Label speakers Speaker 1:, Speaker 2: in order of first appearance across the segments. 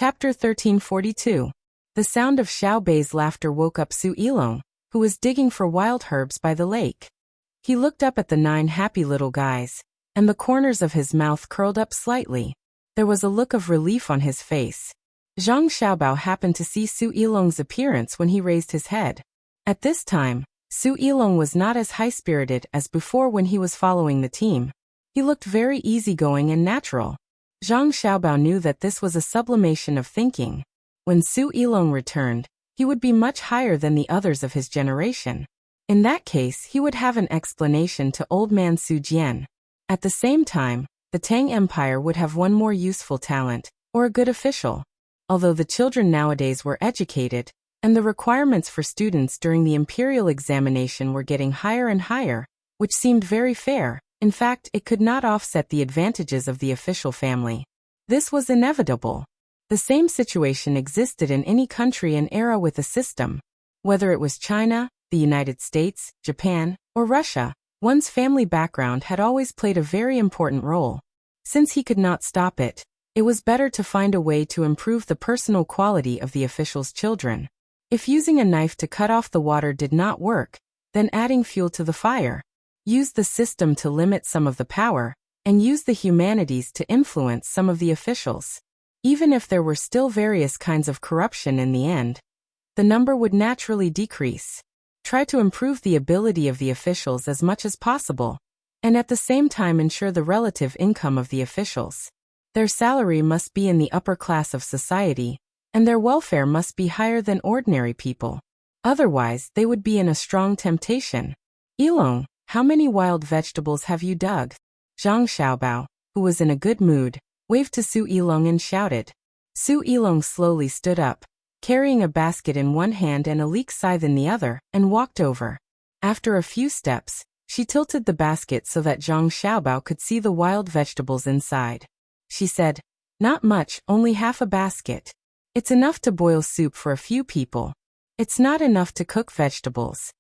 Speaker 1: Chapter 1342. The sound of Xiao Bei's laughter woke up Su Yilong, who was digging for wild herbs by the lake. He looked up at the 9 happy little guys, and the corners of his mouth curled up slightly. There was a look of relief on his face. Zhang Xiaobao happened to see Su Yilong's appearance when he raised his head. At this time, Su Yilong was not as high-spirited as before when he was following the team. He looked very easygoing and natural. Zhang Xiaobao knew that this was a sublimation of thinking. When Su Yilong returned, he would be much higher than the others of his generation. In that case, he would have an explanation to old man Su Jian. At the same time, the Tang Empire would have one more useful talent, or a good official. Although the children nowadays were educated, and the requirements for students during the imperial examination were getting higher and higher, which seemed very fair. In fact, it could not offset the advantages of the official family. This was inevitable. The same situation existed in any country and era with a system. Whether it was China, the United States, Japan, or Russia, one's family background had always played a very important role. Since he could not stop it, it was better to find a way to improve the personal quality of the official's children. If using a knife to cut off the water did not work, then adding fuel to the fire. Use the system to limit some of the power, and use the humanities to influence some of the officials. Even if there were still various kinds of corruption in the end, the number would naturally decrease. Try to improve the ability of the officials as much as possible, and at the same time ensure the relative income of the officials. Their salary must be in the upper class of society, and their welfare must be higher than ordinary people. Otherwise, they would be in a strong temptation. Yilong, how many wild vegetables have you dug? Zhang Xiaobao, who was in a good mood, waved to Su Yilong and shouted. Su Yilong slowly stood up, carrying a basket in one hand and a leek scythe in the other, and walked over. After a few steps, she tilted the basket so that Zhang Xiaobao could see the wild vegetables inside. She said, "Not much, only half a basket. It's enough to boil soup for a few people. It's not enough to cook vegetables."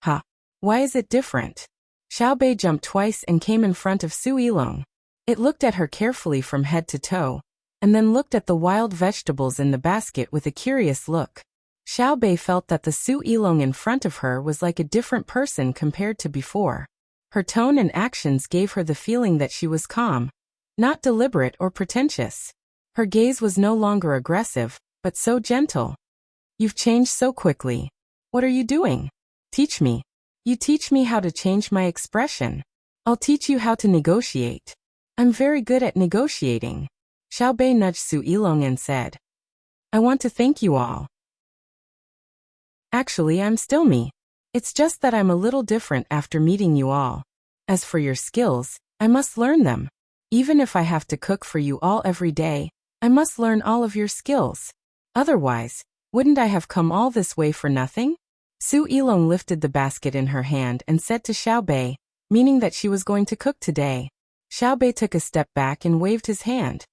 Speaker 1: "Ha! Why is it different?" Xiao Bei jumped twice and came in front of Su Yilong. It looked at her carefully from head to toe, and then looked at the wild vegetables in the basket with a curious look. Xiao Bei felt that the Su Yilong in front of her was like a different person compared to before. Her tone and actions gave her the feeling that she was calm, not deliberate or pretentious. Her gaze was no longer aggressive, but so gentle. "You've changed so quickly. What are you doing? Teach me." "You teach me how to change my expression. I'll teach you how to negotiate. I'm very good at negotiating." Xiao Bei nudged Su Yilong and said, "I want to thank you all. Actually, I'm still me. It's just that I'm a little different after meeting you all. As for your skills, I must learn them. Even if I have to cook for you all every day, I must learn all of your skills. Otherwise, wouldn't I have come all this way for nothing?" Su Yilong lifted the basket in her hand and said to Xiao Bei, meaning that she was going to cook today. Xiao Bei took a step back and waved his hand.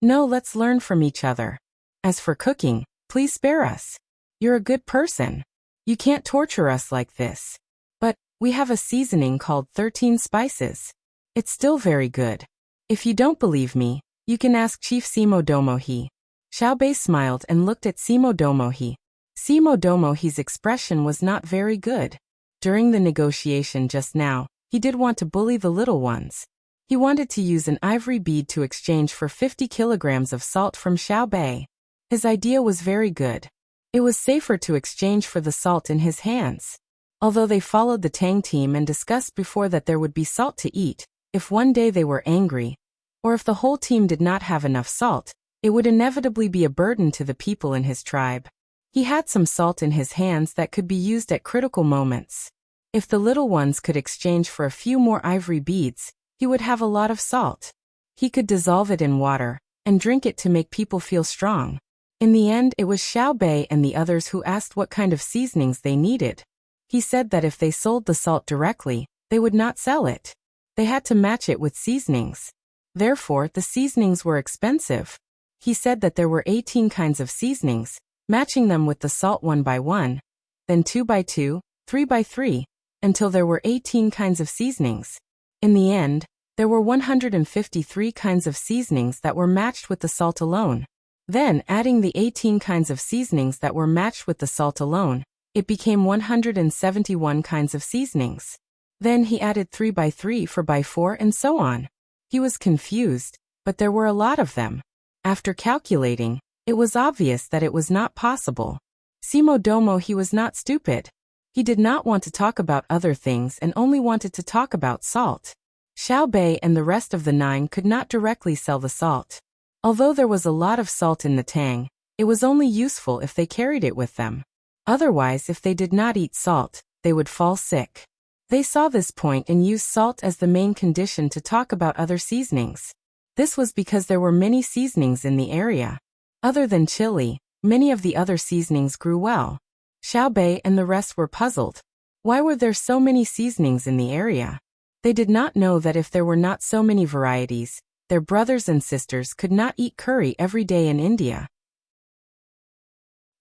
Speaker 1: "No, let's learn from each other. As for cooking, please spare us. You're a good person. You can't torture us like this. But, we have a seasoning called 13 spices. It's still very good. If you don't believe me, you can ask Chief Simo Domohi." Xiao Bei smiled and looked at Simo Domohi. Simo Domohi's expression was not very good. During the negotiation just now, he did want to bully the little ones. He wanted to use an ivory bead to exchange for 50 kilograms of salt from Xiao Bei. His idea was very good. It was safer to exchange for the salt in his hands. Although they followed the Tang team and discussed before that there would be salt to eat, if one day they were angry, or if the whole team did not have enough salt, it would inevitably be a burden to the people in his tribe. He had some salt in his hands that could be used at critical moments. If the little ones could exchange for a few more ivory beads, he would have a lot of salt. He could dissolve it in water, and drink it to make people feel strong. In the end, it was Xiao Bei and the others who asked what kind of seasonings they needed. He said that if they sold the salt directly, they would not sell it. They had to match it with seasonings. Therefore, the seasonings were expensive. He said that there were 18 kinds of seasonings, matching them with the salt one by one, then 2 by 2, 3 by 3, until there were 18 kinds of seasonings. In the end, there were 153 kinds of seasonings that were matched with the salt alone. Then, adding the 18 kinds of seasonings that were matched with the salt alone, it became 171 kinds of seasonings. Then he added 3 by 3, 4 by 4, and so on. He was confused, but there were a lot of them. After calculating, it was obvious that it was not possible. Simodomo, he was not stupid. He did not want to talk about other things and only wanted to talk about salt. Xiaobei and the rest of the 9 could not directly sell the salt. Although there was a lot of salt in the Tang, it was only useful if they carried it with them. Otherwise, if they did not eat salt, they would fall sick. They saw this point and used salt as the main condition to talk about other seasonings. This was because there were many seasonings in the area. Other than chili, many of the other seasonings grew well. Xiaobei and the rest were puzzled. Why were there so many seasonings in the area? They did not know that if there were not so many varieties, their brothers and sisters could not eat curry every day in India.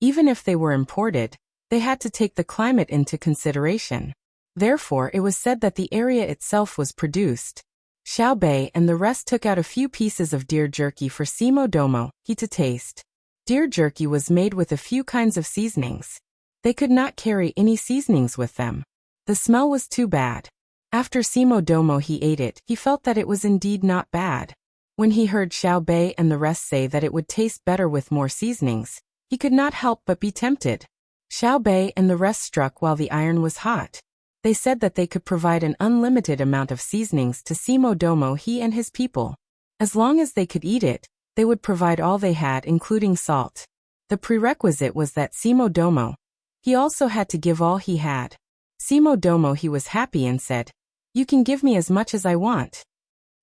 Speaker 1: Even if they were imported, they had to take the climate into consideration. Therefore, it was said that the area itself was produced. Xiaobei and the rest took out a few pieces of deer jerky for Simodomo, he to taste. Deer jerky was made with a few kinds of seasonings. They could not carry any seasonings with them. The smell was too bad. After Simodomo he ate it, he felt that it was indeed not bad. When he heard Xiaobei and the rest say that it would taste better with more seasonings, he could not help but be tempted. Xiaobei and the rest struck while the iron was hot. They said that they could provide an unlimited amount of seasonings to Simodomo, he and his people. As long as they could eat it, they would provide all they had, including salt. The prerequisite was that Simodomo, he also had to give all he had. Simodomo, he was happy and said, "You can give me as much as I want."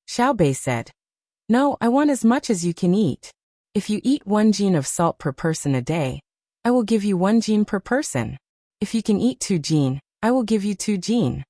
Speaker 1: Xiaobei said, "No, I want as much as you can eat. If you eat 1 jin of salt per person a day, I will give you 1 jin per person. If you can eat 2 jin, I will give you 2 jin."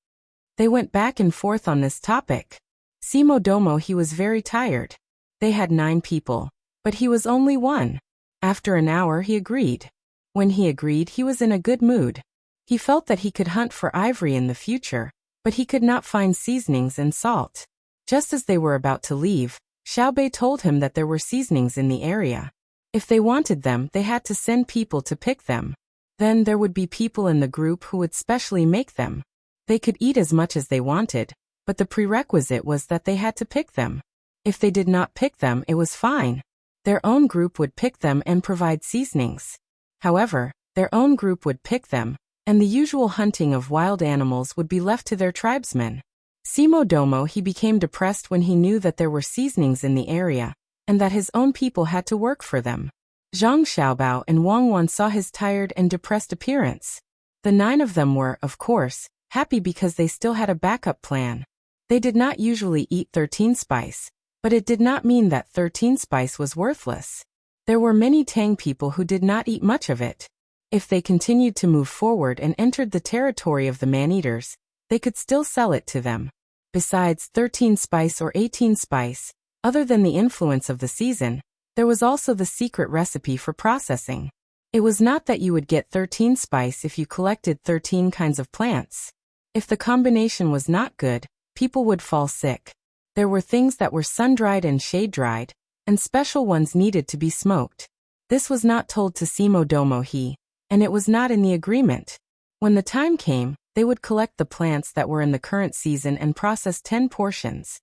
Speaker 1: They went back and forth on this topic. Simodomo, he was very tired. They had 9 people, but he was only 1. After an hour he agreed. When he agreed, he was in a good mood. He felt that he could hunt for ivory in the future, but he could not find seasonings and salt. Just as they were about to leave, Xiaobei told him that there were seasonings in the area. If they wanted them, they had to send people to pick them. Then there would be people in the group who would specially make them. They could eat as much as they wanted, but the prerequisite was that they had to pick them. If they did not pick them, it was fine. Their own group would pick them and provide seasonings. However, their own group would pick them, and the usual hunting of wild animals would be left to their tribesmen. Simodomo, he became depressed when he knew that there were seasonings in the area, and that his own people had to work for them. Zhang Xiaobao and Wang Wan saw his tired and depressed appearance. The 9 of them were, of course, happy because they still had a backup plan. They did not usually eat 13 spice, but it did not mean that 13 spice was worthless. There were many Tang people who did not eat much of it. If they continued to move forward and entered the territory of the man-eaters, they could still sell it to them. Besides 13 spice or 18 spice, other than the influence of the season, there was also the secret recipe for processing. It was not that you would get 13 spice if you collected 13 kinds of plants. If the combination was not good, people would fall sick. There were things that were sun-dried and shade-dried, and special ones needed to be smoked. This was not told to Simodomo he, and it was not in the agreement. When the time came, they would collect the plants that were in the current season and process 10 portions.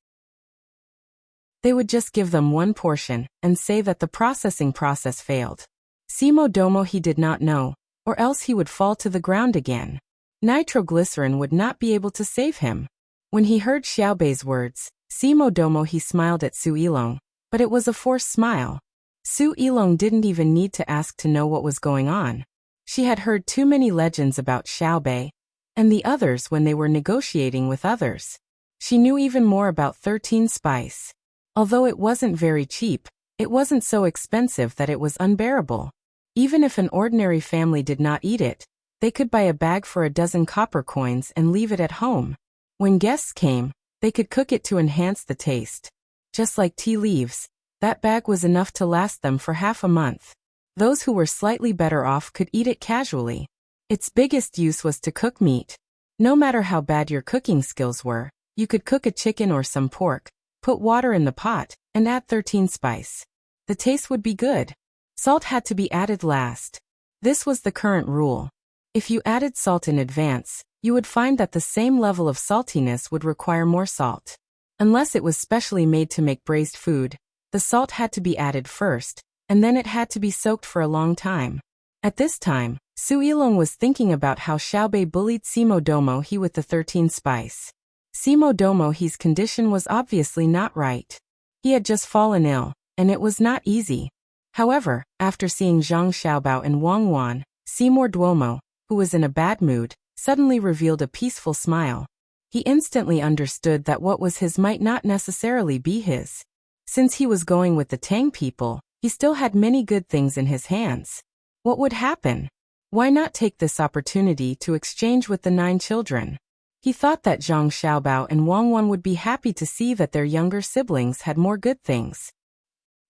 Speaker 1: They would just give them 1 portion, and say that the processing process failed. Simodomo, he did not know, or else he would fall to the ground again. Nitroglycerin would not be able to save him. When he heard Xiaobei's words, Simodomo, he smiled at Su Yilong, but it was a forced smile. Su Yilong didn't even need to ask to know what was going on. She had heard too many legends about Xiaobei and the others when they were negotiating with others. She knew even more about 13 spice. Although it wasn't very cheap, it wasn't so expensive that it was unbearable. Even if an ordinary family did not eat it, they could buy a bag for a dozen copper coins and leave it at home. When guests came, they could cook it to enhance the taste. Just like tea leaves, that bag was enough to last them for half a month. Those who were slightly better off could eat it casually. Its biggest use was to cook meat. No matter how bad your cooking skills were, you could cook a chicken or some pork, put water in the pot, and add 13 spice. The taste would be good. Salt had to be added last. This was the current rule. If you added salt in advance, you would find that the same level of saltiness would require more salt. Unless it was specially made to make braised food, the salt had to be added first, and then it had to be soaked for a long time. At this time, Su Ilong was thinking about how Xiaobei bullied Simo Domo He with the 13 spice. Simo Domo He's condition was obviously not right. He had just fallen ill, and it was not easy. However, after seeing Zhang Xiaobao and Wang Wan, Seymour Duomo, who was in a bad mood, suddenly revealed a peaceful smile. He instantly understood that what was his might not necessarily be his. Since he was going with the Tang people, he still had many good things in his hands. What would happen? Why not take this opportunity to exchange with the 9 children? He thought that Zhang Xiaobao and Wang Wan would be happy to see that their younger siblings had more good things.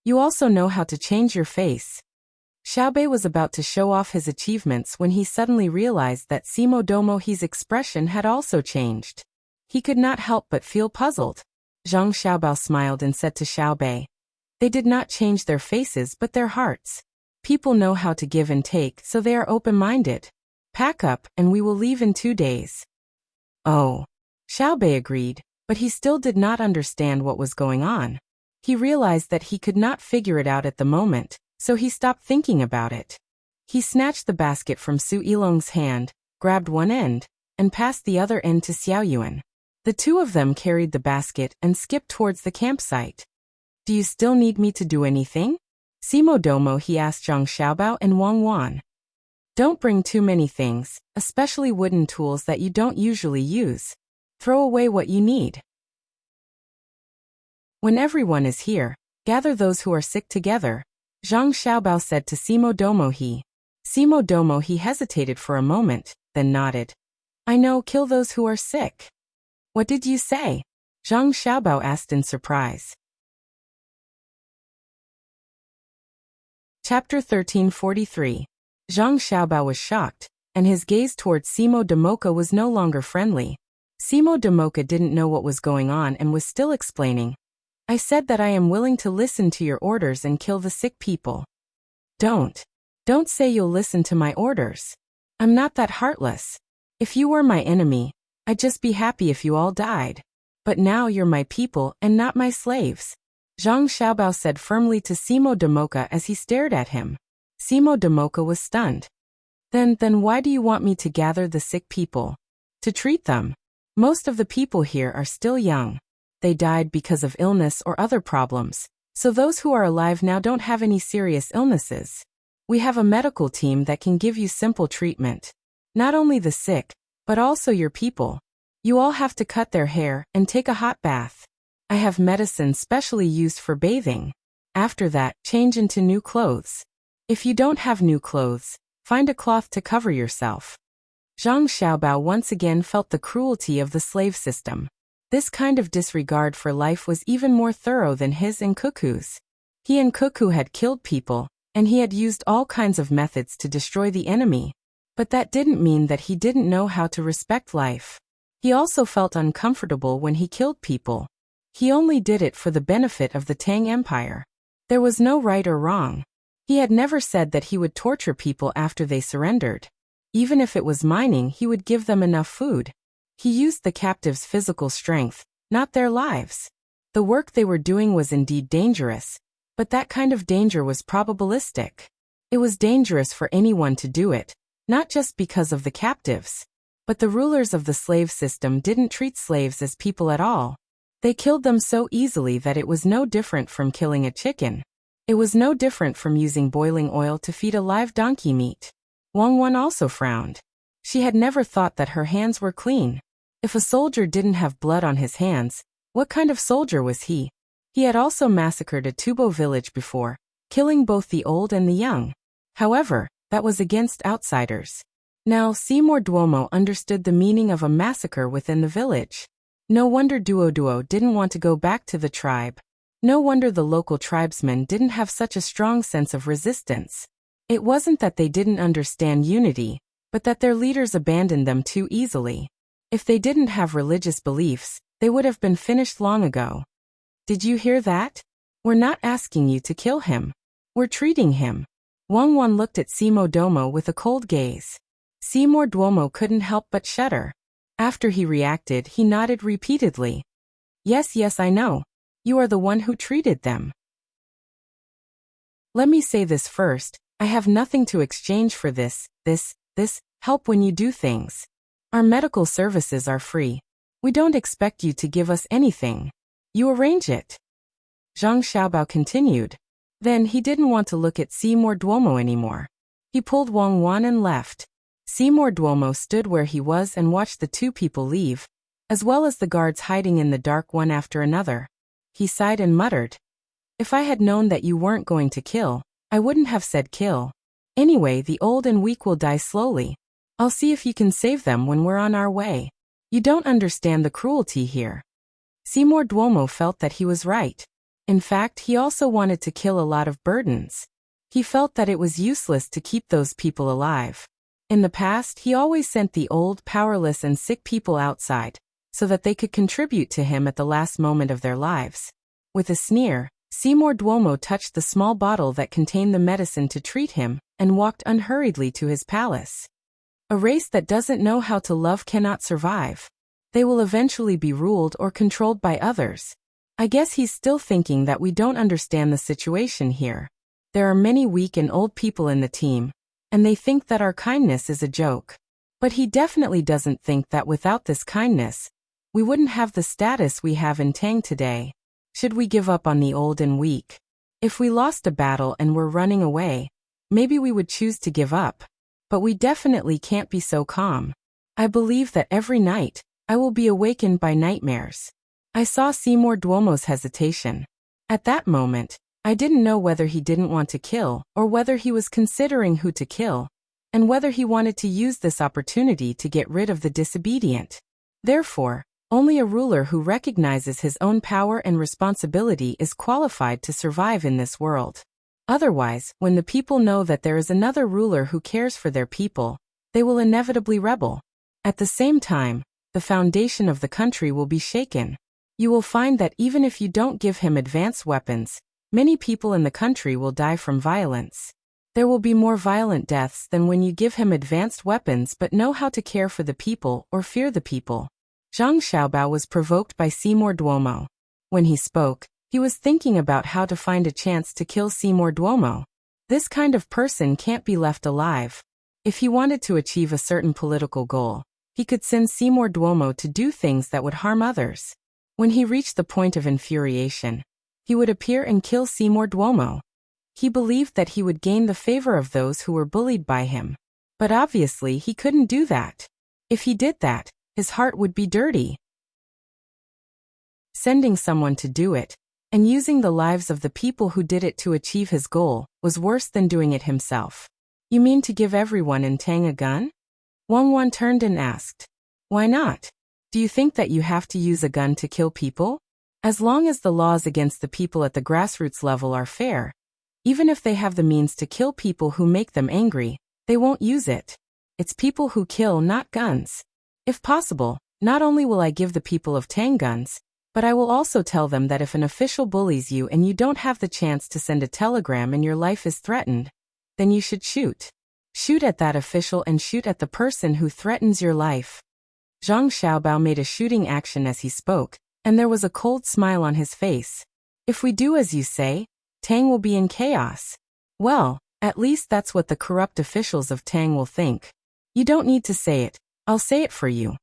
Speaker 1: You also know how to change your face. Xiaobei was about to show off his achievements when he suddenly realized that Simo Domo He's expression had also changed. He could not help but feel puzzled. Zhang Xiaobao smiled and said to Xiaobei, "They did not change their faces but their hearts. People know how to give and take, so they are open-minded. Pack up, and we will leave in 2 days." Oh. Xiaobei agreed, but he still did not understand what was going on. He realized that he could not figure it out at the moment, so he stopped thinking about it. He snatched the basket from Su Ilong's hand, grabbed one end, and passed the other end to Xiaoyuan. The two of them carried the basket and skipped towards the campsite. "Do you still need me to do anything?" Simo Domo He asked Zhang Xiaobao and Wang Wan. "Don't bring too many things, especially wooden tools that you don't usually use. Throw away what you need. When everyone is here, gather those who are sick together," Zhang Xiaobao said to Simo Domo He. Simo Domo He hesitated for a moment, then nodded. "I know, kill those who are sick." "What did you say?" Zhang Xiaobao asked in surprise. Chapter 1343. Zhang Xiaobao was shocked, and his gaze towards Simo Domoka was no longer friendly. Simo Domoka didn't know what was going on and was still explaining. "I said that I am willing to listen to your orders and kill the sick people." Don't say you'll listen to my orders. I'm not that heartless. If you were my enemy, I'd just be happy if you all died. But now you're my people and not my slaves," Zhang Xiaobao said firmly to Simo Domoka as he stared at him. Simo Domoka was stunned. Then why do you want me to gather the sick people? To treat them? Most of the people here are still young. They died because of illness or other problems, so those who are alive now don't have any serious illnesses. We have a medical team that can give you simple treatment. Not only the sick, but also your people. You all have to cut their hair and take a hot bath. I have medicine specially used for bathing. After that, change into new clothes. If you don't have new clothes, find a cloth to cover yourself. Zhang Xiaobao once again felt the cruelty of the slave system. This kind of disregard for life was even more thorough than his and Cuckoo's. He and Cuckoo had killed people, and he had used all kinds of methods to destroy the enemy. But that didn't mean that he didn't know how to respect life. He also felt uncomfortable when he killed people. He only did it for the benefit of the Tang Empire. There was no right or wrong. He had never said that he would torture people after they surrendered. Even if it was mining, he would give them enough food. He used the captives' physical strength, not their lives. The work they were doing was indeed dangerous, but that kind of danger was probabilistic. It was dangerous for anyone to do it, not just because of the captives. But the rulers of the slave system didn't treat slaves as people at all. They killed them so easily that it was no different from killing a chicken. It was no different from using boiling oil to feed a live donkey meat. Wang Wan also frowned. She had never thought that her hands were clean. If a soldier didn't have blood on his hands, what kind of soldier was he? He had also massacred a Tubo village before, killing both the old and the young. However, that was against outsiders. Now Seymour Duomo understood the meaning of a massacre within the village. No wonder Duo didn't want to go back to the tribe. No wonder the local tribesmen didn't have such a strong sense of resistance. It wasn't that they didn't understand unity, but that their leaders abandoned them too easily. If they didn't have religious beliefs, they would have been finished long ago. Did you hear that? We're not asking you to kill him. We're treating him. Wang Wan looked at Simo Domo with a cold gaze. Seymour Duomo couldn't help but shudder. After he reacted, he nodded repeatedly. Yes, yes, I know. You are the one who treated them. Let me say this first, I have nothing to exchange for this help when you do things. Our medical services are free. We don't expect you to give us anything. You arrange it. Zhang Xiaobao continued. Then he didn't want to look at Seymour Duomo anymore. He pulled Wang Wan and left. Seymour Duomo stood where he was and watched the two people leave, as well as the guards hiding in the dark one after another. He sighed and muttered. If I had known that you weren't going to kill, I wouldn't have said kill. Anyway, the old and weak will die slowly. I'll see if you can save them when we're on our way. You don't understand the cruelty here. Seymour Duomo felt that he was right. In fact, he also wanted to kill a lot of burdens. He felt that it was useless to keep those people alive. In the past, he always sent the old, powerless and sick people outside, so that they could contribute to him at the last moment of their lives. With a sneer, Seymour Duomo touched the small bottle that contained the medicine to treat him, and walked unhurriedly to his palace. A race that doesn't know how to love cannot survive. They will eventually be ruled or controlled by others. I guess he's still thinking that we don't understand the situation here. There are many weak and old people in the team, and they think that our kindness is a joke. But he definitely doesn't think that without this kindness, we wouldn't have the status we have in Tang today. Should we give up on the old and weak? If we lost a battle and were running away, maybe we would choose to give up. But we definitely can't be so calm. I believe that every night, I will be awakened by nightmares. I saw Seymour Duomo's hesitation. At that moment, I didn't know whether he didn't want to kill, or whether he was considering who to kill, and whether he wanted to use this opportunity to get rid of the disobedient. Therefore, only a ruler who recognizes his own power and responsibility is qualified to survive in this world. Otherwise, when the people know that there is another ruler who cares for their people, they will inevitably rebel. At the same time, the foundation of the country will be shaken. You will find that even if you don't give him advanced weapons, many people in the country will die from violence. There will be more violent deaths than when you give him advanced weapons but know how to care for the people or fear the people. Zhang Xiaobao was provoked by Seymour Duomo. When he spoke, he was thinking about how to find a chance to kill Seymour Duomo. This kind of person can't be left alive. If he wanted to achieve a certain political goal, he could send Seymour Duomo to do things that would harm others. When he reached the point of infuriation, he would appear and kill Seymour Duomo. He believed that he would gain the favor of those who were bullied by him. But obviously he couldn't do that. If he did that, his heart would be dirty. Sending someone to do it, and using the lives of the people who did it to achieve his goal, was worse than doing it himself. You mean to give everyone in Tang a gun? Wang Wan turned and asked. Why not? Do you think that you have to use a gun to kill people? As long as the laws against the people at the grassroots level are fair, even if they have the means to kill people who make them angry, they won't use it. It's people who kill, not guns. If possible, not only will I give the people of Tang guns, but I will also tell them that if an official bullies you and you don't have the chance to send a telegram and your life is threatened, then you should shoot. Shoot at that official and shoot at the person who threatens your life. Zhang Xiaobao made a shooting action as he spoke, and there was a cold smile on his face. If we do as you say, Tang will be in chaos. Well, at least that's what the corrupt officials of Tang will think. You don't need to say it, I'll say it for you.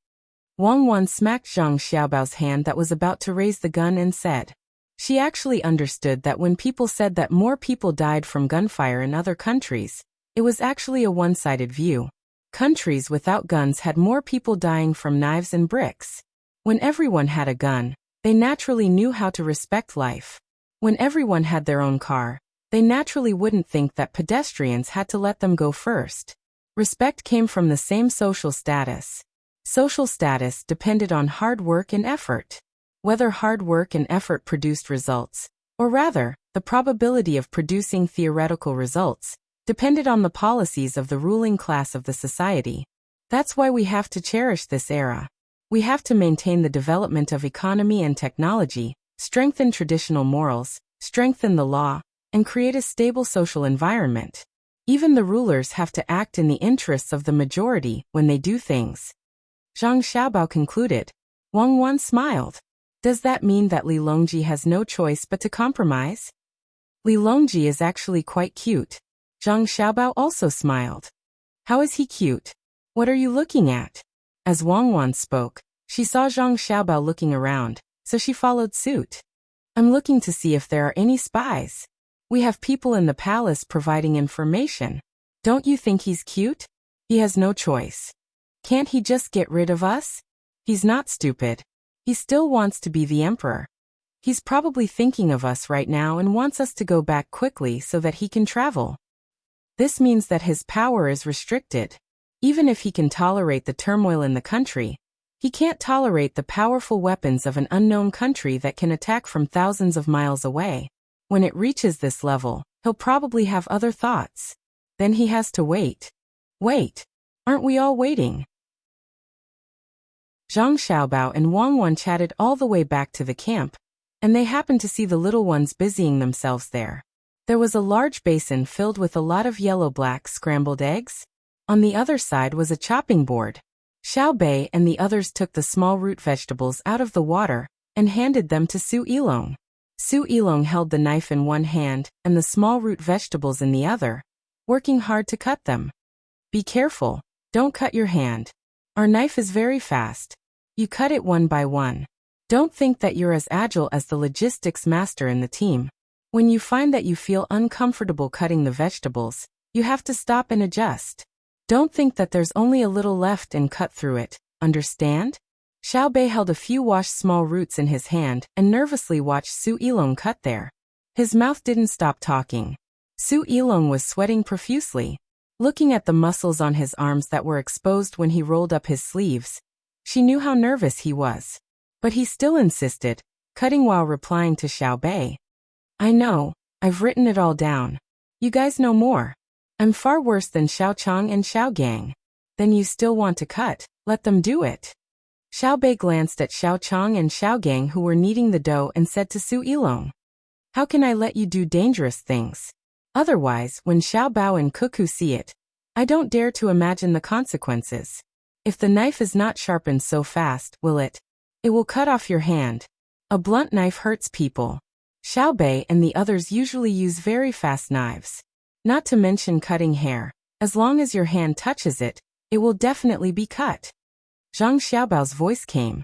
Speaker 1: Wang Wan smacked Zhang Xiaobao's hand that was about to raise the gun and said. She actually understood that when people said that more people died from gunfire in other countries, it was actually a one-sided view. Countries without guns had more people dying from knives and bricks. When everyone had a gun, they naturally knew how to respect life. When everyone had their own car, they naturally wouldn't think that pedestrians had to let them go first. Respect came from the same social status. Social status depended on hard work and effort. Whether hard work and effort produced results, or rather, the probability of producing theoretical results, depended on the policies of the ruling class of the society. That's why we have to cherish this era. We have to maintain the development of economy and technology, strengthen traditional morals, strengthen the law, and create a stable social environment. Even the rulers have to act in the interests of the majority when they do things. Zhang Xiaobao concluded. Wang Wan smiled. Does that mean that Li Longji has no choice but to compromise? Li Longji is actually quite cute. Zhang Xiaobao also smiled. How is he cute? What are you looking at? As Wang Wan spoke, she saw Zhang Xiaobao looking around, so she followed suit. I'm looking to see if there are any spies. We have people in the palace providing information. Don't you think he's cute? He has no choice. Can't he just get rid of us? He's not stupid. He still wants to be the emperor. He's probably thinking of us right now and wants us to go back quickly so that he can travel. This means that his power is restricted. Even if he can tolerate the turmoil in the country, he can't tolerate the powerful weapons of an unknown country that can attack from thousands of miles away. When it reaches this level, he'll probably have other thoughts. Then he has to wait. Wait. Aren't we all waiting? Zhang Xiaobao and Wang Wan chatted all the way back to the camp, and they happened to see the little ones busying themselves there. There was a large basin filled with a lot of yellow-black scrambled eggs. On the other side was a chopping board. Xiao Bei and the others took the small root vegetables out of the water and handed them to Su Yilong. Su Yilong held the knife in one hand and the small root vegetables in the other, working hard to cut them. Be careful, don't cut your hand. Our knife is very fast. You cut it one by one. Don't think that you're as agile as the logistics master in the team. When you find that you feel uncomfortable cutting the vegetables, you have to stop and adjust. Don't think that there's only a little left and cut through it, understand? Xiao Bei held a few washed small roots in his hand and nervously watched Su Yilong cut there. His mouth didn't stop talking. Su Yilong was sweating profusely. Looking at the muscles on his arms that were exposed when he rolled up his sleeves, she knew how nervous he was. But he still insisted, cutting while replying to Xiao Bei. I know, I've written it all down. You guys know more. I'm far worse than Xiao Chang and Xiao Gang. Then you still want to cut, let them do it. Xiao Bei glanced at Xiao Chang and Xiao Gang who were kneading the dough and said to Su Yilong, how can I let you do dangerous things? Otherwise, when Xiao Bao and Cuckoo see it, I don't dare to imagine the consequences. If the knife is not sharpened so fast, will it? It will cut off your hand. A blunt knife hurts people. Xiao Bei and the others usually use very fast knives. Not to mention cutting hair. As long as your hand touches it, it will definitely be cut. Zhang Xiaobao's voice came.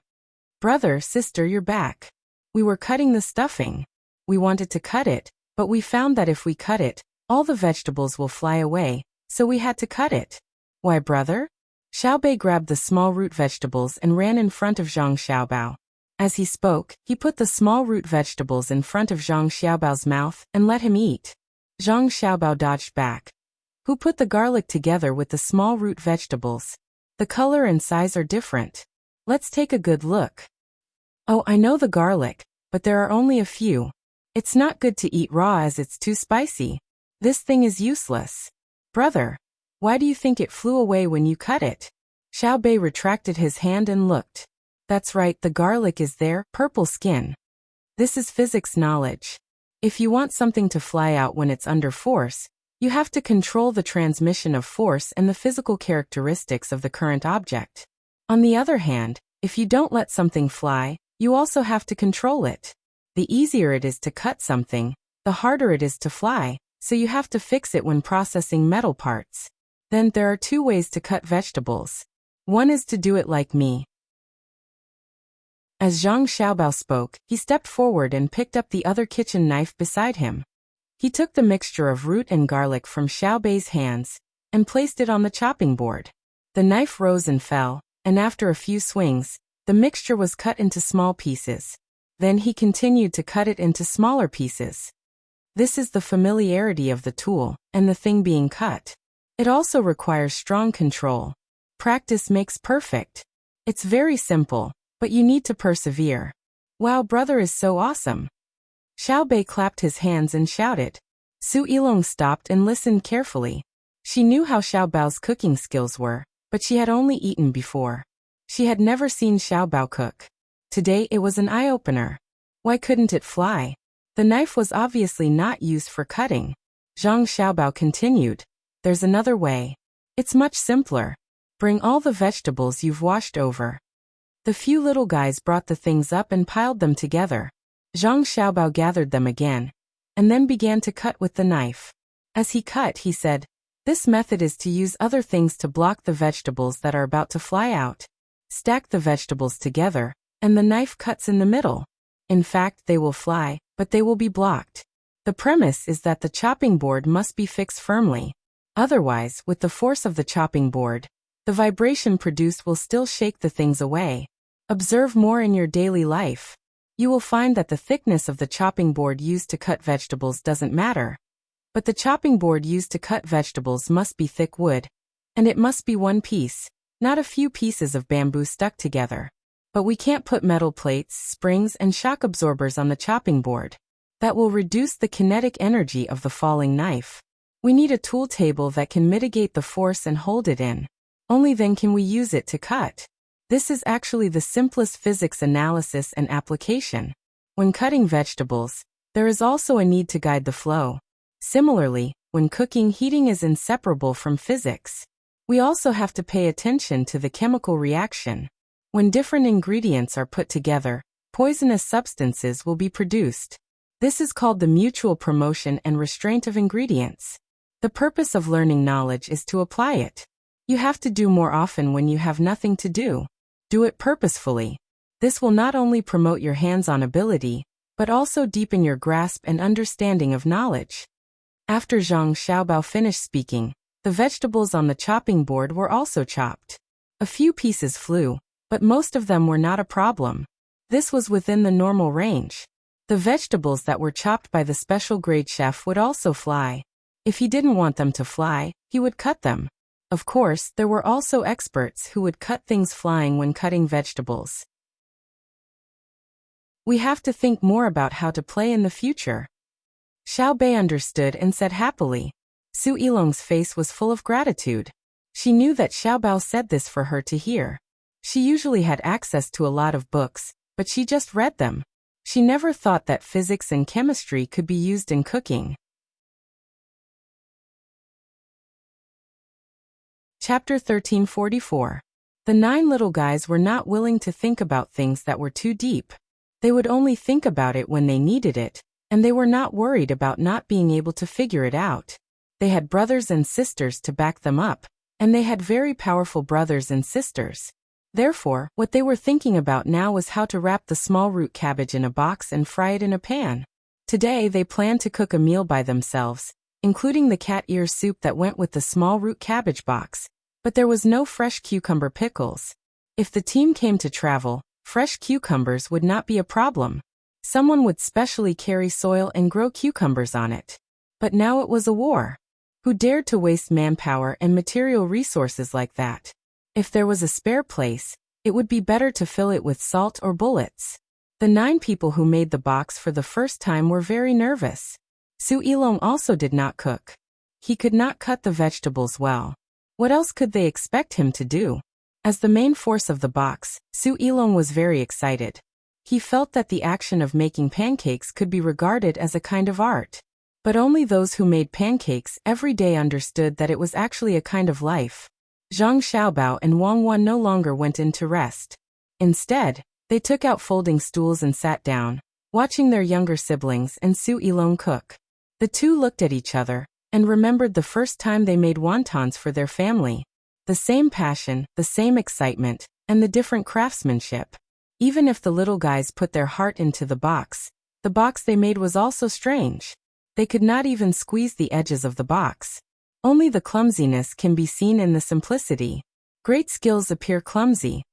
Speaker 1: Brother, sister, you're back. We were cutting the stuffing. We wanted to cut it, but we found that if we cut it, all the vegetables will fly away, so we had to cut it. Why, brother? Xiao Bei grabbed the small root vegetables and ran in front of Zhang Xiaobao. As he spoke, he put the small root vegetables in front of Zhang Xiaobao's mouth and let him eat. Zhang Xiaobao dodged back. Who put the garlic together with the small root vegetables? The color and size are different. Let's take a good look. Oh, I know the garlic, but there are only a few. It's not good to eat raw as it's too spicy. This thing is useless. Brother, why do you think it flew away when you cut it? Xiao Bei retracted his hand and looked. That's right, the garlic is there, purple skin. This is physics knowledge. If you want something to fly out when it's under force, you have to control the transmission of force and the physical characteristics of the current object. On the other hand, if you don't let something fly, you also have to control it. The easier it is to cut something, the harder it is to fly, so you have to fix it when processing metal parts. Then there are two ways to cut vegetables. One is to do it like me. As Zhang Xiaobao spoke, he stepped forward and picked up the other kitchen knife beside him. He took the mixture of root and garlic from Xiao Bei's hands and placed it on the chopping board. The knife rose and fell, and after a few swings, the mixture was cut into small pieces. Then he continued to cut it into smaller pieces. This is the familiarity of the tool and the thing being cut. It also requires strong control. Practice makes perfect. It's very simple, but you need to persevere. Wow, brother is so awesome. Xiao Bei clapped his hands and shouted. Su Yilong stopped and listened carefully. She knew how Xiao Bao's cooking skills were, but she had only eaten before. She had never seen Xiao Bao cook. Today it was an eye-opener. Why couldn't it fly? The knife was obviously not used for cutting. Zhang Xiaobao continued. There's another way. It's much simpler. Bring all the vegetables you've washed over. The few little guys brought the things up and piled them together. Zhang Xiaobao gathered them again, and then began to cut with the knife. As he cut, he said, "This method is to use other things to block the vegetables that are about to fly out. Stack the vegetables together, and the knife cuts in the middle. In fact, they will fly, but they will be blocked. The premise is that the chopping board must be fixed firmly. Otherwise, with the force of the chopping board, the vibration produced will still shake the things away. Observe more in your daily life. You will find that the thickness of the chopping board used to cut vegetables doesn't matter. But the chopping board used to cut vegetables must be thick wood. And it must be one piece, not a few pieces of bamboo stuck together. But we can't put metal plates, springs, and shock absorbers on the chopping board. That will reduce the kinetic energy of the falling knife. We need a tool table that can mitigate the force and hold it in. Only then can we use it to cut. This is actually the simplest physics analysis and application. When cutting vegetables, there is also a need to guide the flow. Similarly, when cooking, heating is inseparable from physics. We also have to pay attention to the chemical reaction. When different ingredients are put together, poisonous substances will be produced. This is called the mutual promotion and restraint of ingredients. The purpose of learning knowledge is to apply it. You have to do more often when you have nothing to do. Do it purposefully. This will not only promote your hands-on ability, but also deepen your grasp and understanding of knowledge. After Zhang Xiaobao finished speaking, the vegetables on the chopping board were also chopped. A few pieces flew, but most of them were not a problem. This was within the normal range. The vegetables that were chopped by the special grade chef would also fly. If he didn't want them to fly, he would cut them. Of course, there were also experts who would cut things flying when cutting vegetables. We have to think more about how to play in the future. Xiao Bei understood and said happily. Su Yilong's face was full of gratitude. She knew that Xiao Bao said this for her to hear. She usually had access to a lot of books, but she just read them. She never thought that physics and chemistry could be used in cooking. Chapter 1344. The 9 little guys were not willing to think about things that were too deep. They would only think about it when they needed it, and they were not worried about not being able to figure it out. They had brothers and sisters to back them up, and they had very powerful brothers and sisters. Therefore, what they were thinking about now was how to wrap the small root cabbage in a box and fry it in a pan. Today they planned to cook a meal by themselves, including the cat ear soup that went with the small root cabbage box. But there was no fresh cucumber pickles. If the team came to travel, fresh cucumbers would not be a problem. Someone would specially carry soil and grow cucumbers on it. But now it was a war. Who dared to waste manpower and material resources like that? If there was a spare place, it would be better to fill it with salt or bullets. The 9 people who made the box for the first time were very nervous. Su Yilong also did not cook. He could not cut the vegetables well. What else could they expect him to do? As the main force of the box, Su Yilong was very excited. He felt that the action of making pancakes could be regarded as a kind of art. But only those who made pancakes every day understood that it was actually a kind of life. Zhang Xiaobao and Wang Wan no longer went in to rest. Instead, they took out folding stools and sat down, watching their younger siblings and Su Yilong cook. The two looked at each other and remembered the first time they made wontons for their family. The same passion, the same excitement, and the different craftsmanship. Even if the little guys put their heart into the box they made was also strange. They could not even squeeze the edges of the box. Only the clumsiness can be seen in the simplicity. Great skills appear clumsy.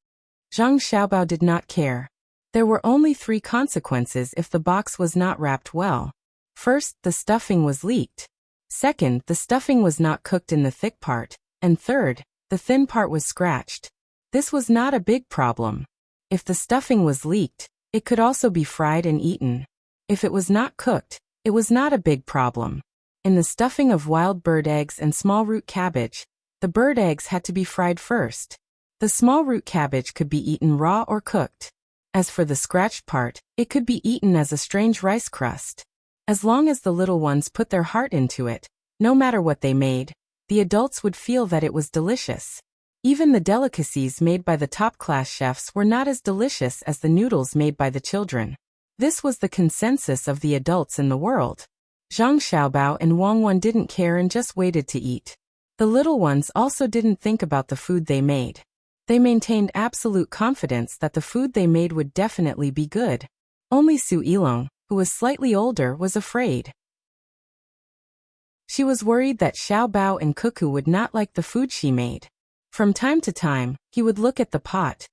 Speaker 1: Zhang Xiaobao did not care. There were only 3 consequences if the box was not wrapped well. First, the stuffing was leaked. Second, the stuffing was not cooked in the thick part. And third, the thin part was scratched. This was not a big problem. If the stuffing was leaked, it could also be fried and eaten. If it was not cooked, it was not a big problem. In the stuffing of wild bird eggs and small root cabbage, the bird eggs had to be fried first. The small root cabbage could be eaten raw or cooked. As for the scratched part, it could be eaten as a strange rice crust. As long as the little ones put their heart into it, no matter what they made, the adults would feel that it was delicious. Even the delicacies made by the top-class chefs were not as delicious as the noodles made by the children. This was the consensus of the adults in the world. Zhang Xiaobao and Wang Wan didn't care and just waited to eat. The little ones also didn't think about the food they made. They maintained absolute confidence that the food they made would definitely be good. Only Su Yilong, who was slightly older, was afraid. She was worried that Xiao Bao and Cuckoo would not like the food she made. From time to time, he would look at the pot,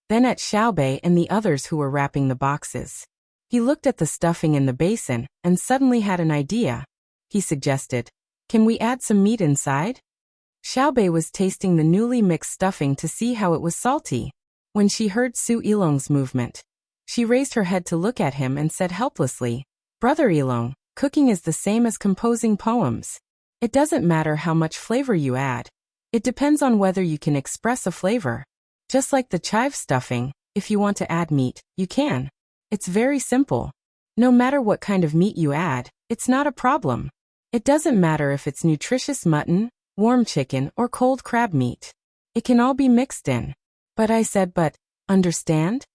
Speaker 1: then at Xiaobei and the others who were wrapping the boxes. He looked at the stuffing in the basin and suddenly had an idea. He suggested, "Can we add some meat inside?" Xiaobei was tasting the newly mixed stuffing to see how it was salty. When she heard Su Yilong's movement, she raised her head to look at him and said helplessly, "Brother Yilong, cooking is the same as composing poems. It doesn't matter how much flavor you add. It depends on whether you can express a flavor. Just like the chive stuffing, if you want to add meat, you can. It's very simple. No matter what kind of meat you add, it's not a problem. It doesn't matter if it's nutritious mutton, warm chicken, or cold crab meat. It can all be mixed in." But I said, "But, understand?"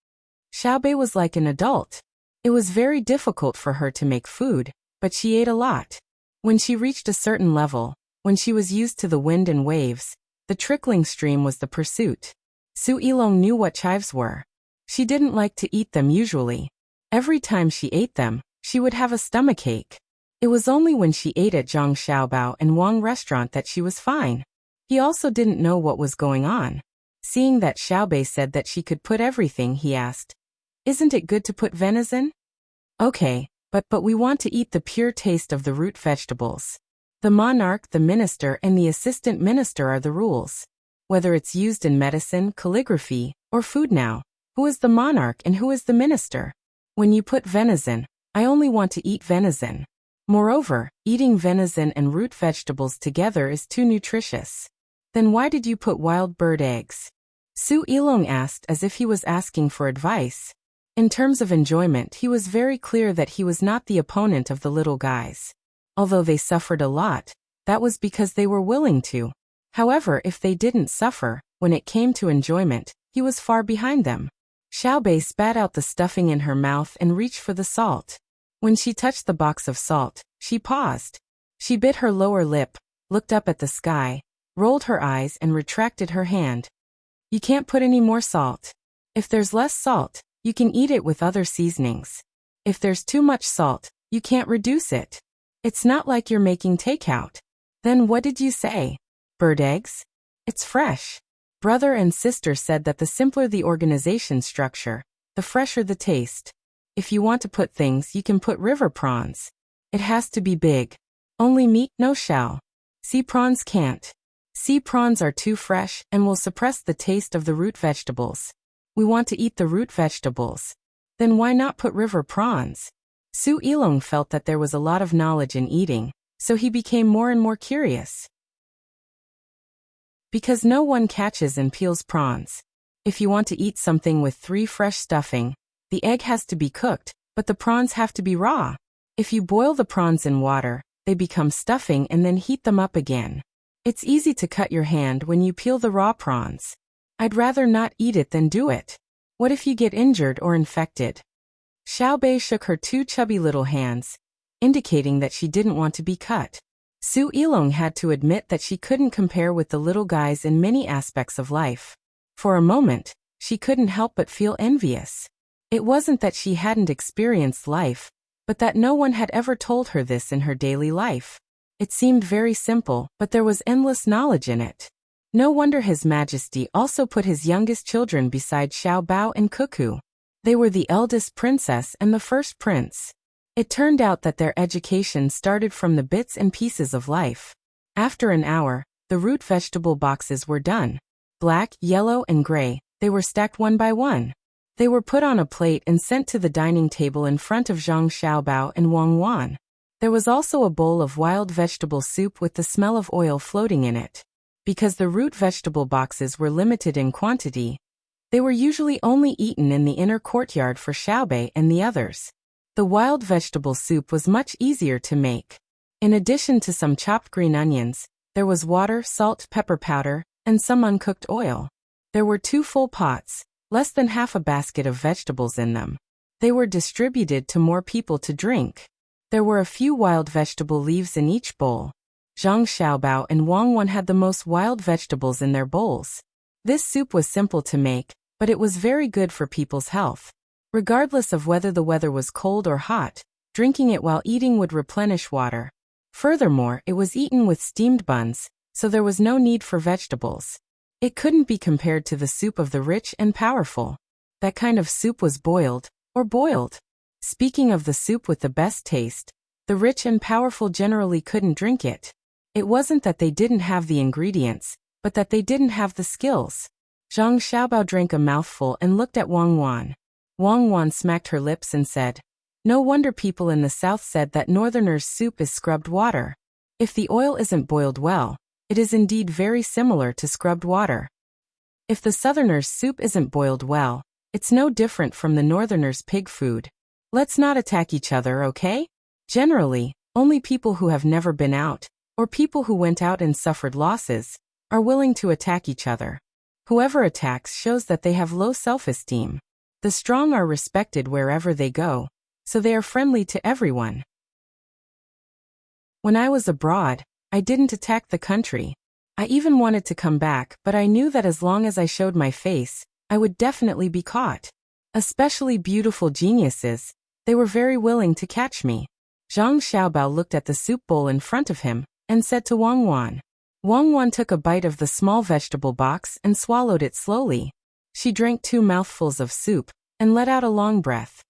Speaker 1: Xiaobei was like an adult. It was very difficult for her to make food, but she ate a lot. When she reached a certain level, when she was used to the wind and waves, the trickling stream was the pursuit. Su Yilong knew what chives were. She didn't like to eat them usually. Every time she ate them, she would have a stomachache. It was only when she ate at Zhang Xiaobao and Wang restaurant that she was fine. He also didn't know what was going on. Seeing that Xiaobei said that she could put everything, he asked, "Isn't it good to put venison?" "Okay, but we want to eat the pure taste of the root vegetables. The monarch, the minister, and the assistant minister are the rules. Whether it's used in medicine, calligraphy, or food now, who is the monarch and who is the minister? When you put venison, I only want to eat venison. Moreover, eating venison and root vegetables together is too nutritious. Then why did you put wild bird eggs?" Su Yilong asked as if he was asking for advice. In terms of enjoyment, he was very clear that he was not the opponent of the little guys. Although they suffered a lot, that was because they were willing to. However, if they didn't suffer, when it came to enjoyment, he was far behind them. Xiaobei spat out the stuffing in her mouth and reached for the salt. When she touched the box of salt, she paused. She bit her lower lip, looked up at the sky, rolled her eyes and retracted her hand. "You can't put any more salt. If there's less salt, you can eat it with other seasonings. If there's too much salt, you can't reduce it. It's not like you're making takeout." "Then what did you say? Bird eggs? It's fresh." Brother and sister said that the simpler the organization structure, the fresher the taste. If you want to put things, you can put river prawns. It has to be big. Only meat, no shell. Sea prawns can't. Sea prawns are too fresh and will suppress the taste of the root vegetables. We want to eat the root vegetables. Then why not put river prawns? Su Yilong felt that there was a lot of knowledge in eating, so he became more and more curious. Because no one catches and peels prawns. If you want to eat something with 3 fresh stuffing, the egg has to be cooked, but the prawns have to be raw. If you boil the prawns in water, they become stuffing and then heat them up again. It's easy to cut your hand when you peel the raw prawns. I'd rather not eat it than do it. What if you get injured or infected? Xiaobei shook her 2 chubby little hands, indicating that she didn't want to be cut. Su Yilong had to admit that she couldn't compare with the little guys in many aspects of life. For a moment, she couldn't help but feel envious. It wasn't that she hadn't experienced life, but that no one had ever told her this in her daily life. It seemed very simple, but there was endless knowledge in it. No wonder His Majesty also put his youngest children beside Xiao Bao and Cuckoo. They were the eldest princess and the first prince. It turned out that their education started from the bits and pieces of life. After an hour, the root vegetable boxes were done. Black, yellow, and gray, they were stacked one by one. They were put on a plate and sent to the dining table in front of Zhang Xiaobao and Wang Wan. There was also a bowl of wild vegetable soup with the smell of oil floating in it. Because the root vegetable boxes were limited in quantity, they were usually only eaten in the inner courtyard for Xiaobei and the others. The wild vegetable soup was much easier to make. In addition to some chopped green onions, There was water, salt, pepper powder, and some uncooked oil. There were 2 full pots, less than half a basket of vegetables in them. They were distributed to more people to drink. There were a few wild vegetable leaves in each bowl. Zhang Xiaobao and Wang Wan had the most wild vegetables in their bowls. This soup was simple to make, but it was very good for people's health. Regardless of whether the weather was cold or hot, drinking it while eating would replenish water. Furthermore, it was eaten with steamed buns, so there was no need for vegetables. It couldn't be compared to the soup of the rich and powerful. That kind of soup was boiled, or boiled. Speaking of the soup with the best taste, the rich and powerful generally couldn't drink it. It wasn't that they didn't have the ingredients, but that they didn't have the skills. Zhang Xiaobao drank a mouthful and looked at Wang Wan. Wang Wan smacked her lips and said, "No wonder people in the south said that northerners' soup is scrubbed water. If the oil isn't boiled well, it is indeed very similar to scrubbed water. If the southerners' soup isn't boiled well, it's no different from the northerners' pig food. Let's not attack each other, okay?" Generally, only people who have never been out, or people who went out and suffered losses, are willing to attack each other. Whoever attacks shows that they have low self-esteem. The strong are respected wherever they go, so they are friendly to everyone. When I was abroad, I didn't attack the country. I even wanted to come back, but I knew that as long as I showed my face, I would definitely be caught. Especially beautiful geniuses, they were very willing to catch me. Zhang Xiaobao looked at the soup bowl in front of him, and said to Wang Wan. Wang Wan took a bite of the small vegetable box and swallowed it slowly. She drank 2 mouthfuls of soup, and let out a long breath.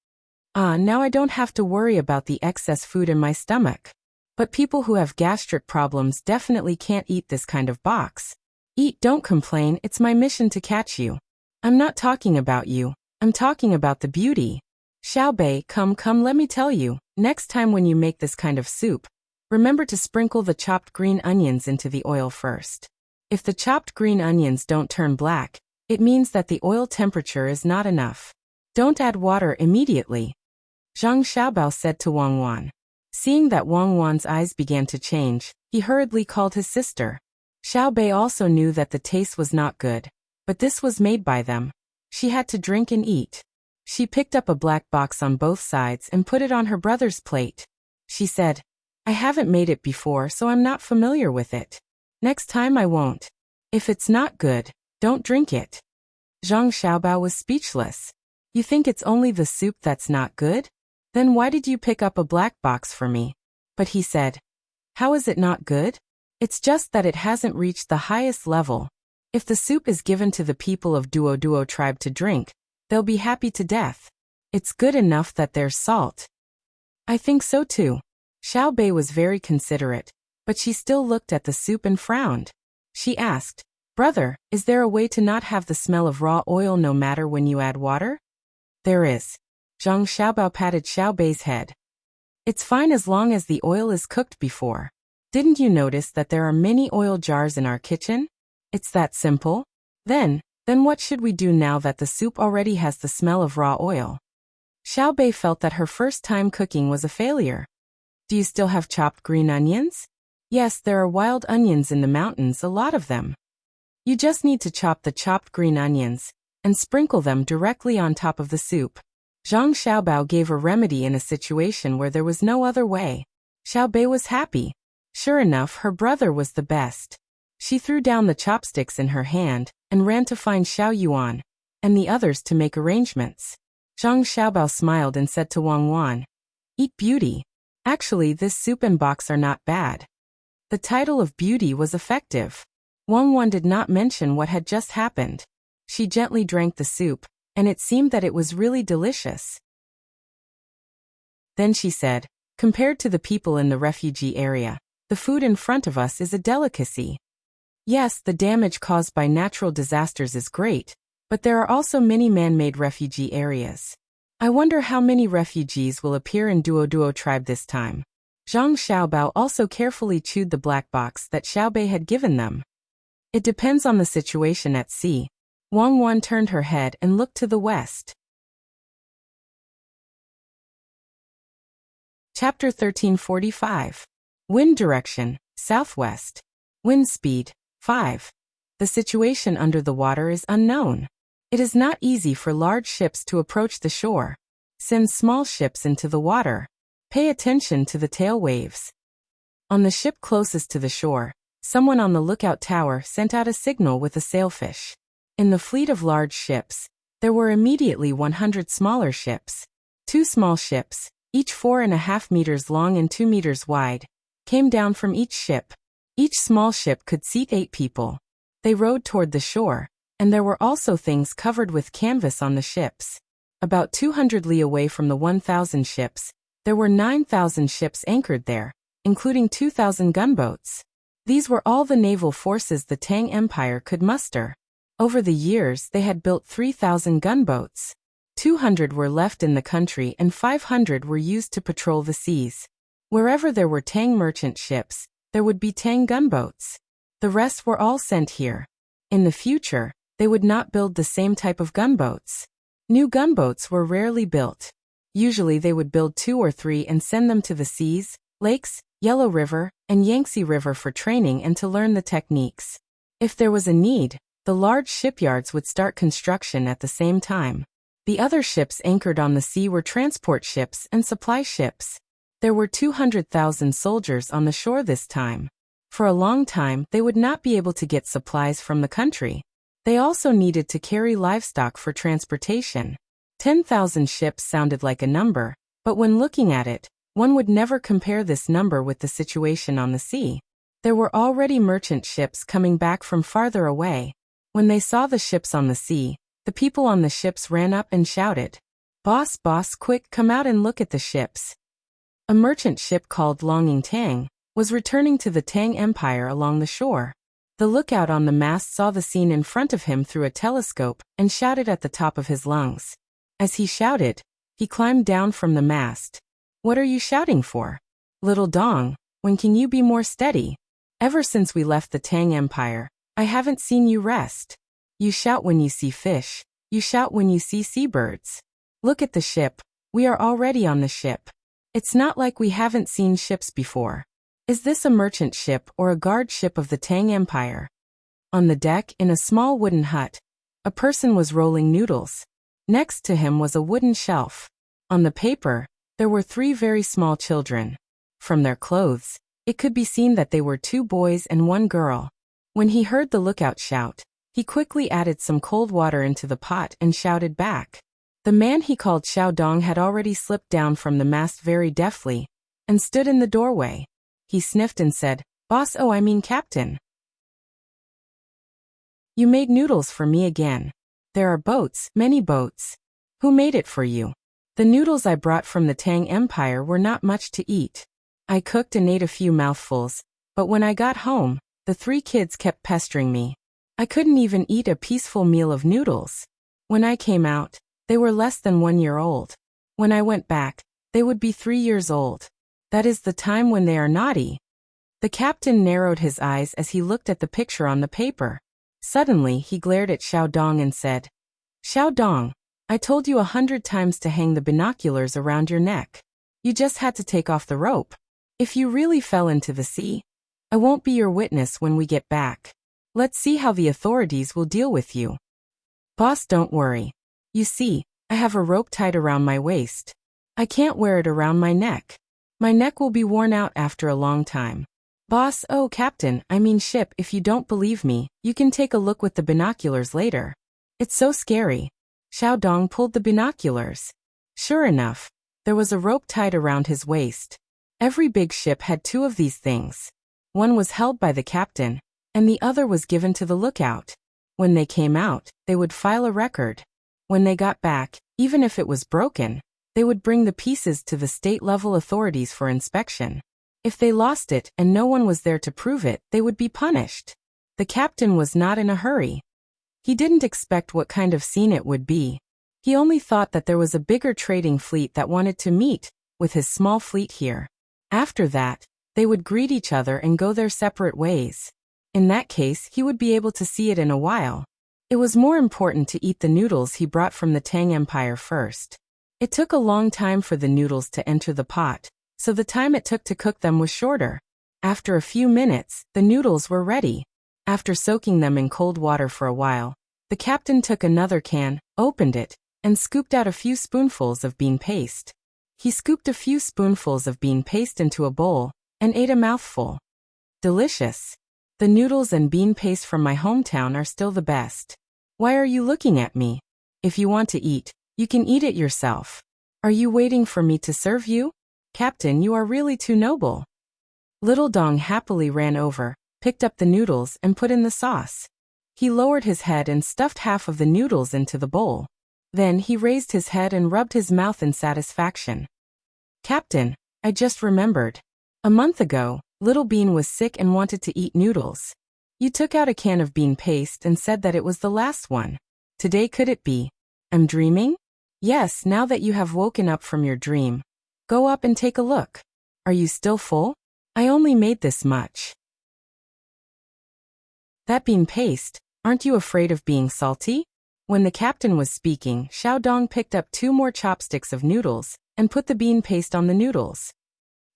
Speaker 1: Now I don't have to worry about the excess food in my stomach. But people who have gastric problems definitely can't eat this kind of box. Eat, don't complain, it's my mission to catch you. I'm not talking about you, I'm talking about the beauty. Xiaobei, come, let me tell you, next time when you make this kind of soup, remember to sprinkle the chopped green onions into the oil first. If the chopped green onions don't turn black, it means that the oil temperature is not enough. Don't add water immediately. Zhang Xiaobao said to Wang Wan. Seeing that Wang Wan's eyes began to change, he hurriedly called his sister. Xiaobei also knew that the taste was not good, but this was made by them. She had to drink and eat. She picked up a black box on both sides and put it on her brother's plate. She said, "I haven't made it before, so I'm not familiar with it. Next time I won't. If it's not good, don't drink it." Zhang Xiaobao was speechless. You think it's only the soup that's not good? Then why did you pick up a black box for me? But he said, "How is it not good? It's just that it hasn't reached the highest level. If the soup is given to the people of Duo tribe to drink, they'll be happy to death. It's good enough that there's salt." I think so too. Xiaobei was very considerate, but she still looked at the soup and frowned. She asked, "Brother, is there a way to not have the smell of raw oil no matter when you add water?" "There is." Zhang Xiaobao patted Xiaobei's head. "It's fine as long as the oil is cooked before. Didn't you notice that there are many oil jars in our kitchen? It's that simple. Then what should we do now that the soup already has the smell of raw oil?" Xiaobei felt that her first time cooking was a failure. "Do you still have chopped green onions?" "Yes, there are wild onions in the mountains, a lot of them. You just need to chop the chopped green onions and sprinkle them directly on top of the soup." Zhang Xiaobao gave a remedy in a situation where there was no other way. Xiaobei was happy. Sure enough, her brother was the best. She threw down the chopsticks in her hand and ran to find Xiao Yuan and the others to make arrangements. Zhang Xiaobao smiled and said to Wang Wan, "Eat beauty. Actually, this soup and box are not bad." The title of beauty was effective. Wang Wan did not mention what had just happened. She gently drank the soup, and it seemed that it was really delicious. Then she said, "Compared to the people in the refugee area, the food in front of us is a delicacy. Yes, the damage caused by natural disasters is great, but there are also many man-made refugee areas. I wonder how many refugees will appear in Duo tribe this time." Zhang Xiaobao also carefully chewed the black box that Xiaobei had given them. "It depends on the situation at sea." Wang Wan turned her head and looked to the west. Chapter 1345. Wind direction, southwest. Wind speed, 5. The situation under the water is unknown. It is not easy for large ships to approach the shore. Send small ships into the water. Pay attention to the tail waves. On the ship closest to the shore, someone on the lookout tower sent out a signal with a sailfish. In the fleet of large ships, there were immediately 100 smaller ships. 2 small ships, each 4.5 meters long and 2 meters wide, came down from each ship. Each small ship could seat 8 people. They rowed toward the shore, and there were also things covered with canvas on the ships. About 200 li away from the 1,000 ships, there were 9,000 ships anchored there, including 2,000 gunboats. These were all the naval forces the Tang Empire could muster. Over the years they had built 3,000 gunboats. 200 were left in the country and 500 were used to patrol the seas. Wherever there were Tang merchant ships, there would be Tang gunboats. The rest were all sent here. In the future, they would not build the same type of gunboats. New gunboats were rarely built. Usually they would build 2 or 3 and send them to the seas, lakes, Yellow River, and Yangtze River for training and to learn the techniques. If there was a need, the large shipyards would start construction at the same time. The other ships anchored on the sea were transport ships and supply ships. There were 200,000 soldiers on the shore this time. For a long time, they would not be able to get supplies from the country. They also needed to carry livestock for transportation. 10,000 ships sounded like a number, but when looking at it, one would never compare this number with the situation on the sea. There were already merchant ships coming back from farther away. When they saw the ships on the sea, the people on the ships ran up and shouted, "Boss, boss, quick, come out and look at the ships." A merchant ship called Longing Tang was returning to the Tang Empire along the shore. The lookout on the mast saw the scene in front of him through a telescope and shouted at the top of his lungs. As he shouted, he climbed down from the mast. "What are you shouting for? Little Dong, when can you be more steady? Ever since we left the Tang Empire, I haven't seen you rest. You shout when you see fish. You shout when you see seabirds. Look at the ship. We are already on the ship. It's not like we haven't seen ships before. Is this a merchant ship or a guard ship of the Tang Empire?" On the deck, in a small wooden hut, a person was rolling noodles. Next to him was a wooden shelf. On the paper, there were 3 very small children. From their clothes, it could be seen that they were 2 boys and 1 girl. When he heard the lookout shout, he quickly added some cold water into the pot and shouted back. The man he called Xiao Dong had already slipped down from the mast very deftly and stood in the doorway. He sniffed and said, "Boss, oh I mean Captain. You made noodles for me again. There are boats, many boats. Who made it for you? The noodles I brought from the Tang Empire were not much to eat. I cooked and ate a few mouthfuls, but when I got home, the 3 kids kept pestering me. I couldn't even eat a peaceful meal of noodles. When I came out, they were less than 1 year old. When I went back, they would be 3 years old. That is the time when they are naughty." The captain narrowed his eyes as he looked at the picture on the paper. Suddenly he glared at Xiao Dong and said, "Xiao Dong, I told you 100 times to hang the binoculars around your neck. You just had to take off the rope. If you really fell into the sea, I won't be your witness when we get back. Let's see how the authorities will deal with you." "Boss, don't worry. You see, I have a rope tied around my waist. I can't wear it around my neck. My neck will be worn out after a long time." "Boss, oh Captain, I mean ship, if you don't believe me, you can take a look with the binoculars later. It's so scary." Xiao Dong pulled the binoculars. Sure enough, there was a rope tied around his waist. Every big ship had 2 of these things. One was held by the captain, and the other was given to the lookout. When they came out, they would file a record. When they got back, even if it was broken, they would bring the pieces to the state-level authorities for inspection. If they lost it and no one was there to prove it, they would be punished. The captain was not in a hurry. He didn't expect what kind of scene it would be. He only thought that there was a bigger trading fleet that wanted to meet with his small fleet here. After that, they would greet each other and go their separate ways. In that case, he would be able to see it in a while. It was more important to eat the noodles he brought from the Tang Empire first. It took a long time for the noodles to enter the pot, so the time it took to cook them was shorter. After a few minutes, the noodles were ready. After soaking them in cold water for a while, the captain took another can, opened it, and scooped out a few spoonfuls of bean paste. He scooped a few spoonfuls of bean paste into a bowl, and ate a mouthful. Delicious. The noodles and bean paste from my hometown are still the best. Why are you looking at me? If you want to eat, you can eat it yourself. Are you waiting for me to serve you? Captain, you are really too noble. Little Dong happily ran over, picked up the noodles and put in the sauce. He lowered his head and stuffed half of the noodles into the bowl. Then he raised his head and rubbed his mouth in satisfaction. Captain, I just remembered. A month ago, Little Bean was sick and wanted to eat noodles. You took out a can of bean paste and said that it was the last one. Today could it be? I'm dreaming? Yes, now that you have woken up from your dream. Go up and take a look. Are you still full? I only made this much. That bean paste, aren't you afraid of being salty? When the captain was speaking, Xiao Dong picked up 2 more chopsticks of noodles and put the bean paste on the noodles.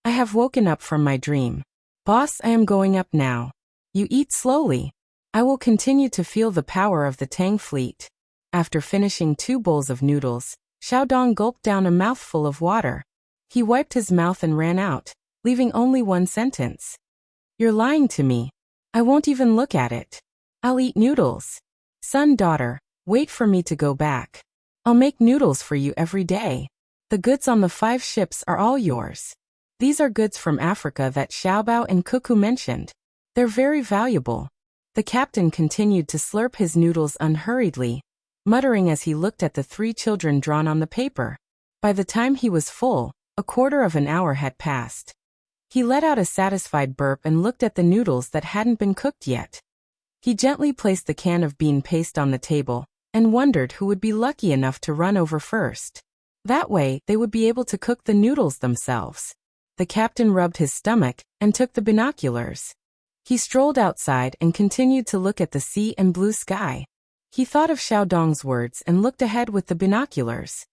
Speaker 1: I have woken up from my dream. Boss, I am going up now. You eat slowly. I will continue to feel the power of the Tang fleet. After finishing 2 bowls of noodles, Xiao Dong gulped down a mouthful of water. He wiped his mouth and ran out, leaving only 1 sentence. You're lying to me. I won't even look at it. I'll eat noodles. Son, daughter, wait for me to go back. I'll make noodles for you every day. The goods on the 5 ships are all yours. These are goods from Africa that Xiaobao and Cuckoo mentioned. They're very valuable. The captain continued to slurp his noodles unhurriedly, muttering as he looked at the 3 children drawn on the paper. By the time he was full, a quarter of an hour had passed. He let out a satisfied burp and looked at the noodles that hadn't been cooked yet. He gently placed the can of bean paste on the table and wondered who would be lucky enough to run over first. That way, they would be able to cook the noodles themselves. The captain rubbed his stomach and took the binoculars. He strolled outside and continued to look at the sea and blue sky. He thought of Xiao Dong's words and looked ahead with the binoculars.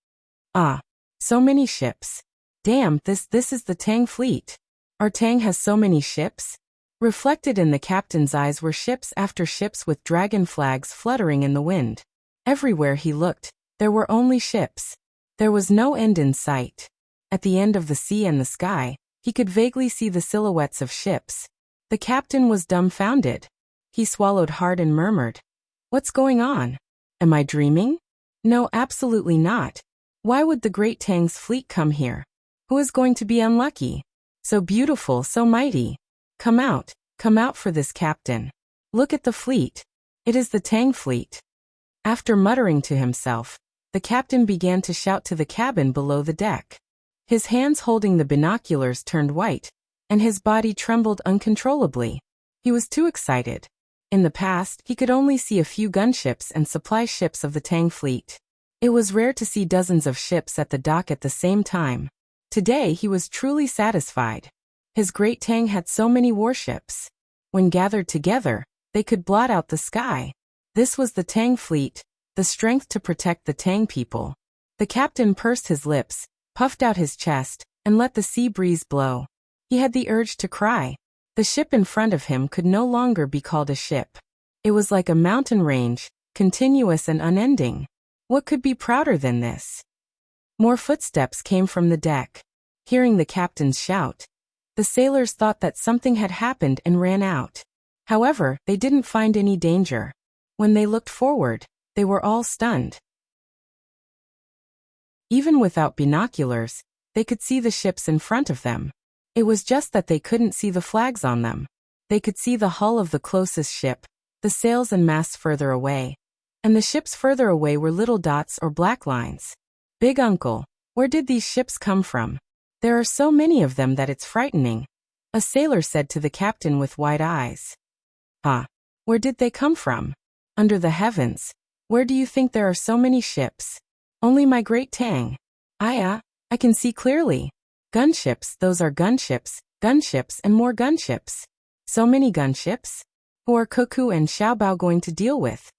Speaker 1: Ah, so many ships. Damn, this is the Tang fleet. Our Tang has so many ships? Reflected in the captain's eyes were ships after ships with dragon flags fluttering in the wind. Everywhere he looked, there were only ships. There was no end in sight. At the end of the sea and the sky, he could vaguely see the silhouettes of ships. The captain was dumbfounded. He swallowed hard and murmured, "What's going on? Am I dreaming? No, absolutely not. Why would the great Tang's fleet come here? Who is going to be unlucky? So beautiful, so mighty. Come out for this captain. Look at the fleet. It is the Tang fleet." After muttering to himself, the captain began to shout to the cabin below the deck. His hands holding the binoculars turned white, and his body trembled uncontrollably. He was too excited. In the past, he could only see a few gunships and supply ships of the Tang fleet. It was rare to see dozens of ships at the dock at the same time. Today he was truly satisfied. His great Tang had so many warships. When gathered together, they could blot out the sky. This was the Tang fleet, the strength to protect the Tang people. The captain pursed his lips, puffed out his chest, and let the sea breeze blow. He had the urge to cry. The ship in front of him could no longer be called a ship. It was like a mountain range, continuous and unending. What could be prouder than this? More footsteps came from the deck. Hearing the captain's shout, the sailors thought that something had happened and ran out. However, they didn't find any danger. When they looked forward, they were all stunned. Even without binoculars, they could see the ships in front of them. It was just that they couldn't see the flags on them. They could see the hull of the closest ship, the sails and masts further away. And the ships further away were little dots or black lines. Big uncle, where did these ships come from? There are so many of them that it's frightening. A sailor said to the captain with wide eyes. Ah, where did they come from? Under the heavens. Where do you think there are so many ships? Only my great Tang. I can see clearly. Gunships, those are gunships, and more gunships. So many gunships? Who are Cuckoo and Xiaobao going to deal with?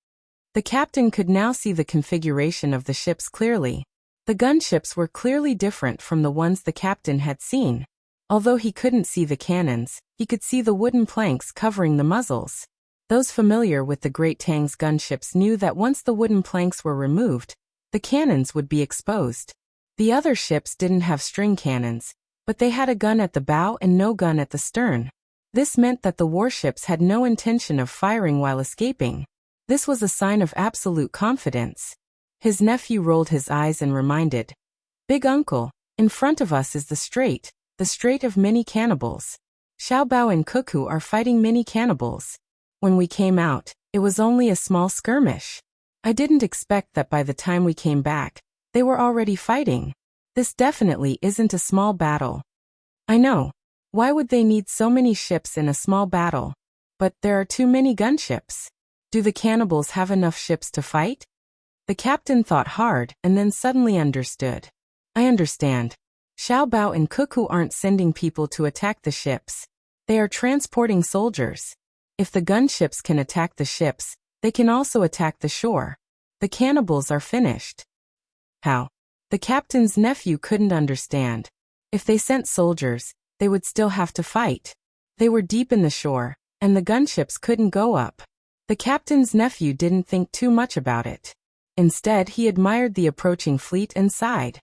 Speaker 1: The captain could now see the configuration of the ships clearly. The gunships were clearly different from the ones the captain had seen. Although he couldn't see the cannons, he could see the wooden planks covering the muzzles. Those familiar with the Great Tang's gunships knew that once the wooden planks were removed, the cannons would be exposed. The other ships didn't have string cannons, but they had a gun at the bow and no gun at the stern. This meant that the warships had no intention of firing while escaping. This was a sign of absolute confidence. His nephew rolled his eyes and reminded, "Big uncle, in front of us is the strait of many cannibals. Xiao Bao and Cuckoo are fighting many cannibals. When we came out, it was only a small skirmish. I didn't expect that by the time we came back, they were already fighting. This definitely isn't a small battle." "I know. Why would they need so many ships in a small battle? But there are too many gunships. Do the cannibals have enough ships to fight?" The captain thought hard and then suddenly understood. "I understand. Xiao Bao and Cuckoo aren't sending people to attack the ships. They are transporting soldiers. If the gunships can attack the ships, they can also attack the shore. The cannibals are finished." "How?" The captain's nephew couldn't understand. If they sent soldiers, they would still have to fight. They were deep in the shore, and the gunships couldn't go up. The captain's nephew didn't think too much about it. Instead, he admired the approaching fleet and sighed.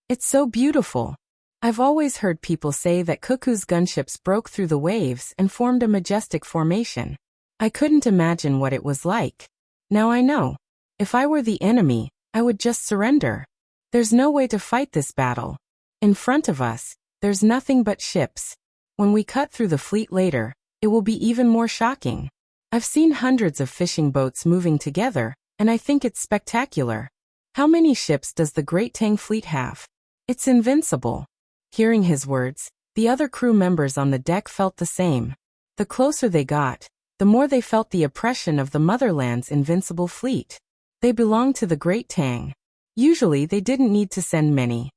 Speaker 1: "It's so beautiful. I've always heard people say that Cuckoo's gunships broke through the waves and formed a majestic formation. I couldn't imagine what it was like. Now I know. If I were the enemy, I would just surrender. There's no way to fight this battle. In front of us, there's nothing but ships. When we cut through the fleet later, it will be even more shocking. I've seen hundreds of fishing boats moving together, and I think it's spectacular. How many ships does the Great Tang fleet have? It's invincible." Hearing his words, the other crew members on the deck felt the same. The closer they got, the more they felt the oppression of the motherland's invincible fleet. They belonged to the Great Tang. Usually they didn't need to send many.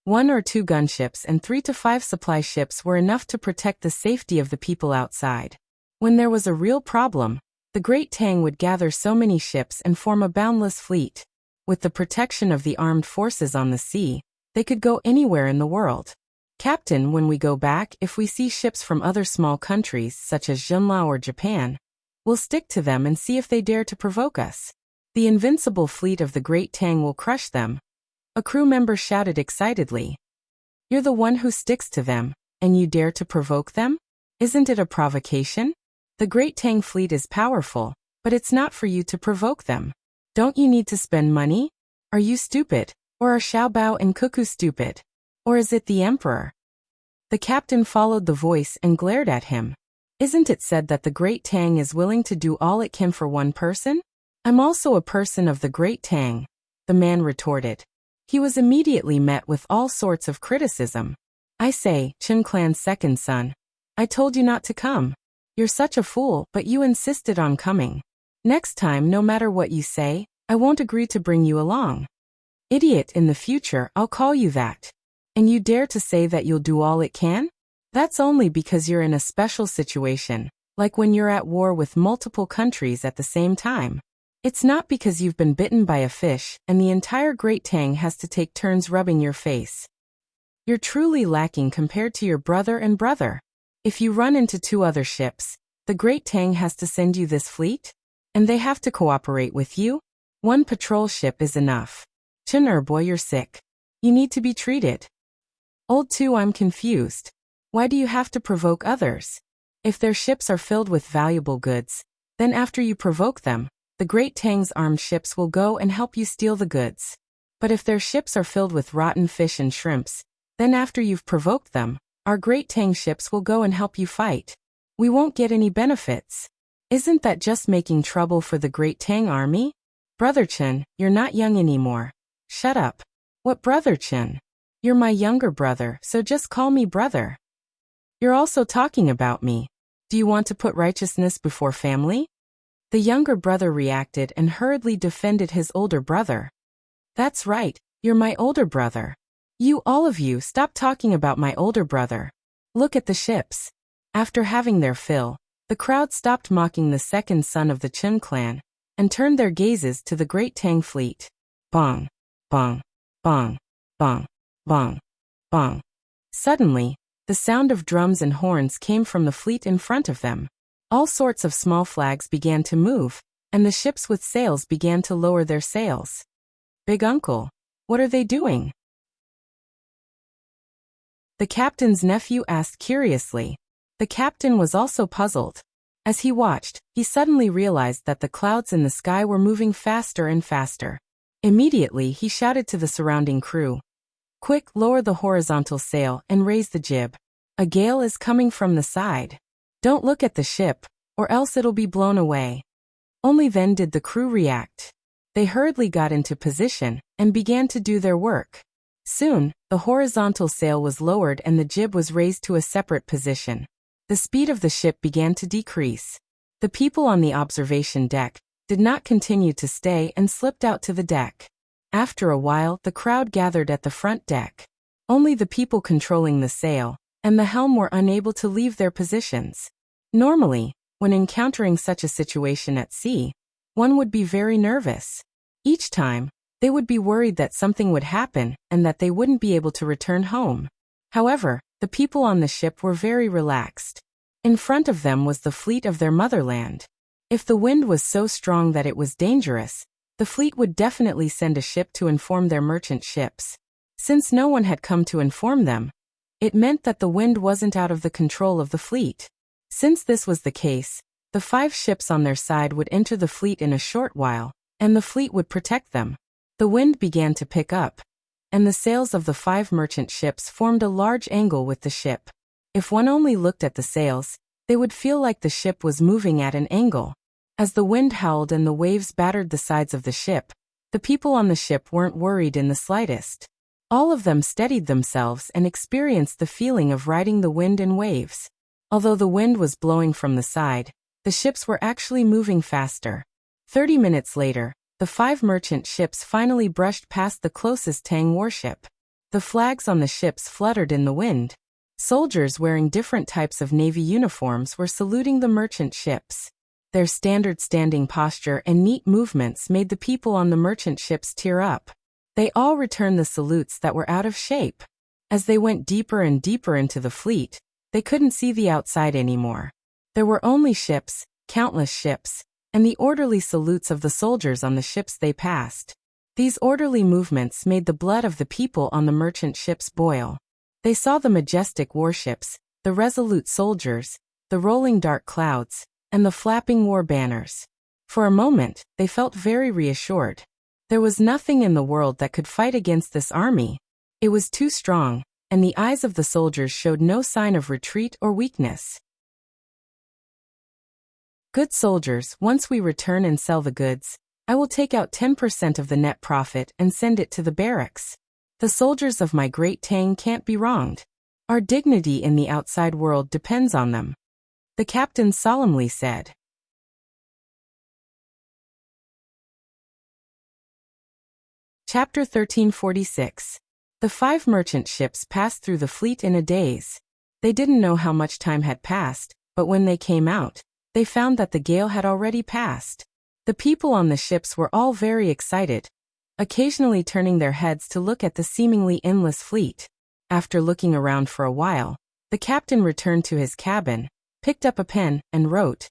Speaker 1: 1 or 2 gunships and 3 to 5 supply ships were enough to protect the safety of the people outside. When there was a real problem, the Great Tang would gather so many ships and form a boundless fleet. With the protection of the armed forces on the sea, they could go anywhere in the world. "Captain, when we go back, if we see ships from other small countries such as Junlao or Japan, we'll stick to them and see if they dare to provoke us. The invincible fleet of the Great Tang will crush them." A crew member shouted excitedly. "You're the one who sticks to them, and you dare to provoke them? Isn't it a provocation? The Great Tang fleet is powerful, but it's not for you to provoke them. Don't you need to spend money? Are you stupid? Or are Xiao Bao and Cuckoo stupid? Or is it the emperor?" The captain followed the voice and glared at him. "Isn't it said that the Great Tang is willing to do all it can for one person? I'm also a person of the Great Tang," the man retorted. He was immediately met with all sorts of criticism. "I say, Chen Clan's second son, I told you not to come. You're such a fool, but you insisted on coming. Next time, no matter what you say, I won't agree to bring you along. Idiot, in the future, I'll call you that. And you dare to say that you'll do all it can? That's only because you're in a special situation, like when you're at war with multiple countries at the same time. It's not because you've been bitten by a fish and the entire Great Tang has to take turns rubbing your face. You're truly lacking compared to your brother and brother. If you run into 2 other ships, the Great Tang has to send you this fleet? And they have to cooperate with you? 1 patrol ship is enough. Chen boy, you're sick. You need to be treated." "Old 2, I'm confused. Why do you have to provoke others? If their ships are filled with valuable goods, then after you provoke them, the Great Tang's armed ships will go and help you steal the goods. But if their ships are filled with rotten fish and shrimps, then after you've provoked them, our Great Tang ships will go and help you fight. We won't get any benefits. Isn't that just making trouble for the Great Tang army? Brother Chen, you're not young anymore. Shut up." "What brother Chen? You're my younger brother, so just call me brother." "You're also talking about me. Do you want to put righteousness before family?" The younger brother reacted and hurriedly defended his older brother. "That's right, you're my older brother. You, all of you, stop talking about my older brother. Look at the ships." After having their fill, the crowd stopped mocking the second son of the Chen clan and turned their gazes to the Great Tang fleet. Bong, bong, bong, bong, bong. Bong. Suddenly, the sound of drums and horns came from the fleet in front of them. All sorts of small flags began to move, and the ships with sails began to lower their sails. Big Uncle, what are they doing? The captain's nephew asked curiously. The captain was also puzzled. As he watched, he suddenly realized that the clouds in the sky were moving faster and faster. Immediately, he shouted to the surrounding crew. Quick, lower the horizontal sail and raise the jib. A gale is coming from the side. Don't look at the ship, or else it'll be blown away. Only then did the crew react. They hurriedly got into position and began to do their work. Soon, the horizontal sail was lowered and the jib was raised to a separate position. The speed of the ship began to decrease. The people on the observation deck did not continue to stay and slipped out to the deck. After a while, the crowd gathered at the front deck. Only the people controlling the sail and the helm were unable to leave their positions. Normally, when encountering such a situation at sea, one would be very nervous. Each time, they would be worried that something would happen and that they wouldn't be able to return home. However, the people on the ship were very relaxed. In front of them was the fleet of their motherland. If the wind was so strong that it was dangerous, the fleet would definitely send a ship to inform their merchant ships. Since no one had come to inform them, it meant that the wind wasn't out of the control of the fleet. Since this was the case, the 5 ships on their side would enter the fleet in a short while, and the fleet would protect them. The wind began to pick up, and the sails of the 5 merchant ships formed a large angle with the ship. If one only looked at the sails, they would feel like the ship was moving at an angle. As the wind howled and the waves battered the sides of the ship, the people on the ship weren't worried in the slightest. All of them steadied themselves and experienced the feeling of riding the wind and waves. Although the wind was blowing from the side, the ships were actually moving faster. 30 minutes later, the 5 merchant ships finally brushed past the closest Tang warship. The flags on the ships fluttered in the wind. Soldiers wearing different types of navy uniforms were saluting the merchant ships. Their standard standing posture and neat movements made the people on the merchant ships tear up. They all returned the salutes that were out of shape. As they went deeper and deeper into the fleet, they couldn't see the outside anymore. There were only ships, countless ships, and the orderly salutes of the soldiers on the ships they passed. These orderly movements made the blood of the people on the merchant ships boil. They saw the majestic warships, the resolute soldiers, the rolling dark clouds, and the flapping war banners. For a moment, they felt very reassured. There was nothing in the world that could fight against this army. It was too strong, and the eyes of the soldiers showed no sign of retreat or weakness. Good soldiers, once we return and sell the goods, I will take out 10% of the net profit and send it to the barracks. The soldiers of my great Tang can't be wronged. Our dignity in the outside world depends on them. The captain solemnly said. Chapter 1346. The 5 merchant ships passed through the fleet in a daze. They didn't know how much time had passed, but when they came out, they found that the gale had already passed. The people on the ships were all very excited, occasionally turning their heads to look at the seemingly endless fleet. After looking around for a while, the captain returned to his cabin, picked up a pen, and wrote,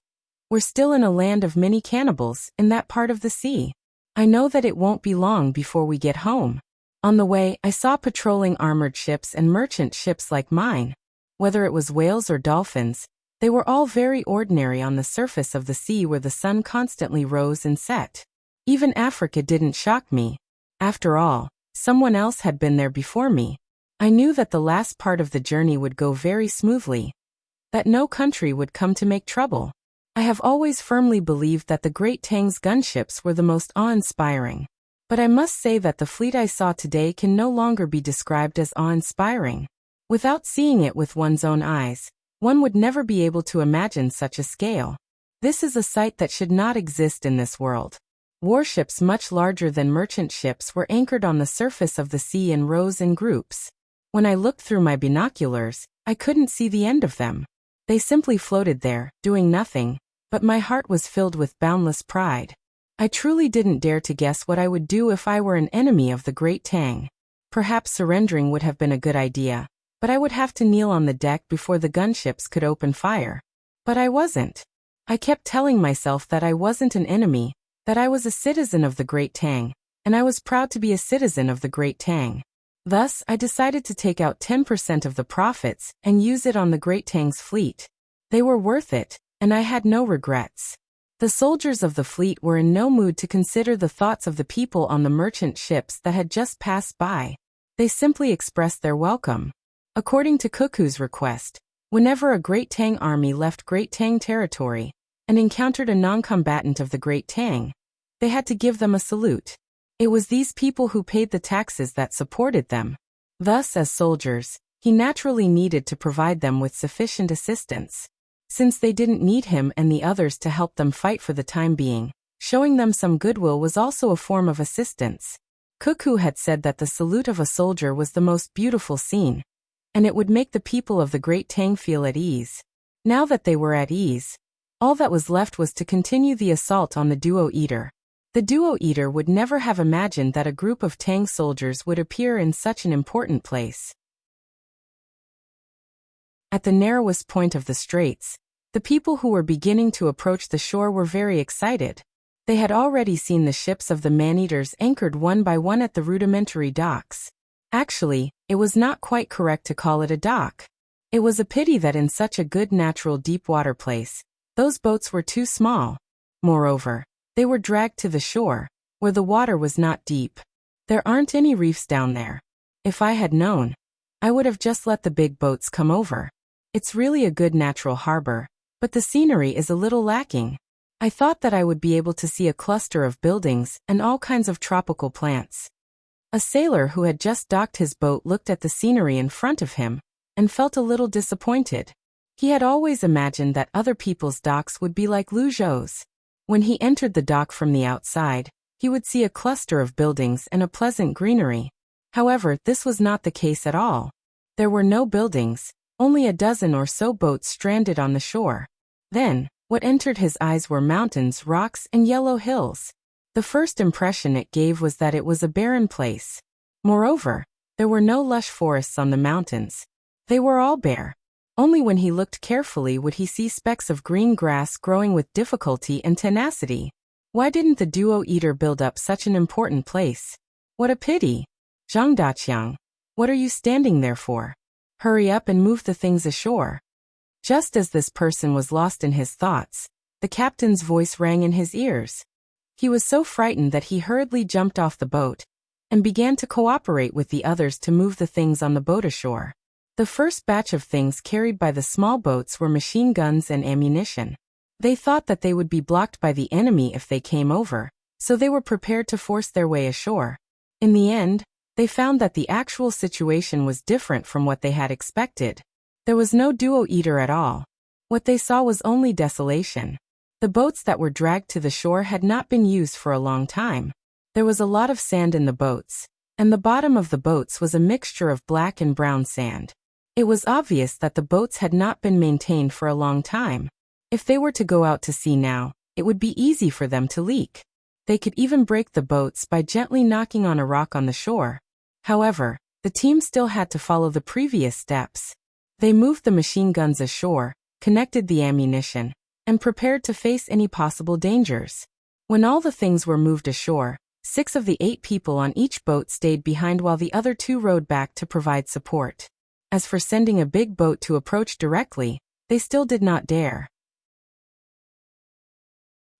Speaker 1: "We're still in a land of many cannibals in that part of the sea. I know that it won't be long before we get home. On the way, I saw patrolling armored ships and merchant ships like mine. Whether it was whales or dolphins, they were all very ordinary on the surface of the sea where the sun constantly rose and set. Even Africa didn't shock me. After all, someone else had been there before me. I knew that the last part of the journey would go very smoothly, that no country would come to make trouble. I have always firmly believed that the Great Tang's gunships were the most awe-inspiring. But I must say that the fleet I saw today can no longer be described as awe-inspiring. Without seeing it with one's own eyes, one would never be able to imagine such a scale. This is a sight that should not exist in this world. Warships much larger than merchant ships were anchored on the surface of the sea in rows and groups. When I looked through my binoculars, I couldn't see the end of them. They simply floated there, doing nothing, but my heart was filled with boundless pride. I truly didn't dare to guess what I would do if I were an enemy of the Great Tang. Perhaps surrendering would have been a good idea, but I would have to kneel on the deck before the gunships could open fire. But I wasn't. I kept telling myself that I wasn't an enemy, that I was a citizen of the Great Tang, and I was proud to be a citizen of the Great Tang. Thus, I decided to take out 10% of the profits and use it on the Great Tang's fleet. They were worth it, and I had no regrets. The soldiers of the fleet were in no mood to consider the thoughts of the people on the merchant ships that had just passed by. They simply expressed their welcome. According to Cuckoo's request, whenever a Great Tang army left Great Tang territory and encountered a non-combatant of the Great Tang, they had to give them a salute. It was these people who paid the taxes that supported them. Thus, as soldiers, he naturally needed to provide them with sufficient assistance. Since they didn't need him and the others to help them fight for the time being, showing them some goodwill was also a form of assistance. Cuckoo had said that the salute of a soldier was the most beautiful scene, and it would make the people of the Great Tang feel at ease. Now that they were at ease, all that was left was to continue the assault on the Duo Eater. The Duo Eater would never have imagined that a group of Tang soldiers would appear in such an important place. At the narrowest point of the straits, the people who were beginning to approach the shore were very excited. They had already seen the ships of the man-eaters anchored one by one at the rudimentary docks. Actually, it was not quite correct to call it a dock. It was a pity that in such a good natural deep-water place, those boats were too small. Moreover, they were dragged to the shore, where the water was not deep. There aren't any reefs down there. If I had known, I would have just let the big boats come over. It's really a good natural harbor, but the scenery is a little lacking. I thought that I would be able to see a cluster of buildings and all kinds of tropical plants. A sailor who had just docked his boat looked at the scenery in front of him and felt a little disappointed. He had always imagined that other people's docks would be like Luzhou's. When he entered the dock from the outside, he would see a cluster of buildings and a pleasant greenery. However, this was not the case at all. There were no buildings, only a dozen or so boats stranded on the shore. Then, what entered his eyes were mountains, rocks, and yellow hills. The first impression it gave was that it was a barren place. Moreover, there were no lush forests on the mountains. They were all bare. Only when he looked carefully would he see specks of green grass growing with difficulty and tenacity. Why didn't the Duo Eater build up such an important place? What a pity! Zhang Daqiang, what are you standing there for? Hurry up and move the things ashore. Just as this person was lost in his thoughts, the captain's voice rang in his ears. He was so frightened that he hurriedly jumped off the boat and began to cooperate with the others to move the things on the boat ashore. The first batch of things carried by the small boats were machine guns and ammunition. They thought that they would be blocked by the enemy if they came over, so they were prepared to force their way ashore. In the end, they found that the actual situation was different from what they had expected. There was no Duo Eater at all. What they saw was only desolation. The boats that were dragged to the shore had not been used for a long time. There was a lot of sand in the boats, and the bottom of the boats was a mixture of black and brown sand. It was obvious that the boats had not been maintained for a long time. If they were to go out to sea now, it would be easy for them to leak. They could even break the boats by gently knocking on a rock on the shore. However, the team still had to follow the previous steps. They moved the machine guns ashore, connected the ammunition, and prepared to face any possible dangers. When all the things were moved ashore, 6 of the 8 people on each boat stayed behind while the other 2 rowed back to provide support. As for sending a big boat to approach directly, they still did not dare.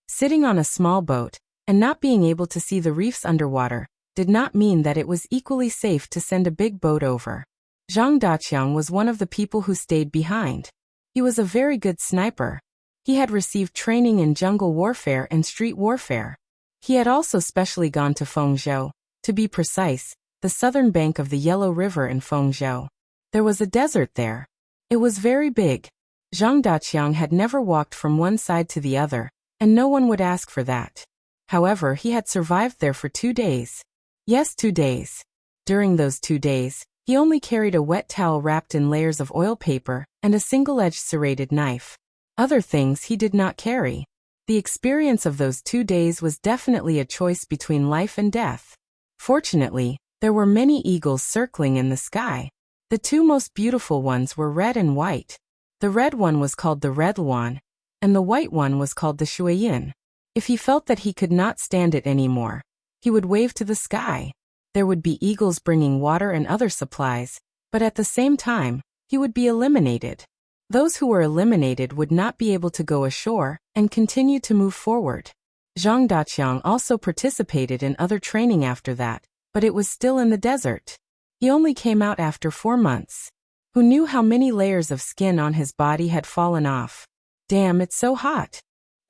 Speaker 1: Sitting on a small boat, and not being able to see the reefs underwater, did not mean that it was equally safe to send a big boat over. Zhang Daqiang was one of the people who stayed behind. He was a very good sniper. He had received training in jungle warfare and street warfare. He had also specially gone to Fengzhou, to be precise, the southern bank of the Yellow River in Fengzhou. There was a desert there. It was very big. Zhang Daqiang had never walked from one side to the other, and no one would ask for that. However, he had survived there for 2 days. Yes, 2 days. During those 2 days, he only carried a wet towel wrapped in layers of oil paper and a single-edged serrated knife. Other things he did not carry. The experience of those 2 days was definitely a choice between life and death. Fortunately, There were many eagles circling in the sky. The two most beautiful ones were red and white. The red one was called the Red Luan, and the white one was called the Shuiyin. If he felt that he could not stand it anymore, he would wave to the sky. There would be eagles bringing water and other supplies, but at the same time, he would be eliminated. Those who were eliminated would not be able to go ashore and continue to move forward. Zhang Daqiang also participated in other training after that, but it was still in the desert. He only came out after 4 months. Who knew how many layers of skin on his body had fallen off? Damn, it's so hot.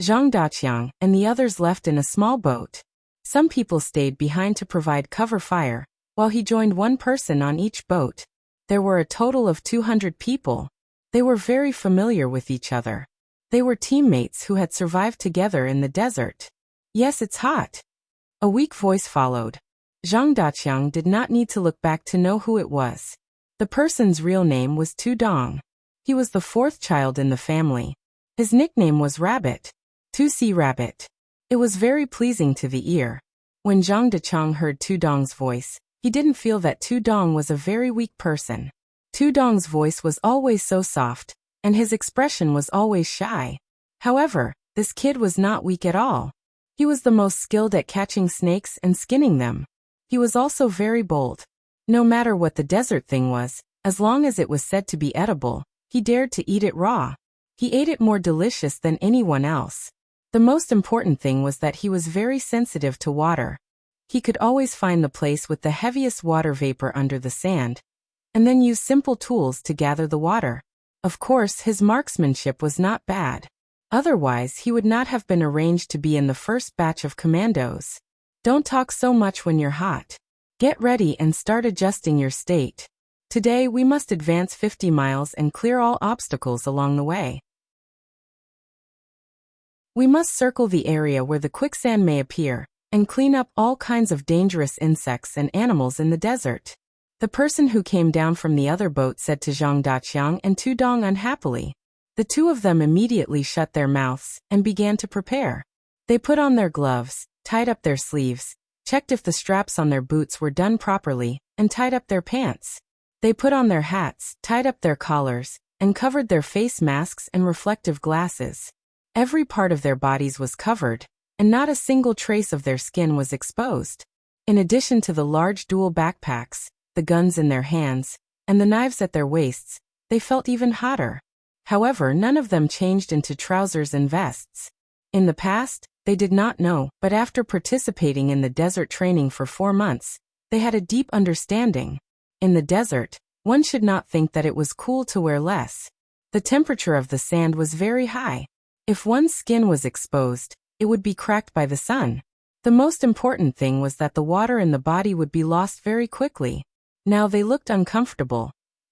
Speaker 1: Zhang Daqiang and the others left in a small boat. Some people stayed behind to provide cover fire, while he joined one person on each boat. There were a total of 200 people. They were very familiar with each other. They were teammates who had survived together in the desert. Yes, it's hot. A weak voice followed. Zhang Daqiang did not need to look back to know who it was. The person's real name was Tu Dong. He was the 4th child in the family. His nickname was Rabbit. Tu Si Rabbit. It was very pleasing to the ear. When Zhang Daqiang heard Tu Dong's voice, he didn't feel that Tu Dong was a very weak person. Tu Dong's voice was always so soft, and his expression was always shy. However, this kid was not weak at all. He was the most skilled at catching snakes and skinning them. He was also very bold. No matter what the desert thing was, as long as it was said to be edible, he dared to eat it raw. He ate it more delicious than anyone else. The most important thing was that he was very sensitive to water. He could always find the place with the heaviest water vapor under the sand, and then use simple tools to gather the water. Of course, his marksmanship was not bad. Otherwise, he would not have been arranged to be in the first batch of commandos. Don't talk so much when you're hot. Get ready and start adjusting your state. Today we must advance 50 miles and clear all obstacles along the way. We must circle the area where the quicksand may appear, and clean up all kinds of dangerous insects and animals in the desert. The person who came down from the other boat said to Zhang Daqiang and Tu Dong unhappily. The two of them immediately shut their mouths and began to prepare. They put on their gloves, tied up their sleeves, checked if the straps on their boots were done properly, and tied up their pants. They put on their hats, tied up their collars, and covered their face masks and reflective glasses. Every part of their bodies was covered, and not a single trace of their skin was exposed. In addition to the large dual backpacks, the guns in their hands, and the knives at their waists, they felt even hotter. However, none of them changed into trousers and vests. In the past, they did not know, but after participating in the desert training for 4 months, they had a deep understanding. In the desert, one should not think that it was cool to wear less. The temperature of the sand was very high. If one's skin was exposed, it would be cracked by the sun. The most important thing was that the water in the body would be lost very quickly. Now they looked uncomfortable,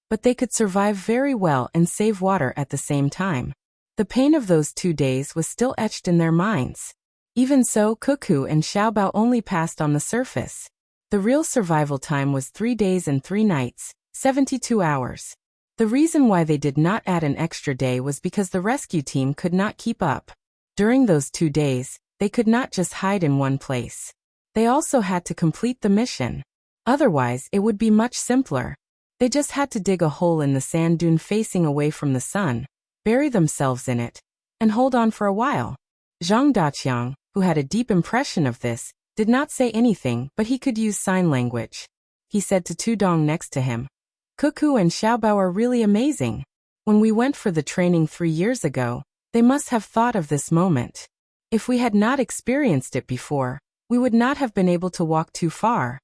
Speaker 1: but they could survive very well and save water at the same time. The pain of those 2 days was still etched in their minds. Even so, Cuckoo and Xiaobao only passed on the surface. The real survival time was 3 days and 3 nights, 72 hours. The reason why they did not add an extra day was because the rescue team could not keep up. During those 2 days, they could not just hide in one place. They also had to complete the mission. Otherwise, it would be much simpler. They just had to dig a hole in the sand dune facing away from the sun, bury themselves in it, and hold on for a while. Zhang Daqiang, who had a deep impression of this, did not say anything, but he could use sign language. He said to Tu Dong next to him, "Cuckoo and Xiaobao are really amazing. When we went for the training 3 years ago, they must have thought of this moment. If we had not experienced it before, we would not have been able to walk too far.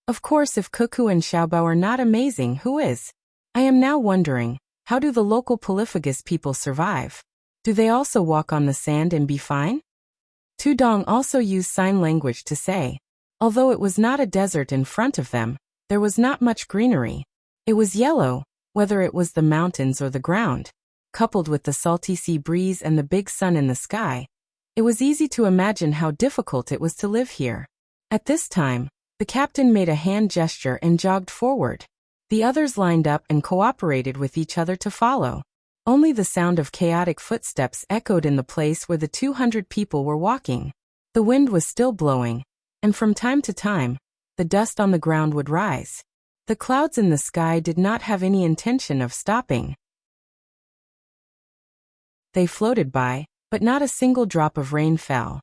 Speaker 1: Of course, if Cuckoo and Xiaobao are not amazing, who is? I am now wondering, how do the local polyphagous people survive? Do they also walk on the sand and be fine?" Tu Dong also used sign language to say, although it was not a desert in front of them, there was not much greenery. It was yellow, whether it was the mountains or the ground. Coupled with the salty sea breeze and the big sun in the sky, it was easy to imagine how difficult it was to live here. At this time, the captain made a hand gesture and jogged forward. The others lined up and cooperated with each other to follow. Only the sound of chaotic footsteps echoed in the place where the 200 people were walking. The wind was still blowing, and from time to time, the dust on the ground would rise. The clouds in the sky did not have any intention of stopping. They floated by, but not a single drop of rain fell.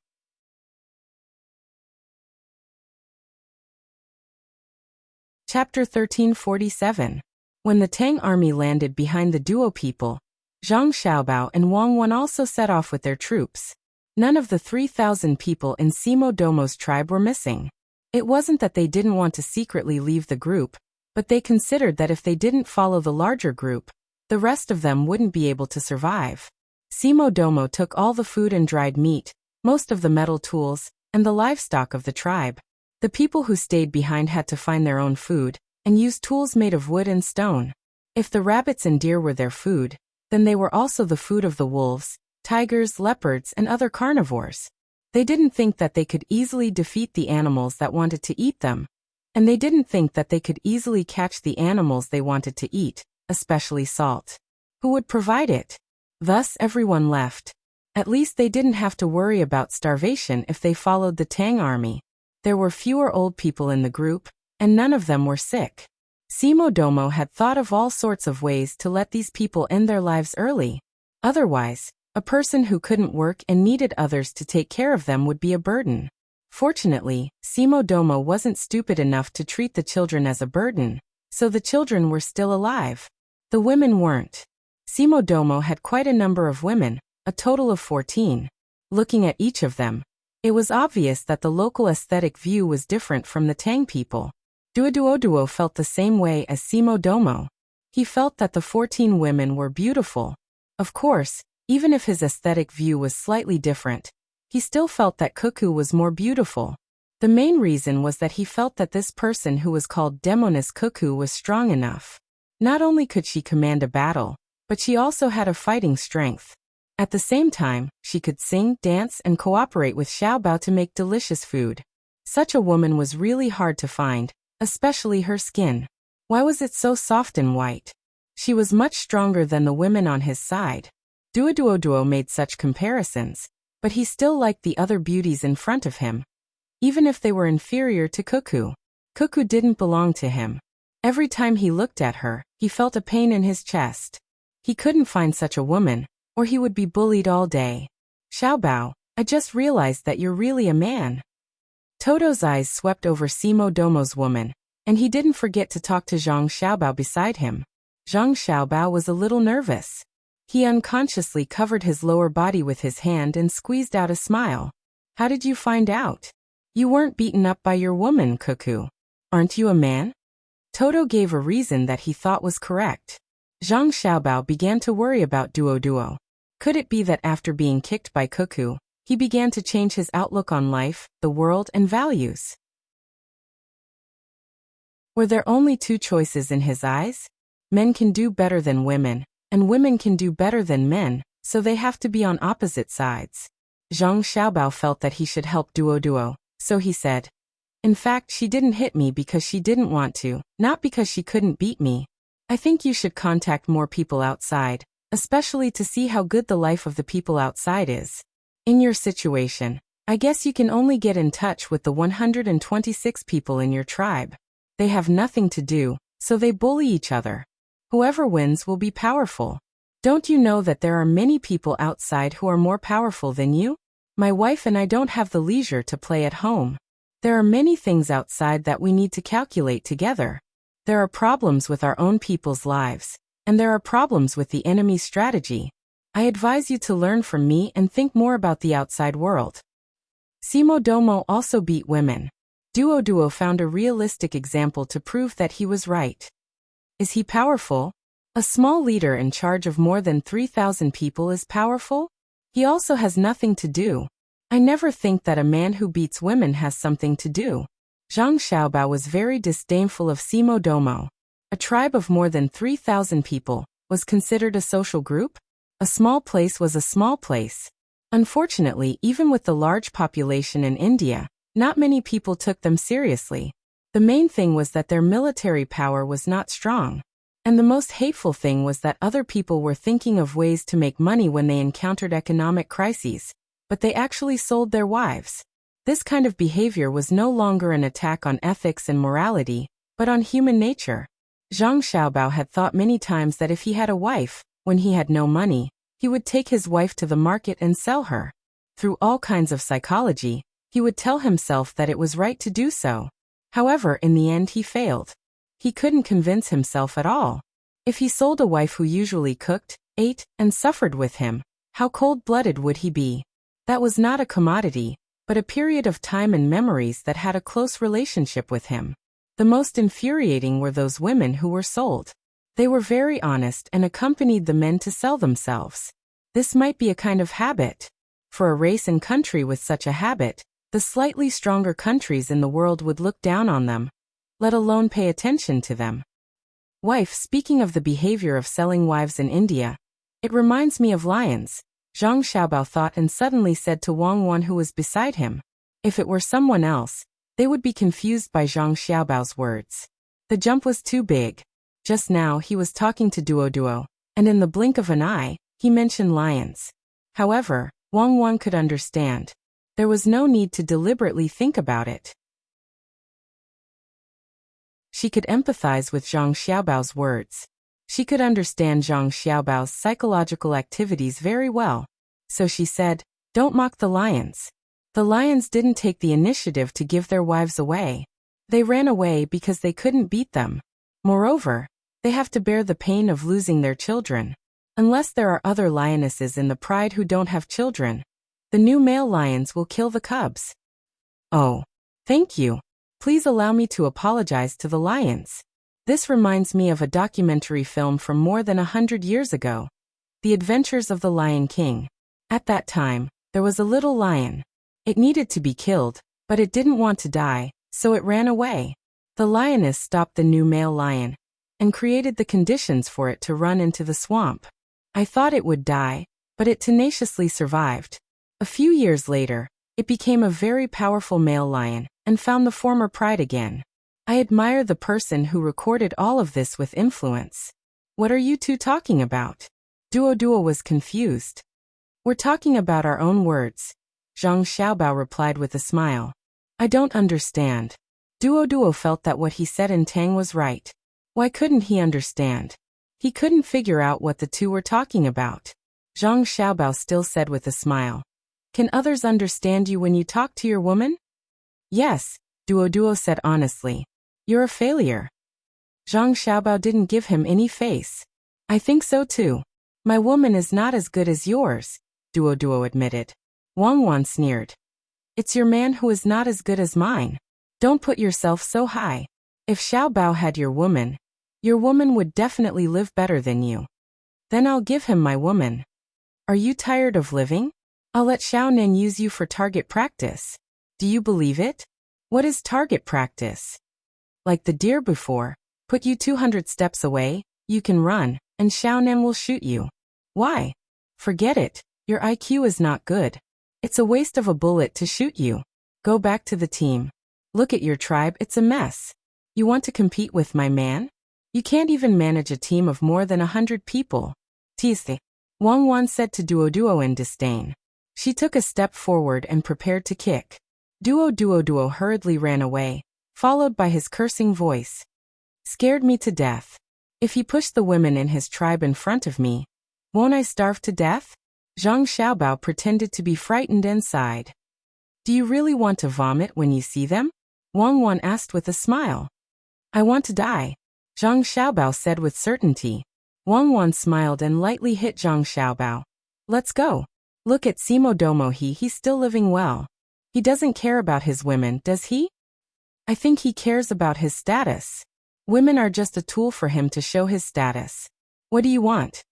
Speaker 1: Chapter 1347. When the Tang army landed behind the Duo people, Zhang Xiaobao and Wang Wan also set off with their troops. None of the 3,000 people in Simo Domo's tribe were missing. It wasn't that they didn't want to secretly leave the group, but they considered that if they didn't follow the larger group, the rest of them wouldn't be able to survive. Simo Domo took all the food and dried meat, most of the metal tools, and the livestock of the tribe. The people who stayed behind had to find their own food, and use tools made of wood and stone. If the rabbits and deer were their food, then they were also the food of the wolves, tigers, leopards, and other carnivores. They didn't think that they could easily defeat the animals that wanted to eat them, and they didn't think that they could easily catch the animals they wanted to eat, especially salt. Who would provide it? Thus everyone left. At least they didn't have to worry about starvation if they followed the Tang army. There were fewer old people in the group, and none of them were sick. Simo Domo had thought of all sorts of ways to let these people end their lives early. Otherwise, a person who couldn't work and needed others to take care of them would be a burden. Fortunately, Simo Domo wasn't stupid enough to treat the children as a burden, so the children were still alive. The women weren't. Simo Domo had quite a number of women, a total of 14. Looking at each of them, it was obvious that the local aesthetic view was different from the Tang people. Duo felt the same way as Simo Domo. He felt that the 14 women were beautiful. Of course, even if his aesthetic view was slightly different, he still felt that Cuckoo was more beautiful. The main reason was that he felt that this person who was called Demoness Cuckoo was strong enough. Not only could she command a battle, but she also had a fighting strength. At the same time, she could sing, dance, and cooperate with Xiaobao to make delicious food. Such a woman was really hard to find, especially her skin. Why was it so soft and white? She was much stronger than the women on his side. Duo made such comparisons, but he still liked the other beauties in front of him, even if they were inferior to Cuckoo. Cuckoo didn't belong to him. Every time he looked at her, he felt a pain in his chest. He couldn't find such a woman, or he would be bullied all day. Xiaobao, I just realized that you're really a man. Toto's eyes swept over Simo Domo's woman, and he didn't forget to talk to Zhang Xiaobao beside him. Zhang Xiaobao was a little nervous. He unconsciously covered his lower body with his hand and squeezed out a smile. How did you find out? You weren't beaten up by your woman, Cuckoo. Aren't you a man? Toto gave a reason that he thought was correct. Zhang Xiaobao began to worry about Duo. Could it be that after being kicked by Cuckoo, he began to change his outlook on life, the world, and values? Were there only two choices in his eyes? Men can do better than women, and women can do better than men, so they have to be on opposite sides. Zhang Xiaobao felt that he should help Duo, so he said, in fact, she didn't hit me because she didn't want to, not because she couldn't beat me. I think you should contact more people outside, especially to see how good the life of the people outside is. In your situation, I guess you can only get in touch with the 126 people in your tribe. They have nothing to do, so they bully each other. Whoever wins will be powerful. Don't you know that there are many people outside who are more powerful than you? My wife and I don't have the leisure to play at home. There are many things outside that we need to calculate together. There are problems with our own people's lives, and there are problems with the enemy's strategy. I advise you to learn from me and think more about the outside world. Simo Domo also beat women. Duo found a realistic example to prove that he was right. Is he powerful? A small leader in charge of more than 3,000 people is powerful? He also has nothing to do. I never think that a man who beats women has something to do. Zhang Xiaobao was very disdainful of Simo Domo. A tribe of more than 3,000 people was considered a social group? A small place was a small place. Unfortunately, even with the large population in India, not many people took them seriously. The main thing was that their military power was not strong. And the most hateful thing was that other people were thinking of ways to make money when they encountered economic crises, but they actually sold their wives. This kind of behavior was no longer an attack on ethics and morality, but on human nature. Zhang Xiaobao had thought many times that if he had a wife, when he had no money, he would take his wife to the market and sell her. Through all kinds of psychology, he would tell himself that it was right to do so. However, in the end he failed. He couldn't convince himself at all. If he sold a wife who usually cooked, ate, and suffered with him, how cold-blooded would he be? That was not a commodity, but a period of time and memories that had a close relationship with him. The most infuriating were those women who were sold. They were very honest and accompanied the men to sell themselves. This might be a kind of habit. For a race and country with such a habit, the slightly stronger countries in the world would look down on them, let alone pay attention to them. Wife, speaking of the behavior of selling wives in India, it reminds me of lions, Zhang Xiaobao thought and suddenly said to Wang Wan who was beside him. If it were someone else, they would be confused by Zhang Xiaobao's words. The jump was too big. Just now he was talking to Duo, and in the blink of an eye, he mentioned lions. However, Wang Wan could understand. There was no need to deliberately think about it. She could empathize with Zhang Xiaobao's words. She could understand Zhang Xiaobao's psychological activities very well. So she said, "Don't mock the lions." The lions didn't take the initiative to give their wives away. They ran away because they couldn't beat them. Moreover, they have to bear the pain of losing their children. Unless there are other lionesses in the pride who don't have children, the new male lions will kill the cubs. Oh, thank you. Please allow me to apologize to the lions. This reminds me of a documentary film from more than 100 years ago, The Adventures of the Lion King. At that time, there was a little lion. It needed to be killed, but it didn't want to die, so it ran away. The lioness stopped the new male lion and created the conditions for it to run into the swamp. I thought it would die, but it tenaciously survived. A few years later, it became a very powerful male lion and found the former pride again. I admire the person who recorded all of this with influence. What are you two talking about? Duo was confused. We're talking about our own words, Zhang Xiaobao replied with a smile. I don't understand. Duo felt that what he said in Tang was right. Why couldn't he understand? He couldn't figure out what the two were talking about. Zhang Xiaobao still said with a smile. Can others understand you when you talk to your woman? Yes, Duo said honestly. You're a failure. Zhang Xiaobao didn't give him any face. I think so too. My woman is not as good as yours, Duo admitted. Wang Wan sneered. It's your man who is not as good as mine. Don't put yourself so high. If Xiaobao had your woman would definitely live better than you. Then I'll give him my woman. Are you tired of living? I'll let Xiaonan use you for target practice. Do you believe it? What is target practice? Like the deer before, put you 200 steps away, you can run, and Xiaonan will shoot you. Why? Forget it, your IQ is not good. It's a waste of a bullet to shoot you. Go back to the team. Look at your tribe, it's a mess. You want to compete with my man? You can't even manage a team of more than 100 people. Tease. Wang Wan said to Duo in disdain. She took a step forward and prepared to kick. Duo hurriedly ran away, followed by his cursing voice. Scared me to death. If he pushed the women in his tribe in front of me, won't I starve to death? Zhang Xiaobao pretended to be frightened and sighed. Do you really want to vomit when you see them? Wang Wan asked with a smile. I want to die, Zhang Xiaobao said with certainty. Wang Wan smiled and lightly hit Zhang Xiaobao. Let's go. Look at Simo Domo, he's still living well. He doesn't care about his women, does he? I think he cares about his status. Women are just a tool for him to show his status. What do you want?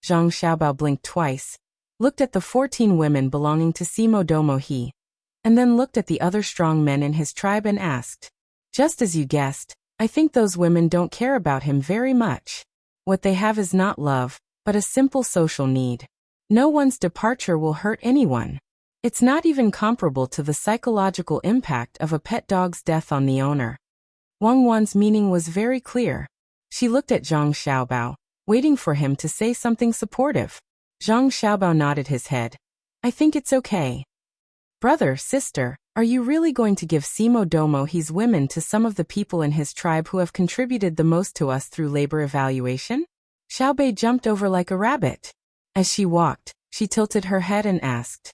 Speaker 1: Zhang Xiaobao blinked twice, looked at the 14 women belonging to Simo Domo and then looked at the other strong men in his tribe and asked. Just as you guessed, I think those women don't care about him very much. What they have is not love, but a simple social need. No one's departure will hurt anyone. It's not even comparable to the psychological impact of a pet dog's death on the owner. Wang Wan's meaning was very clear. She looked at Zhang Xiaobao, waiting for him to say something supportive. Zhang Xiaobao nodded his head. I think it's okay. Brother, sister, are you really going to give Simo Domo his women to some of the people in his tribe who have contributed the most to us through labor evaluation? Xiaobei jumped over like a rabbit. As she walked, she tilted her head and asked,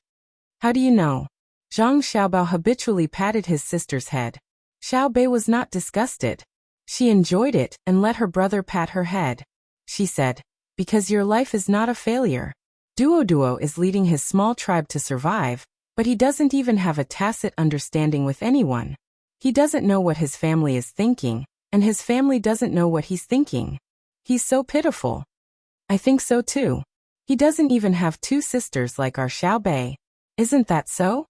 Speaker 1: How do you know? Zhang Xiaobao habitually patted his sister's head. Xiaobei was not disgusted. She enjoyed it and let her brother pat her head. She said, Because your life is not a failure. Duo is leading his small tribe to survive, but he doesn't even have a tacit understanding with anyone. He doesn't know what his family is thinking, and his family doesn't know what he's thinking. He's so pitiful. I think so too. He doesn't even have two sisters like our Xiaobei. Isn't that so?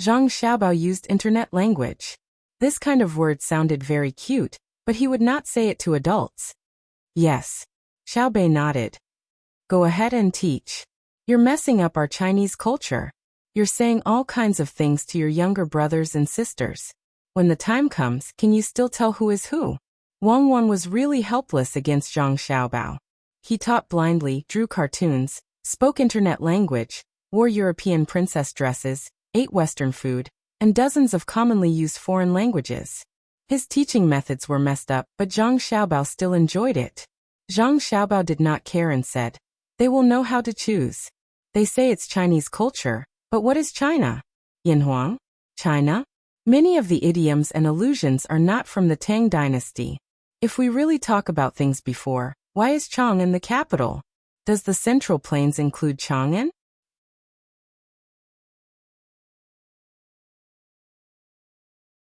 Speaker 1: Zhang Xiaobao used internet language. This kind of word sounded very cute, but he would not say it to adults. Yes. Xiaobei nodded. Go ahead and teach. You're messing up our Chinese culture. You're saying all kinds of things to your younger brothers and sisters. When the time comes, can you still tell who is who? Wang Wan was really helpless against Zhang Xiaobao. He taught blindly, drew cartoons, spoke internet language, wore European princess dresses, ate Western food, and dozens of commonly used foreign languages. His teaching methods were messed up, but Zhang Xiaobao still enjoyed it. Zhang Xiaobao did not care and said, They will know how to choose. They say it's Chinese culture, but what is China? Yinhuang? China? Many of the idioms and allusions are not from the Tang Dynasty. If we really talk about things before, why is Chang'an the capital? Does the Central Plains include Chang'an?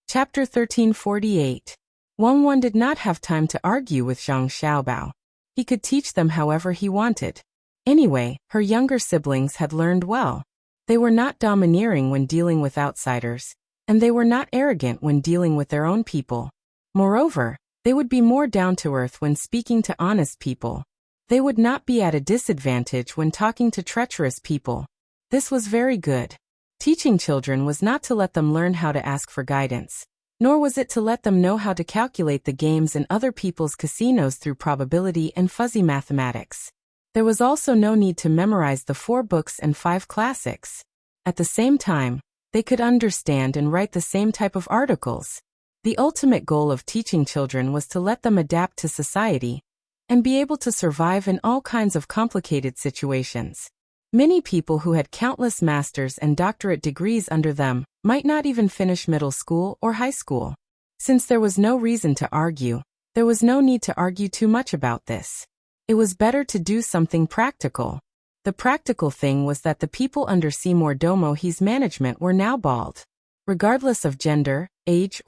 Speaker 1: Chapter 1348. Wang Wan did not have time to argue with Zhang Xiaobao. He could teach them however he wanted. Anyway, her younger siblings had learned well. They were not domineering when dealing with outsiders, and they were not arrogant when dealing with their own people. Moreover, they would be more down-to-earth when speaking to honest people. They would not be at a disadvantage when talking to treacherous people. This was very good. Teaching children was not to let them learn how to ask for guidance, nor was it to let them know how to calculate the games in other people's casinos through probability and fuzzy mathematics. There was also no need to memorize the 4 books and 5 classics. At the same time, they could understand and write the same type of articles. The ultimate goal of teaching children was to let them adapt to society and be able to survive in all kinds of complicated situations. Many people who had countless master's and doctorate degrees under them might not even finish middle school or high school. Since there was no reason to argue, there was no need to argue too much about this. It was better to do something practical. The practical thing was that the people under Seymour Domo his management were now bald. Regardless of gender, age,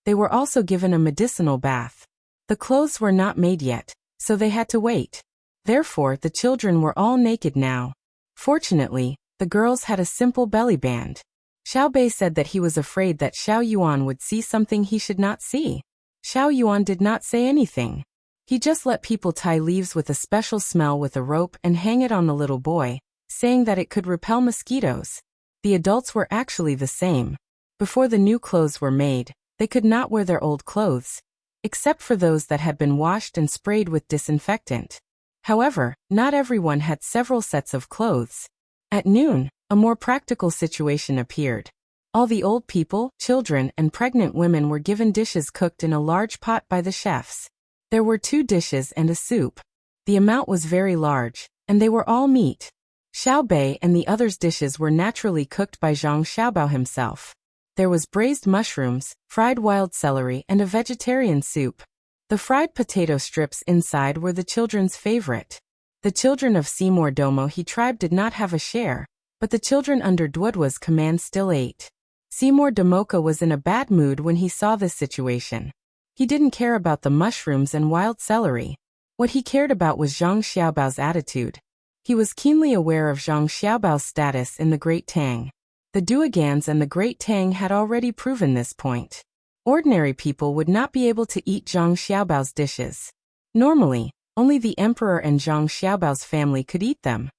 Speaker 1: they were also given a medicinal bath. The clothes were not made yet, so they had to wait. Therefore, the children were all naked now. Fortunately, the girls had a simple belly band. Xiaobei said that he was afraid that Xiao Yuan would see something he should not see. Xiao Yuan did not say anything. He just let people tie leaves with a special smell with a rope and hang it on the little boy, saying that it could repel mosquitoes. The adults were actually the same. Before the new clothes were made, they could not wear their old clothes, except for those that had been washed and sprayed with disinfectant. However, not everyone had several sets of clothes. At noon, a more practical situation appeared. All the old people, children, and pregnant women were given dishes cooked in a large pot by the chefs. There were 2 dishes and a soup. The amount was very large, and they were all meat. Xiaobei and the others' dishes were naturally cooked by Zhang Xiaobao himself. There was braised mushrooms, fried wild celery, and a vegetarian soup. The fried potato strips inside were the children's favorite. The children of Seymour Domo he tribe did not have a share, but the children under Duodwa's command still ate. Seymour Domoka was in a bad mood when he saw this situation. He didn't care about the mushrooms and wild celery. What he cared about was Zhang Xiaobao's attitude. He was keenly aware of Zhang Xiaobao's status in the Great Tang. The Duogans and the Great Tang had already proven this point. Ordinary people would not be able to eat Zhang Xiaobao's dishes. Normally, only the emperor and Zhang Xiaobao's family could eat them.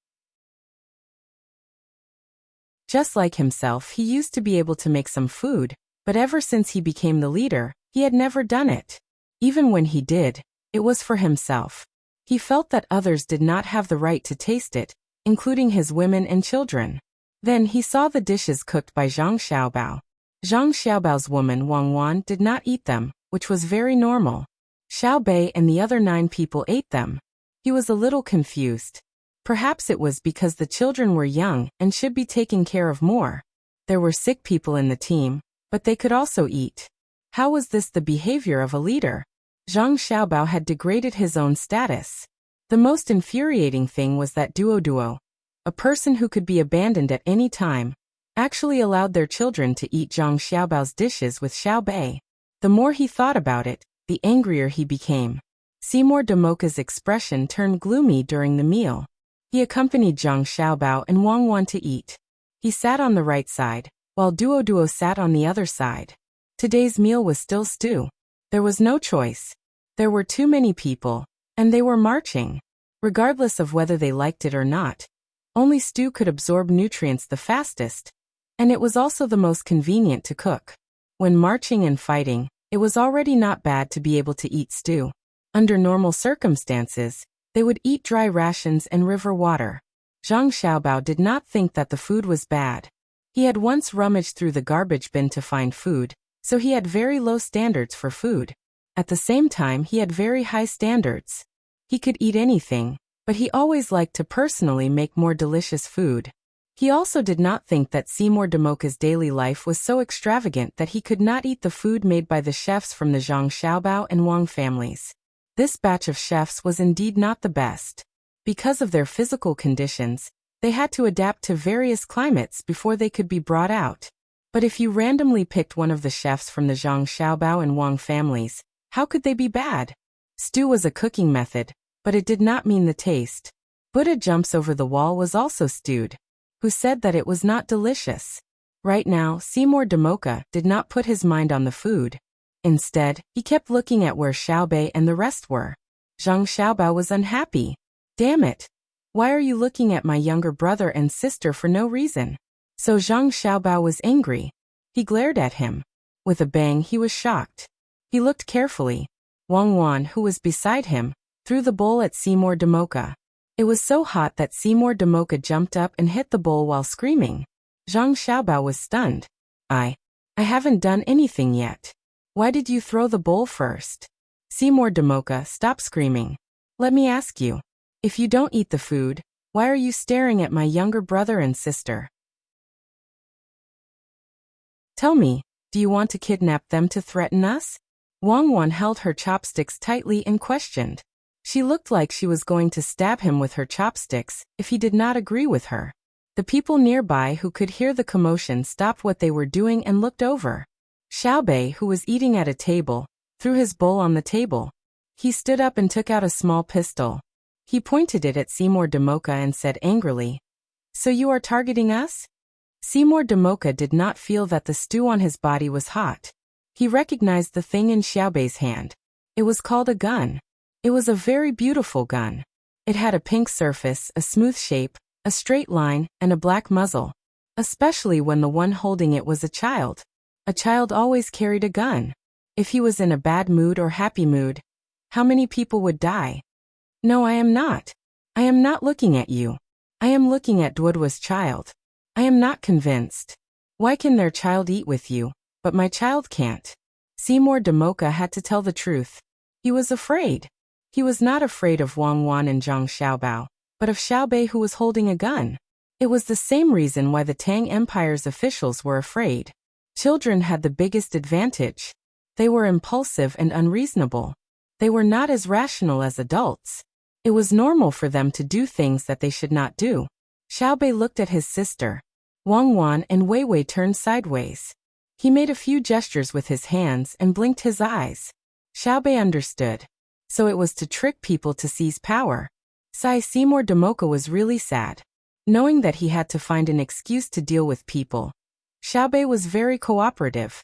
Speaker 1: Just like himself, he used to be able to make some food, but ever since he became the leader, he had never done it. Even when he did, it was for himself. He felt that others did not have the right to taste it, including his women and children. Then he saw the dishes cooked by Zhang Xiaobao. Zhang Xiaobao's woman Wang Wan did not eat them, which was very normal. Xiao Bei and the other 9 people ate them. He was a little confused. Perhaps it was because the children were young and should be taken care of more. There were sick people in the team, but they could also eat. How was this the behavior of a leader? Zhang Xiaobao had degraded his own status. The most infuriating thing was that Duo, a person who could be abandoned at any time, actually allowed their children to eat Zhang Xiaobao's dishes with Xiao Bei. The more he thought about it, the angrier he became. Seymour Damoka's expression turned gloomy during the meal. He accompanied Zhang Xiaobao and Wang Wan to eat. He sat on the right side, while Duo sat on the other side. Today's meal was still stew. There was no choice. There were too many people, and they were marching. Regardless of whether they liked it or not, only stew could absorb nutrients the fastest, and it was also the most convenient to cook. When marching and fighting, it was already not bad to be able to eat stew. Under normal circumstances, they would eat dry rations and river water. Zhang Xiaobao did not think that the food was bad. He had once rummaged through the garbage bin to find food, so he had very low standards for food. At the same time, he had very high standards. He could eat anything, but he always liked to personally make more delicious food. He also did not think that Seymour Damoka's daily life was so extravagant that he could not eat the food made by the chefs from the Zhang Xiaobao and Wang families. This batch of chefs was indeed not the best. Because of their physical conditions, they had to adapt to various climates before they could be brought out. But if you randomly picked one of the chefs from the Zhang Xiaobao and Wang families, how could they be bad? Stew was a cooking method, but it did not mean the taste. Buddha Jumps Over the Wall was also stewed, who said that it was not delicious. Right now, Seymour Damoka did not put his mind on the food. Instead, he kept looking at where Xiao Bei and the rest were. Zhang Xiaobao was unhappy. Damn it! Why are you looking at my younger brother and sister for no reason? So Zhang Xiaobao was angry. He glared at him. With a bang, he was shocked. He looked carefully. Wang Wan, who was beside him, threw the bowl at Seymour Damoka. It was so hot that Seymour Damoka jumped up and hit the bowl while screaming. Zhang Xiaobao was stunned. I haven't done anything yet. Why did you throw the bowl first? Seymour Damoka, stop screaming. Let me ask you. If you don't eat the food, why are you staring at my younger brother and sister? Tell me, do you want to kidnap them to threaten us? Wang Wan held her chopsticks tightly and questioned. She looked like she was going to stab him with her chopsticks if he did not agree with her. The people nearby who could hear the commotion stopped what they were doing and looked over. Xiao Bei, who was eating at a table, threw his bowl on the table. He stood up and took out a small pistol. He pointed it at Seymour Damoka and said angrily, "So you are targeting us?" Seymour Damoka did not feel that the stew on his body was hot. He recognized the thing in Xiao Bei's hand. It was called a gun. It was a very beautiful gun. It had a pink surface, a smooth shape, a straight line, and a black muzzle. Especially when the one holding it was a child. A child always carried a gun. If he was in a bad mood or happy mood, how many people would die? No, I am not. I am not looking at you. I am looking at Duoduo's child. I am not convinced. Why can their child eat with you, but my child can't? Seymour Damoka had to tell the truth. He was afraid. He was not afraid of Wang Wan and Zhang Xiaobao, but of Xiao Bei, who was holding a gun. It was the same reason why the Tang Empire's officials were afraid. Children had the biggest advantage. They were impulsive and unreasonable. They were not as rational as adults. It was normal for them to do things that they should not do. Xiao Bei looked at his sister. Wang Wan and Wei Wei turned sideways. He made a few gestures with his hands and blinked his eyes. Xiao Bei understood. So it was to trick people to seize power. Seymour Damoka was really sad. Knowing that he had to find an excuse to deal with people, Xiao Bei was very cooperative.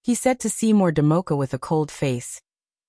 Speaker 1: He said to Seymour Damoka with a cold face,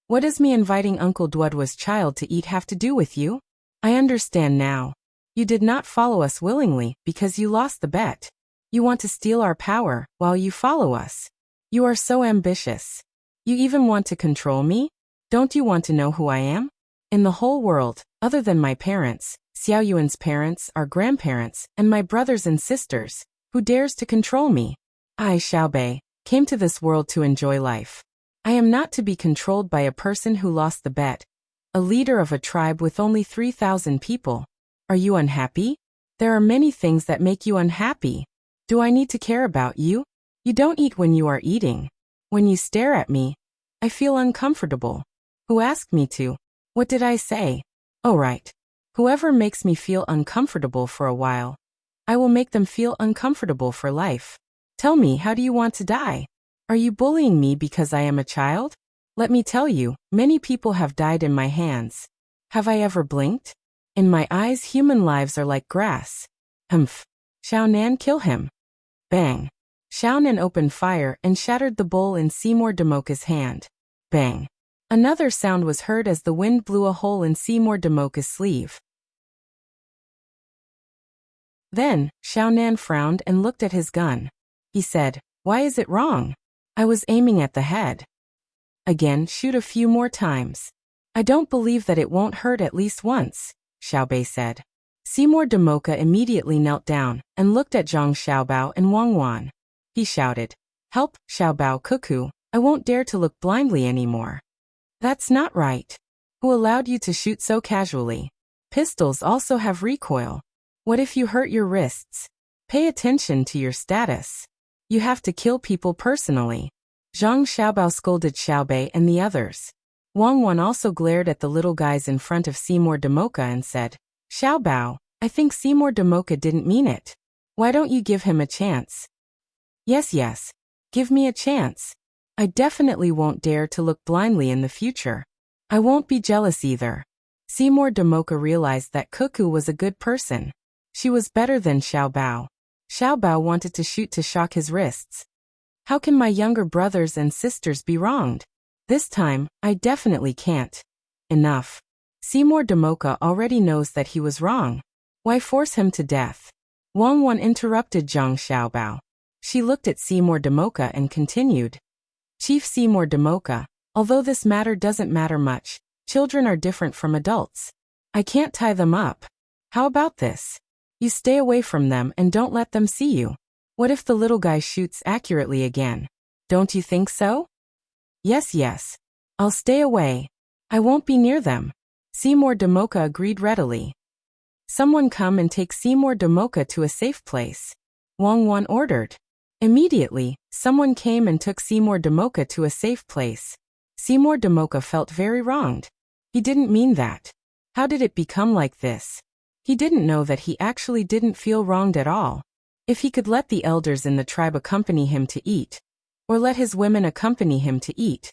Speaker 1: "What does me inviting Uncle Duoduo's child to eat have to do with you? I understand now. You did not follow us willingly because you lost the bet. You want to steal our power while you follow us. You are so ambitious. You even want to control me? Don't you want to know who I am? In the whole world, other than my parents, Xiao Yuan's parents, our grandparents, and my brothers and sisters. Who dares to control me? I, Xiaobei, came to this world to enjoy life. I am not to be controlled by a person who lost the bet, a leader of a tribe with only 3,000 people. Are you unhappy? There are many things that make you unhappy. Do I need to care about you? You don't eat when you are eating. When you stare at me, I feel uncomfortable. Who asked me to? What did I say? Oh right. Whoever makes me feel uncomfortable for a while, I will make them feel uncomfortable for life. Tell me, how do you want to die? Are you bullying me because I am a child? Let me tell you, many people have died in my hands. Have I ever blinked? In my eyes, human lives are like grass. Humph. Xiao Nan, kill him. Bang. Xiao Nan opened fire and shattered the bowl in Seymour Damoka's hand. Bang. Another sound was heard as the wind blew a hole in Seymour Damoka's sleeve. Then, Xiao Nan frowned and looked at his gun. He said, "Why is it wrong? I was aiming at the head." Again, shoot a few more times. I don't believe that it won't hurt at least once, Xiaobei said. Seymour Damoka immediately knelt down and looked at Zhang Xiaobao and Wang Wan. He shouted, "Help, Xiaobao Cuckoo, I won't dare to look blindly anymore." That's not right. Who allowed you to shoot so casually? Pistols also have recoil. What if you hurt your wrists? Pay attention to your status. You have to kill people personally. Zhang Xiaobao scolded Xiaobei and the others. Wang Wan also glared at the little guys in front of Seymour Damoka and said, "Xiaobao, I think Seymour Damoka didn't mean it. Why don't you give him a chance?" Yes, give me a chance. I definitely won't dare to look blindly in the future. I won't be jealous either. Seymour Damoka realized that Cuckoo was a good person. She was better than Xiaobao. Xiaobao wanted to shoot to shock his wrists. How can my younger brothers and sisters be wronged? This time, I definitely can't. Enough. Seymour Damoka already knows that he was wrong. Why force him to death? Wang Wan interrupted Zhang Xiaobao. She looked at Seymour Damoka and continued. Chief Seymour Damoka, although this matter doesn't matter much, children are different from adults. I can't tie them up. How about this? You stay away from them and don't let them see you. What if the little guy shoots accurately again? Don't you think so? Yes. I'll stay away. I won't be near them. Seymour Damoka agreed readily. Someone come and take Seymour Damoka to a safe place. Wang Wan ordered. Immediately, someone came and took Seymour Damoka to a safe place. Seymour Damoka felt very wronged. He didn't mean that. How did it become like this? He didn't know that he actually didn't feel wronged at all. If he could let the elders in the tribe accompany him to eat, or let his women accompany him to eat,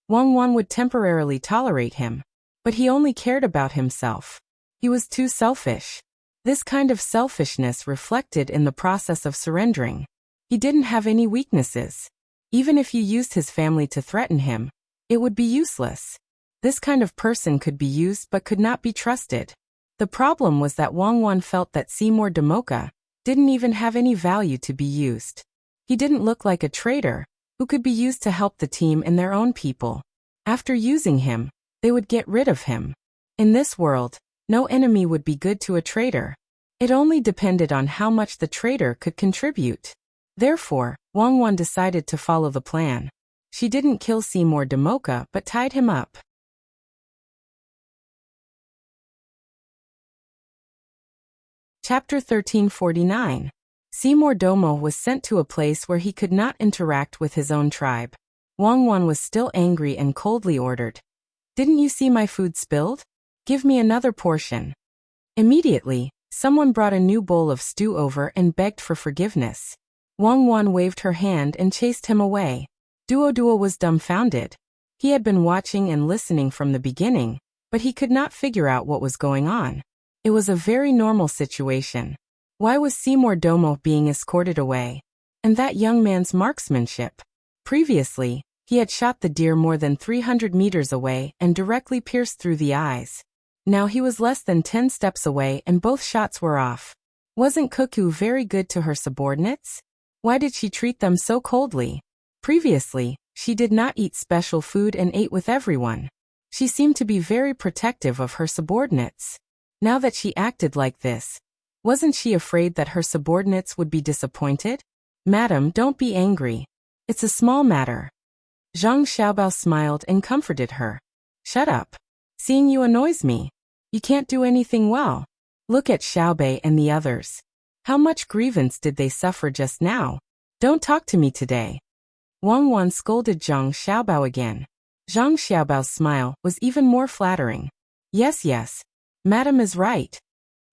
Speaker 1: Wang Wan would temporarily tolerate him. But he only cared about himself. He was too selfish. This kind of selfishness reflected in the process of surrendering. He didn't have any weaknesses. Even if you used his family to threaten him, it would be useless. This kind of person could be used but could not be trusted. The problem was that Wang Wan felt that Seymour Damoka didn't even have any value to be used. He didn't look like a traitor who could be used to help the team and their own people. After using him, they would get rid of him. In this world, no enemy would be good to a traitor. It only depended on how much the traitor could contribute. Therefore, Wang Wan decided to follow the plan. She didn't kill Seymour Damoka but tied him up. Chapter 1349. Seymour Damoka was sent to a place where he could not interact with his own tribe. Wang Wan was still angry and coldly ordered, "Didn't you see my food spilled? Give me another portion." Immediately, someone brought a new bowl of stew over and begged for forgiveness. Wang Wan waved her hand and chased him away. Duo was dumbfounded. He had been watching and listening from the beginning, but he could not figure out what was going on. It was a very normal situation. Why was Seymour Damoka being escorted away? And that young man's marksmanship. Previously, he had shot the deer more than 300 meters away and directly pierced through the eyes. Now he was less than 10 steps away and both shots were off. Wasn't Cuckoo very good to her subordinates? Why did she treat them so coldly? Previously, she did not eat special food and ate with everyone. She seemed to be very protective of her subordinates. Now that she acted like this, wasn't she afraid that her subordinates would be disappointed? Madam, don't be angry. It's a small matter. Zhang Xiaobao smiled and comforted her. Shut up. Seeing you annoys me. You can't do anything well. Look at Xiaobei and the others. How much grievance did they suffer just now? Don't talk to me today. Wang Wan scolded Zhang Xiaobao again. Zhang Xiaobao's smile was even more flattering. Yes, Madam is right.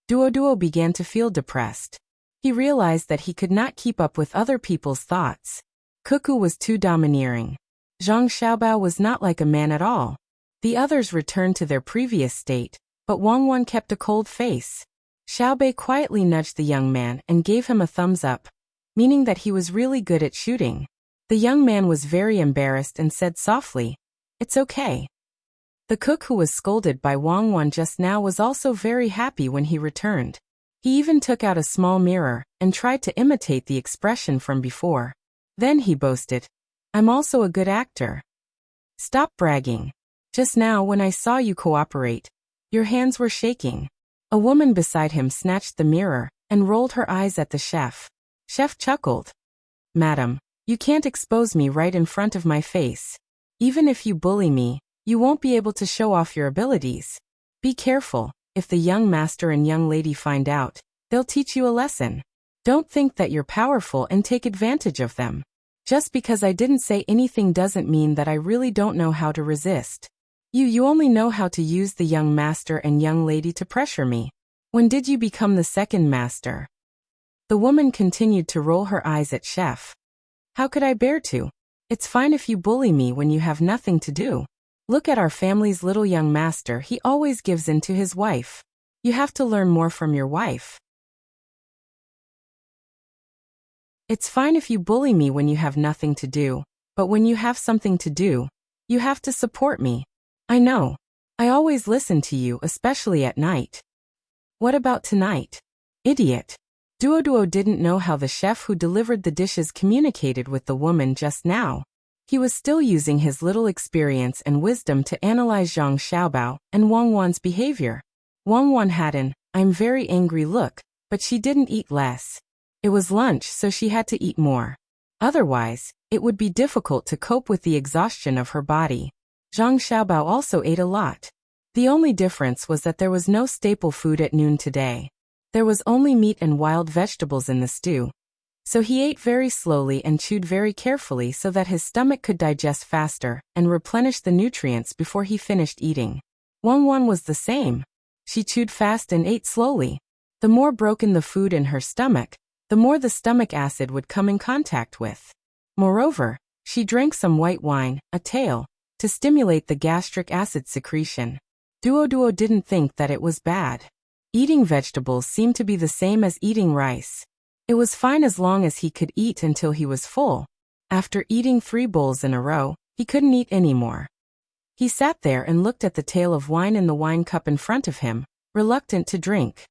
Speaker 1: Duo began to feel depressed. He realized that he could not keep up with other people's thoughts. Cuckoo was too domineering. Zhang Xiaobao was not like a man at all. The others returned to their previous state, but Wang Wan kept a cold face. Xiaobei quietly nudged the young man and gave him a thumbs up, meaning that he was really good at shooting. The young man was very embarrassed and said softly, "It's okay." The cook who was scolded by Wang Wan just now was also very happy when he returned. He even took out a small mirror and tried to imitate the expression from before. Then he boasted, "I'm also a good actor." Stop bragging. Just now when I saw you cooperate, your hands were shaking. A woman beside him snatched the mirror and rolled her eyes at the chef. Chef chuckled. "Madam, you can't expose me right in front of my face. Even if you bully me, you won't be able to show off your abilities. Be careful, if the young master and young lady find out, they'll teach you a lesson. Don't think that you're powerful and take advantage of them. Just because I didn't say anything doesn't mean that I really don't know how to resist. You only know how to use the young master and young lady to pressure me. When did you become the second master?" The woman continued to roll her eyes at Chef. "How could I bear to? It's fine if you bully me when you have nothing to do. Look at our family's little young master, he always gives in to his wife. You have to learn more from your wife." It's fine if you bully me when you have nothing to do, but when you have something to do, you have to support me. I know. I always listen to you, especially at night. What about tonight? Idiot. Duo didn't know how the chef who delivered the dishes communicated with the woman just now. He was still using his little experience and wisdom to analyze Zhang Xiaobao and Wang Wan's behavior. Wang Wan had an "I'm very angry" look, but she didn't eat less. It was lunch, so she had to eat more. Otherwise, it would be difficult to cope with the exhaustion of her body. Zhang Xiaobao also ate a lot. The only difference was that there was no staple food at noon today. There was only meat and wild vegetables in the stew. So he ate very slowly and chewed very carefully so that his stomach could digest faster and replenish the nutrients before he finished eating. Wang Wan was the same. She chewed fast and ate slowly. The more broken the food in her stomach, the more the stomach acid would come in contact with. Moreover, she drank some white wine, a tail, to stimulate the gastric acid secretion. Duo didn't think that it was bad. Eating vegetables seemed to be the same as eating rice. It was fine as long as he could eat until he was full. After eating 3 bowls in a row, he couldn't eat anymore. He sat there and looked at the tail of wine in the wine cup in front of him, reluctant to drink.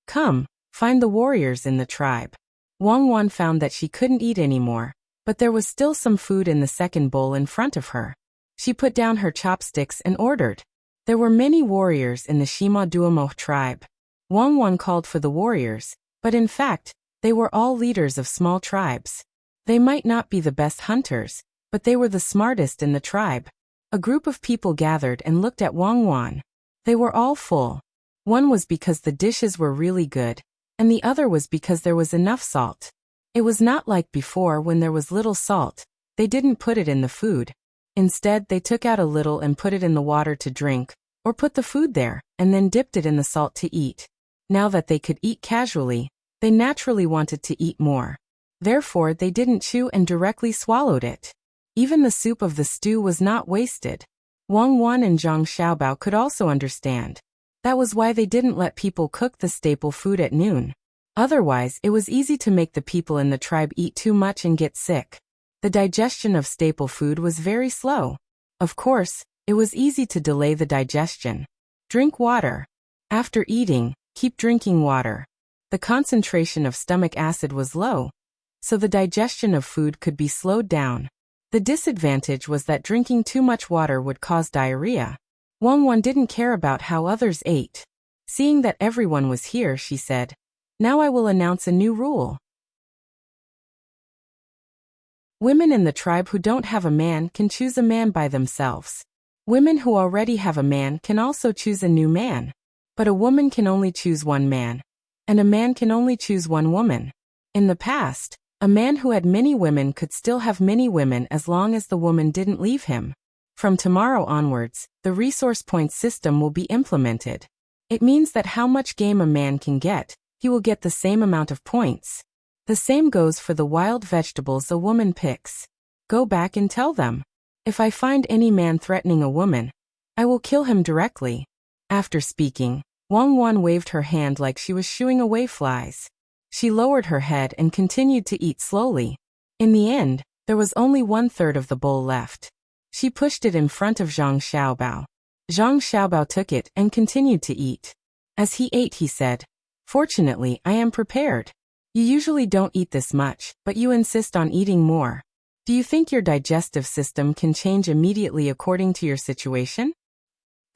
Speaker 1: Come, find the warriors in the tribe. Wang Wan found that she couldn't eat anymore, but there was still some food in the second bowl in front of her. She put down her chopsticks and ordered. There were many warriors in the Shima Duomo tribe. Wang Wan called for the warriors, but in fact, they were all leaders of small tribes. They might not be the best hunters, but they were the smartest in the tribe. A group of people gathered and looked at Wang Wan. They were all full. One was because the dishes were really good, and the other was because there was enough salt. It was not like before when there was little salt. They didn't put it in the food. Instead, they took out a little and put it in the water to drink, or put the food there, and then dipped it in the salt to eat. Now that they could eat casually, they naturally wanted to eat more. Therefore, they didn't chew and directly swallowed it. Even the soup of the stew was not wasted. Wang Wan and Zhang Xiaobao could also understand. That was why they didn't let people cook the staple food at noon. Otherwise, it was easy to make the people in the tribe eat too much and get sick. The digestion of staple food was very slow. Of course, it was easy to delay the digestion. Drink water. After eating, keep drinking water. The concentration of stomach acid was low, so the digestion of food could be slowed down. The disadvantage was that drinking too much water would cause diarrhea. Wang Wan didn't care about how others ate. Seeing that everyone was here, she said, "Now I will announce a new rule. Women in the tribe who don't have a man can choose a man by themselves. Women who already have a man can also choose a new man. But a woman can only choose one man, and a man can only choose one woman. In the past, a man who had many women could still have many women as long as the woman didn't leave him. From tomorrow onwards, the resource point system will be implemented. It means that how much game a man can get, he will get the same amount of points. The same goes for the wild vegetables a woman picks. Go back and tell them. If I find any man threatening a woman, I will kill him directly." After speaking, Wang Wan waved her hand like she was shooing away flies. She lowered her head and continued to eat slowly. In the end, there was only 1/3 of the bowl left. She pushed it in front of Zhang Xiaobao. Zhang Xiaobao took it and continued to eat. As he ate, he said, "Fortunately, I am prepared. You usually don't eat this much, but you insist on eating more. Do you think your digestive system can change immediately according to your situation?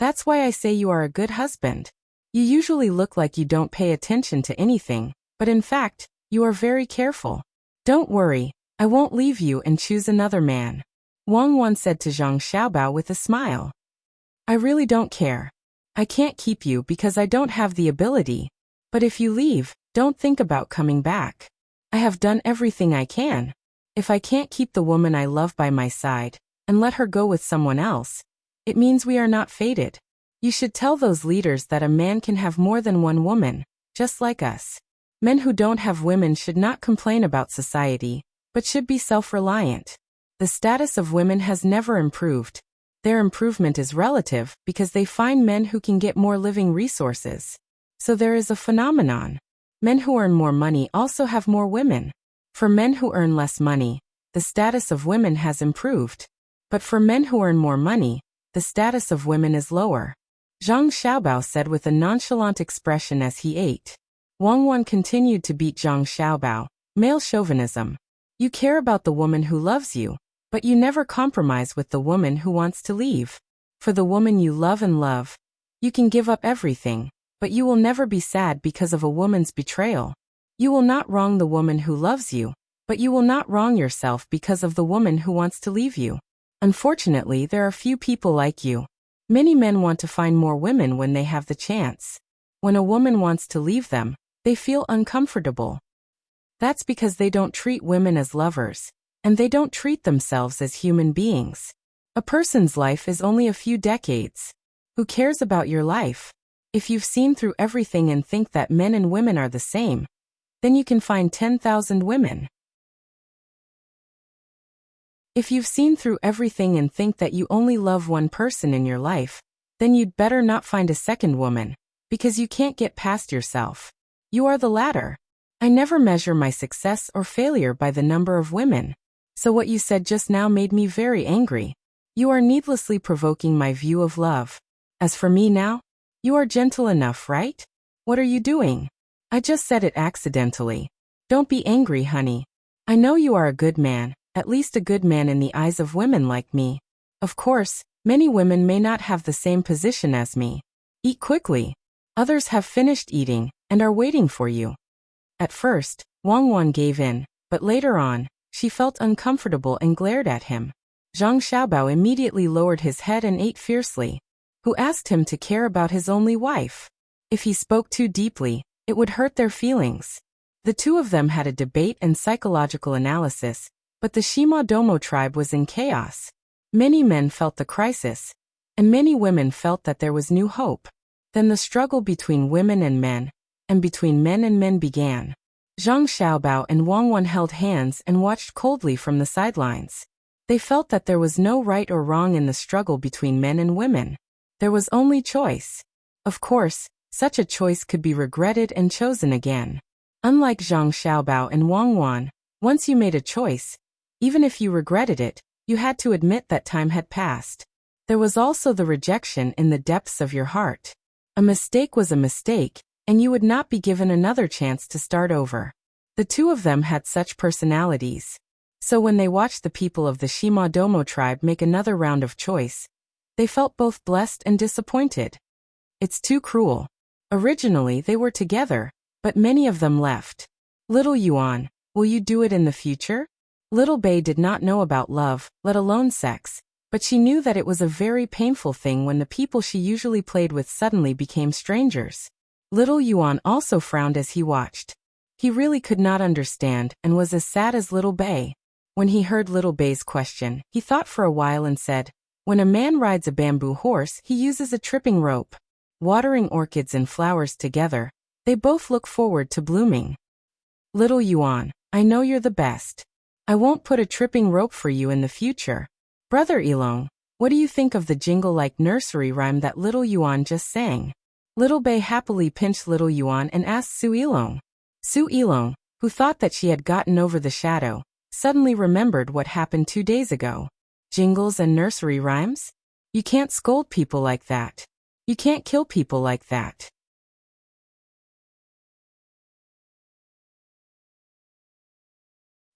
Speaker 1: That's why I say you are a good husband. You usually look like you don't pay attention to anything, but in fact, you are very careful. Don't worry, I won't leave you and choose another man." Wang Wan said to Zhang Xiaobao with a smile. "I really don't care. I can't keep you because I don't have the ability. But if you leave, don't think about coming back. I have done everything I can. If I can't keep the woman I love by my side, and let her go with someone else, it means we are not fated. You should tell those leaders that a man can have more than one woman, just like us. Men who don't have women should not complain about society, but should be self-reliant. The status of women has never improved. Their improvement is relative because they find men who can get more living resources. So there is a phenomenon. Men who earn more money also have more women. For men who earn less money, the status of women has improved. But for men who earn more money, the status of women is lower." Zhang Xiaobao said with a nonchalant expression as he ate. Wang Wan continued to beat Zhang Xiaobao. "Male chauvinism. You care about the woman who loves you, but you never compromise with the woman who wants to leave. For the woman you love and love, you can give up everything, but you will never be sad because of a woman's betrayal. You will not wrong the woman who loves you, but you will not wrong yourself because of the woman who wants to leave you. Unfortunately, there are few people like you. Many men want to find more women when they have the chance. When a woman wants to leave them, they feel uncomfortable. That's because they don't treat women as lovers, and they don't treat themselves as human beings. A person's life is only a few decades. Who cares about your life? If you've seen through everything and think that men and women are the same, then you can find 10,000 women. If you've seen through everything and think that you only love one person in your life, then you'd better not find a second woman, because you can't get past yourself. You are the latter. I never measure my success or failure by the number of women. So what you said just now made me very angry. You are needlessly provoking my view of love. As for me now, you are gentle enough, right? What are you doing? I just said it accidentally. Don't be angry, honey. I know you are a good man, at least a good man in the eyes of women like me. Of course, many women may not have the same position as me. Eat quickly. Others have finished eating and are waiting for you. At first, Wang Wan gave in, but later on, she felt uncomfortable and glared at him. Zhang Xiaobao immediately lowered his head and ate fiercely. Who asked him to care about his only wife? If he spoke too deeply, it would hurt their feelings. The two of them had a debate and psychological analysis, but the Shima Domo tribe was in chaos. Many men felt the crisis, and many women felt that there was new hope. Then the struggle between women and between men and men began. Zhang Xiaobao and Wang Wan held hands and watched coldly from the sidelines. They felt that there was no right or wrong in the struggle between men and women. There was only choice. Of course, such a choice could be regretted and chosen again. Unlike Zhang Xiaobao and Wang Wan, once you made a choice, even if you regretted it, you had to admit that time had passed. There was also the rejection in the depths of your heart. A mistake was a mistake, and you would not be given another chance to start over. The two of them had such personalities. So when they watched the people of the Shima Domo tribe make another round of choice, they felt both blessed and disappointed. It's too cruel. Originally they were together, but many of them left. Little Yuan, will you do it in the future? Little Bei did not know about love, let alone sex, but she knew that it was a very painful thing when the people she usually played with suddenly became strangers. Little Yuan also frowned as he watched. He really could not understand and was as sad as Little Bei. When he heard Little Bei's question, he thought for a while and said, when a man rides a bamboo horse, he uses a tripping rope. Watering orchids and flowers together, they both look forward to blooming. Little Yuan, I know you're the best. I won't put a tripping rope for you in the future. Brother Ilong, what do you think of the jingle-like nursery rhyme that Little Yuan just sang? Little Bei happily pinched Little Yuan and asked Su Ilong. Su Ilong, who thought that she had gotten over the shadow, suddenly remembered what happened 2 days ago. Jingles and nursery rhymes? You can't scold people like that. You can't kill people like that.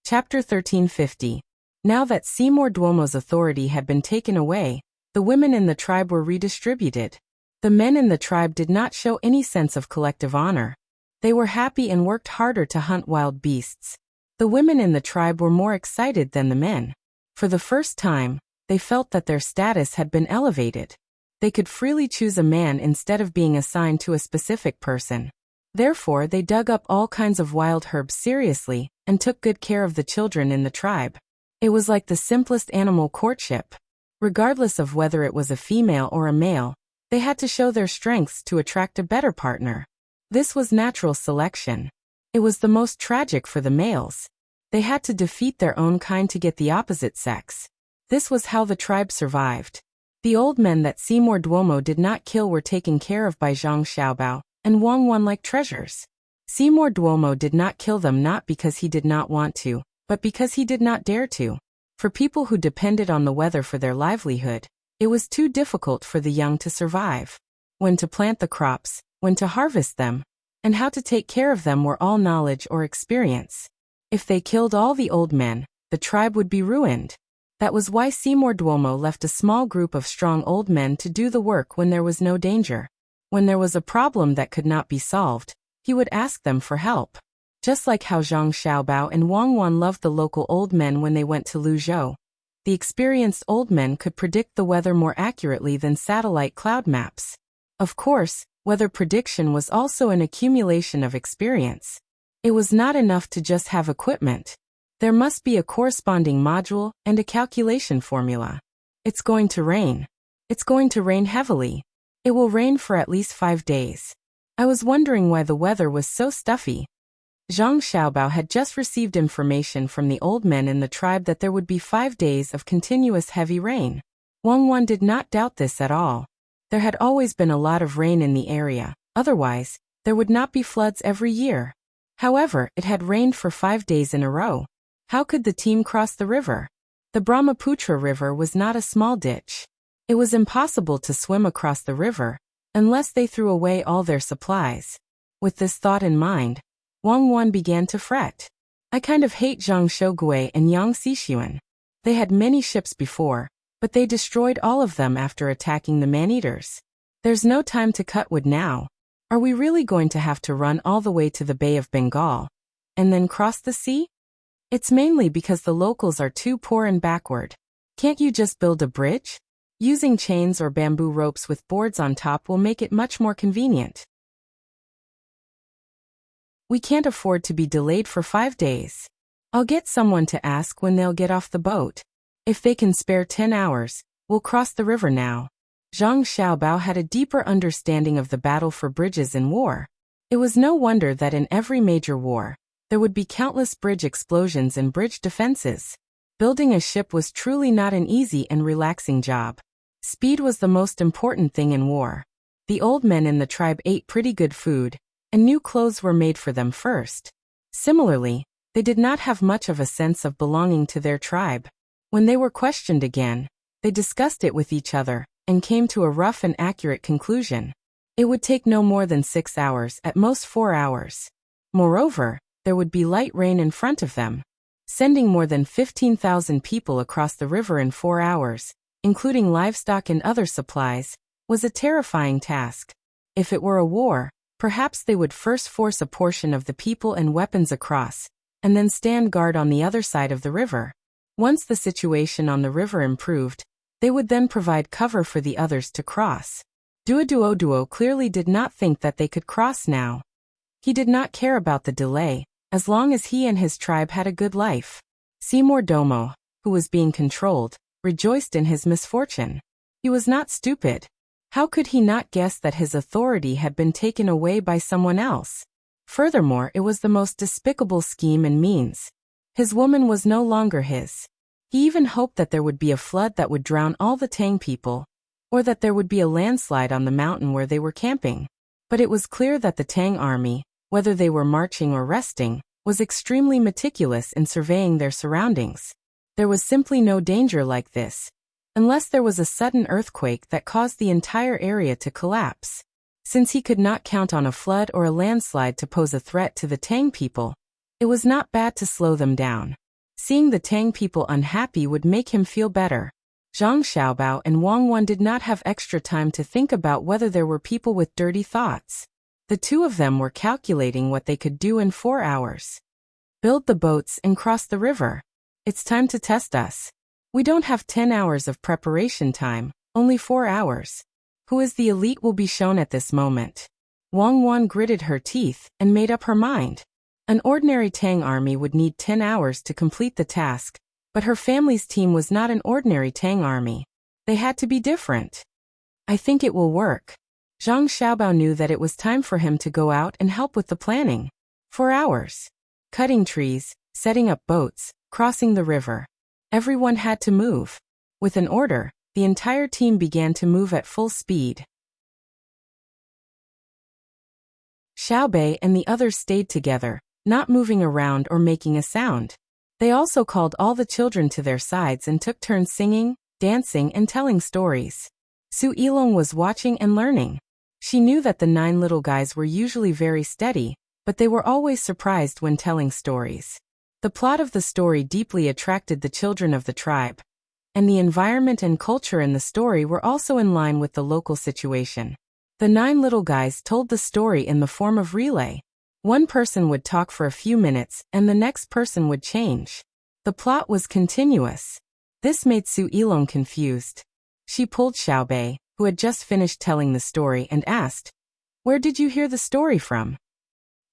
Speaker 1: Chapter 1350. Now that Seymour Duomo's authority had been taken away, the women in the tribe were redistributed. The men in the tribe did not show any sense of collective honor. They were happy and worked harder to hunt wild beasts. The women in the tribe were more excited than the men. For the first time, they felt that their status had been elevated. They could freely choose a man instead of being assigned to a specific person. Therefore, they dug up all kinds of wild herbs seriously and took good care of the children in the tribe. It was like the simplest animal courtship. Regardless of whether it was a female or a male, they had to show their strengths to attract a better partner. This was natural selection. It was the most tragic for the males. They had to defeat their own kind to get the opposite sex. This was how the tribe survived. The old men that Seymour Duomo did not kill were taken care of by Zhang Xiaobao and Wang Wan like treasures. Seymour Duomo did not kill them not because he did not want to, but because he did not dare to. For people who depended on the weather for their livelihood, it was too difficult for the young to survive. When to plant the crops, when to harvest them, and how to take care of them were all knowledge or experience. If they killed all the old men, the tribe would be ruined. That was why Seymour Duomo left a small group of strong old men to do the work when there was no danger. When there was a problem that could not be solved, he would ask them for help. Just like how Zhang Xiaobao and Wang Wan loved the local old men when they went to Luzhou. The experienced old men could predict the weather more accurately than satellite cloud maps. Of course, weather prediction was also an accumulation of experience. It was not enough to just have equipment. There must be a corresponding module and a calculation formula. It's going to rain. It's going to rain heavily. It will rain for at least 5 days. I was wondering why the weather was so stuffy. Zhang Xiaobao had just received information from the old men in the tribe that there would be 5 days of continuous heavy rain. Wang Wan did not doubt this at all. There had always been a lot of rain in the area, otherwise, there would not be floods every year. However, it had rained for 5 days in a row. How could the team cross the river? The Brahmaputra River was not a small ditch. It was impossible to swim across the river, unless they threw away all their supplies. With this thought in mind, Wang Wan began to fret. I kind of hate Zhang Shougui and Yang Xixuan. They had many ships before, but they destroyed all of them after attacking the man-eaters. There's no time to cut wood now. Are we really going to have to run all the way to the Bay of Bengal, and then cross the sea? It's mainly because the locals are too poor and backward. Can't you just build a bridge? Using chains or bamboo ropes with boards on top will make it much more convenient. We can't afford to be delayed for 5 days. I'll get someone to ask when they'll get off the boat. If they can spare 10 hours, we'll cross the river now. Zhang Xiaobao had a deeper understanding of the battle for bridges in war. It was no wonder that in every major war, there would be countless bridge explosions and bridge defenses. Building a ship was truly not an easy and relaxing job. Speed was the most important thing in war. The old men in the tribe ate pretty good food, and new clothes were made for them first. Similarly, they did not have much of a sense of belonging to their tribe. When they were questioned again, they discussed it with each other and came to a rough and accurate conclusion. It would take no more than 6 hours, at most 4 hours. Moreover, there would be light rain in front of them. Sending more than 15,000 people across the river in 4 hours, including livestock and other supplies, was a terrifying task. If it were a war, Perhaps they would first force a portion of the people and weapons across, and then stand guard on the other side of the river. Once the situation on the river improved, they would then provide cover for the others to cross. Duoduo clearly did not think that they could cross now. He did not care about the delay, as long as he and his tribe had a good life. Seymour Domo, who was being controlled, rejoiced in his misfortune. He was not stupid. How could he not guess that his authority had been taken away by someone else? Furthermore, it was the most despicable scheme and means. His woman was no longer his. He even hoped that there would be a flood that would drown all the Tang people, or that there would be a landslide on the mountain where they were camping. But it was clear that the Tang army, whether they were marching or resting, was extremely meticulous in surveying their surroundings. There was simply no danger like this, unless there was a sudden earthquake that caused the entire area to collapse. Since he could not count on a flood or a landslide to pose a threat to the Tang people, it was not bad to slow them down. Seeing the Tang people unhappy would make him feel better. Zhang Xiaobao and Wang Wan did not have extra time to think about whether there were people with dirty thoughts. The two of them were calculating what they could do in 4 hours. Build the boats and cross the river. It's time to test us. We don't have 10 hours of preparation time, only 4 hours. Who is the elite will be shown at this moment. Wang Wan gritted her teeth and made up her mind. An ordinary Tang army would need 10 hours to complete the task, but her family's team was not an ordinary Tang army. They had to be different. I think it will work. Zhang Xiaobao knew that it was time for him to go out and help with the planning. 4 hours. Cutting trees, setting up boats, crossing the river. Everyone had to move. With an order, the entire team began to move at full speed. Xiaobei and the others stayed together, not moving around or making a sound. They also called all the children to their sides and took turns singing, dancing, and telling stories. Su Yilong was watching and learning. She knew that the 9 little guys were usually very steady, but they were always surprised when telling stories. The plot of the story deeply attracted the children of the tribe, and the environment and culture in the story were also in line with the local situation. The 9 little guys told the story in the form of relay. One person would talk for a few minutes and the next person would change. The plot was continuous. This made Su Yilong confused. She pulled Xiaobei, who had just finished telling the story, and asked, "Where did you hear the story from?"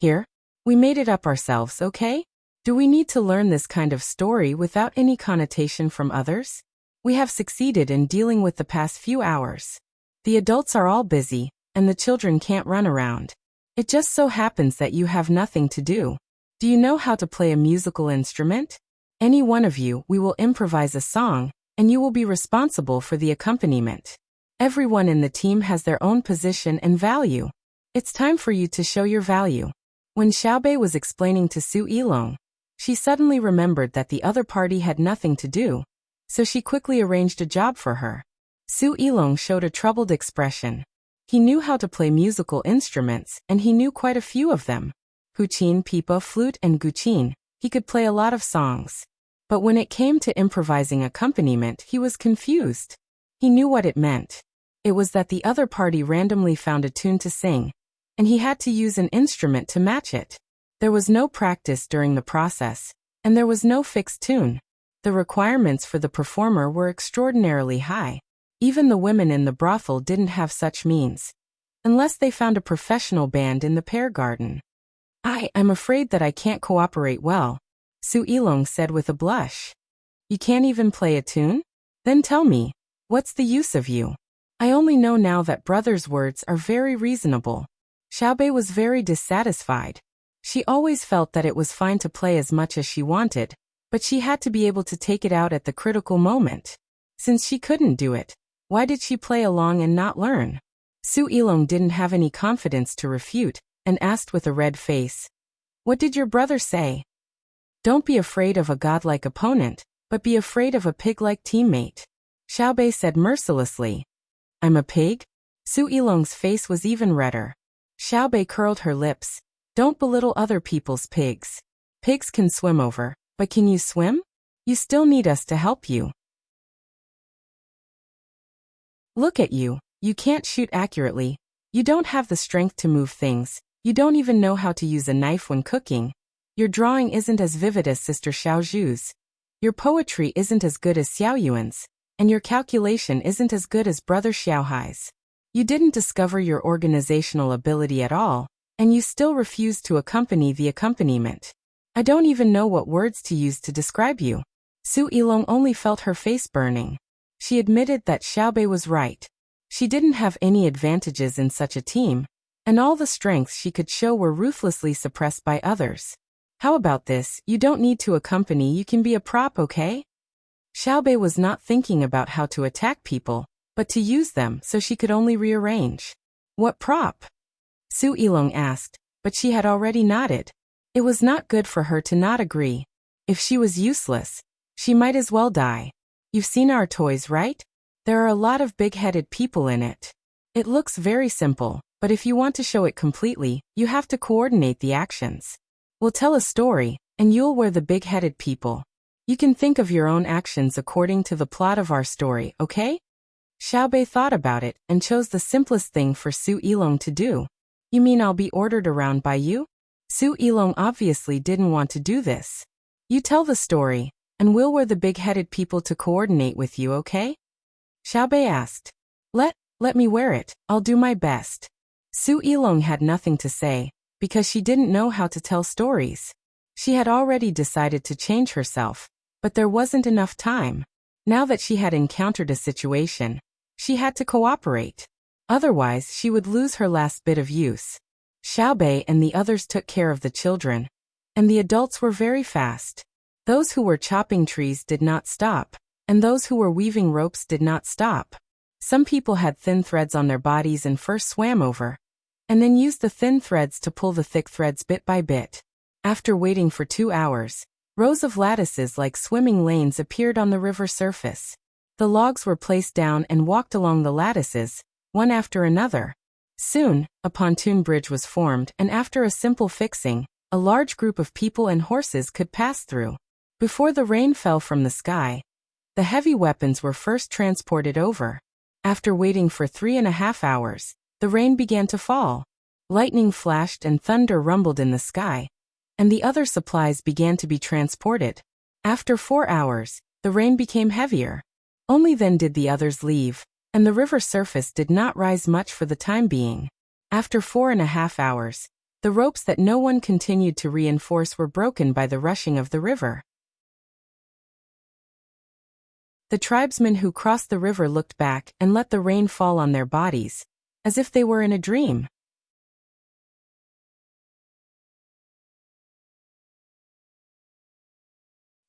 Speaker 1: "Here. We made it up ourselves, okay? Do we need to learn this kind of story without any connotation from others? We have succeeded in dealing with the past few hours. The adults are all busy, and the children can't run around. It just so happens that you have nothing to do. Do you know how to play a musical instrument? Any one of you, we will improvise a song, and you will be responsible for the accompaniment. Everyone in the team has their own position and value. It's time for you to show your value." When Xiaobei was explaining to Su Yilong, she suddenly remembered that the other party had nothing to do, so she quickly arranged a job for her. Su Yilong showed a troubled expression. He knew how to play musical instruments, and he knew quite a few of them. Huqin, pipa, flute, and guqin. He could play a lot of songs. But when it came to improvising accompaniment, he was confused. He knew what it meant. It was that the other party randomly found a tune to sing, and he had to use an instrument to match it. There was no practice during the process, and there was no fixed tune. The requirements for the performer were extraordinarily high. Even the women in the brothel didn't have such means, unless they found a professional band in the pear garden. I'm afraid that I can't cooperate well," Su Yilong said with a blush. "You can't even play a tune? Then tell me, what's the use of you? I only know now that brother's words are very reasonable." Xiaobei was very dissatisfied. She always felt that it was fine to play as much as she wanted, but she had to be able to take it out at the critical moment. Since she couldn't do it, why did she play along and not learn? Su Yilong didn't have any confidence to refute, and asked with a red face, "What did your brother say?" "Don't be afraid of a godlike opponent, but be afraid of a pig-like teammate," Xiaobei said mercilessly. "I'm a pig?" Su Yilong's face was even redder. Xiaobei curled her lips. "Don't belittle other people's pigs. Pigs can swim over, but can you swim? You still need us to help you. Look at you, you can't shoot accurately. You don't have the strength to move things. You don't even know how to use a knife when cooking. Your drawing isn't as vivid as Sister Xiao Zhu's. Your poetry isn't as good as Xiao Yuan's. And your calculation isn't as good as Brother Xiao Hai's. You didn't discover your organizational ability at all, and you still refuse to accompany the accompaniment. I don't even know what words to use to describe you. Su Yilong only felt her face burning. She admitted that Xiaobei was right. She didn't have any advantages in such a team, and all the strengths she could show were ruthlessly suppressed by others. How about this? You don't need to accompany, you can be a prop, okay? Xiaobei was not thinking about how to attack people, but to use them, so she could only rearrange. What prop? Su Yilong asked, but she had already nodded. It was not good for her to not agree. If she was useless, she might as well die. You've seen our toys, right? There are a lot of big-headed people in it. It looks very simple, but if you want to show it completely, you have to coordinate the actions. We'll tell a story, and you'll wear the big-headed people. You can think of your own actions according to the plot of our story, okay? Xiaobei thought about it and chose the simplest thing for Su Yilong to do. You mean I'll be ordered around by you? Su Yilong obviously didn't want to do this. You tell the story, and we'll wear the big-headed people to coordinate with you, okay? Xiaobei asked. Let me wear it, I'll do my best. Su Yilong had nothing to say, because she didn't know how to tell stories. She had already decided to change herself, but there wasn't enough time. Now that she had encountered a situation, she had to cooperate. Otherwise, she would lose her last bit of use. Xiaobei and the others took care of the children, and the adults were very fast. Those who were chopping trees did not stop, and those who were weaving ropes did not stop. Some people had thin threads on their bodies and first swam over, and then used the thin threads to pull the thick threads bit by bit. After waiting for 2 hours, rows of lattices like swimming lanes appeared on the river surface. The logs were placed down and walked along the lattices, one after another. Soon, a pontoon bridge was formed, and after a simple fixing, a large group of people and horses could pass through. Before the rain fell from the sky, the heavy weapons were first transported over. After waiting for 3.5 hours, the rain began to fall. Lightning flashed and thunder rumbled in the sky, and the other supplies began to be transported. After 4 hours, the rain became heavier. Only then did the others leave, and the river surface did not rise much for the time being. After 4.5 hours, the ropes that no one continued to reinforce were broken by the rushing of the river. The tribesmen who crossed the river looked back and let the rain fall on their bodies, as if they were in a dream.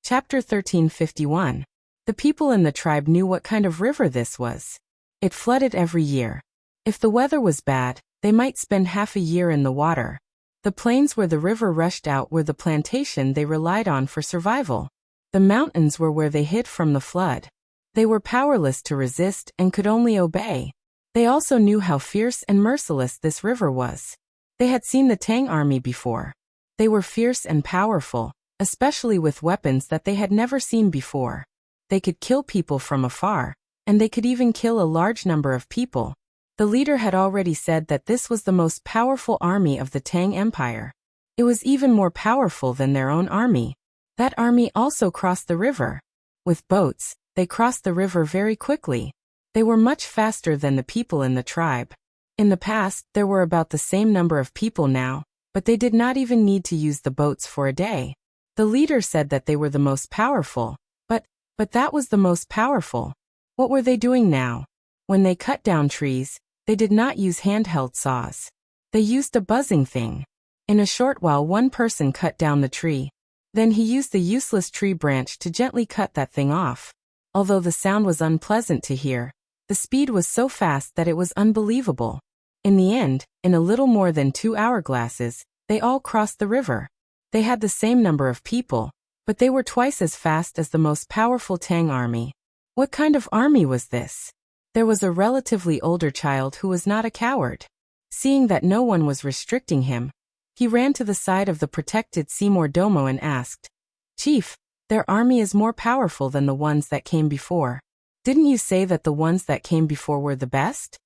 Speaker 1: Chapter 1351. The people in the tribe knew what kind of river this was. It flooded every year. If the weather was bad, they might spend half a year in the water. The plains where the river rushed out were the plantation they relied on for survival. The mountains were where they hid from the flood. They were powerless to resist and could only obey. They also knew how fierce and merciless this river was. They had seen the Tang army before. They were fierce and powerful, especially with weapons that they had never seen before. They could kill people from afar, and they could even kill a large number of people. The leader had already said that this was the most powerful army of the Tang Empire. It was even more powerful than their own army. That army also crossed the river. With boats, they crossed the river very quickly. They were much faster than the people in the tribe. In the past, there were about the same number of people now, but they did not even need to use the boats for a day. The leader said that they were the most powerful, but that was the most powerful. What were they doing now? When they cut down trees, they did not use handheld saws. They used a buzzing thing. In a short while, one person cut down the tree. Then he used the useless tree branch to gently cut that thing off. Although the sound was unpleasant to hear, the speed was so fast that it was unbelievable. In the end, in a little more than 2 hourglasses, they all crossed the river. They had the same number of people, but they were twice as fast as the most powerful Tang army. What kind of army was this? There was a relatively older child who was not a coward. Seeing that no one was restricting him, he ran to the side of the protected Seymour Domo and asked, "Chief, their army is more powerful than the ones that came before. Didn't you say that the ones that came before were the best?"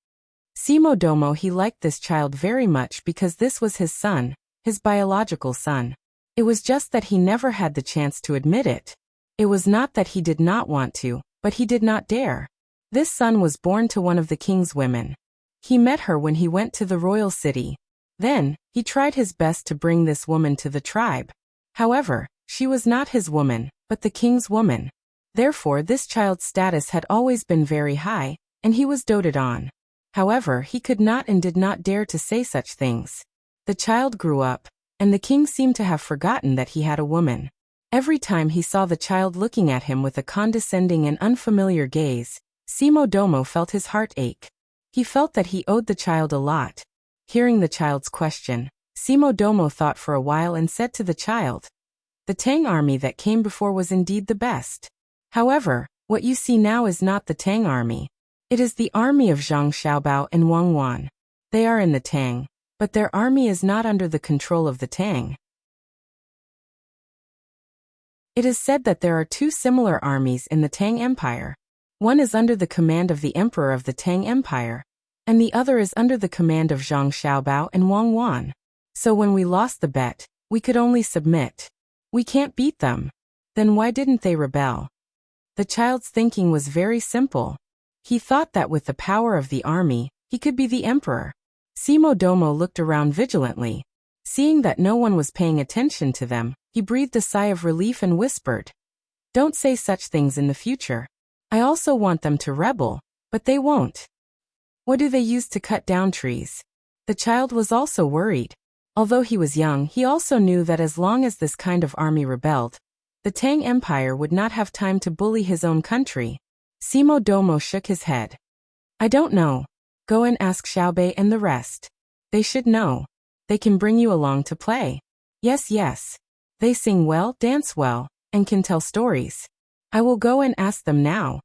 Speaker 1: Simodomo he liked this child very much because this was his son, his biological son. It was just that he never had the chance to admit it. It was not that he did not want to, but he did not dare. This son was born to one of the king's women. He met her when he went to the royal city. Then, he tried his best to bring this woman to the tribe. However, she was not his woman, but the king's woman. Therefore this child's status had always been very high, and he was doted on. However, he could not and did not dare to say such things. The child grew up, and the king seemed to have forgotten that he had a woman. Every time he saw the child looking at him with a condescending and unfamiliar gaze, Simodomo felt his heart ache. He felt that he owed the child a lot. Hearing the child's question, Simodomo thought for a while and said to the child, "The Tang army that came before was indeed the best. However, what you see now is not the Tang army. It is the army of Zhang Xiaobao and Wang Wan. They are in the Tang, but their army is not under the control of the Tang." It is said that there are two similar armies in the Tang Empire. One is under the command of the emperor of the Tang Empire, and the other is under the command of Zhang Xiaobao and Wang Wan. So when we lost the bet, we could only submit. We can't beat them. Then why didn't they rebel? The child's thinking was very simple. He thought that with the power of the army, he could be the emperor. Simodomo looked around vigilantly. Seeing that no one was paying attention to them, he breathed a sigh of relief and whispered, "Don't say such things in the future. I also want them to rebel, but they won't. What do they use to cut down trees?" The child was also worried. Although he was young, he also knew that as long as this kind of army rebelled, the Tang Empire would not have time to bully his own country. Simodomo shook his head. "I don't know. Go and ask Xiaobei and the rest. They should know. They can bring you along to play." Yes. They sing well, dance well, and can tell stories. I will go and ask them now."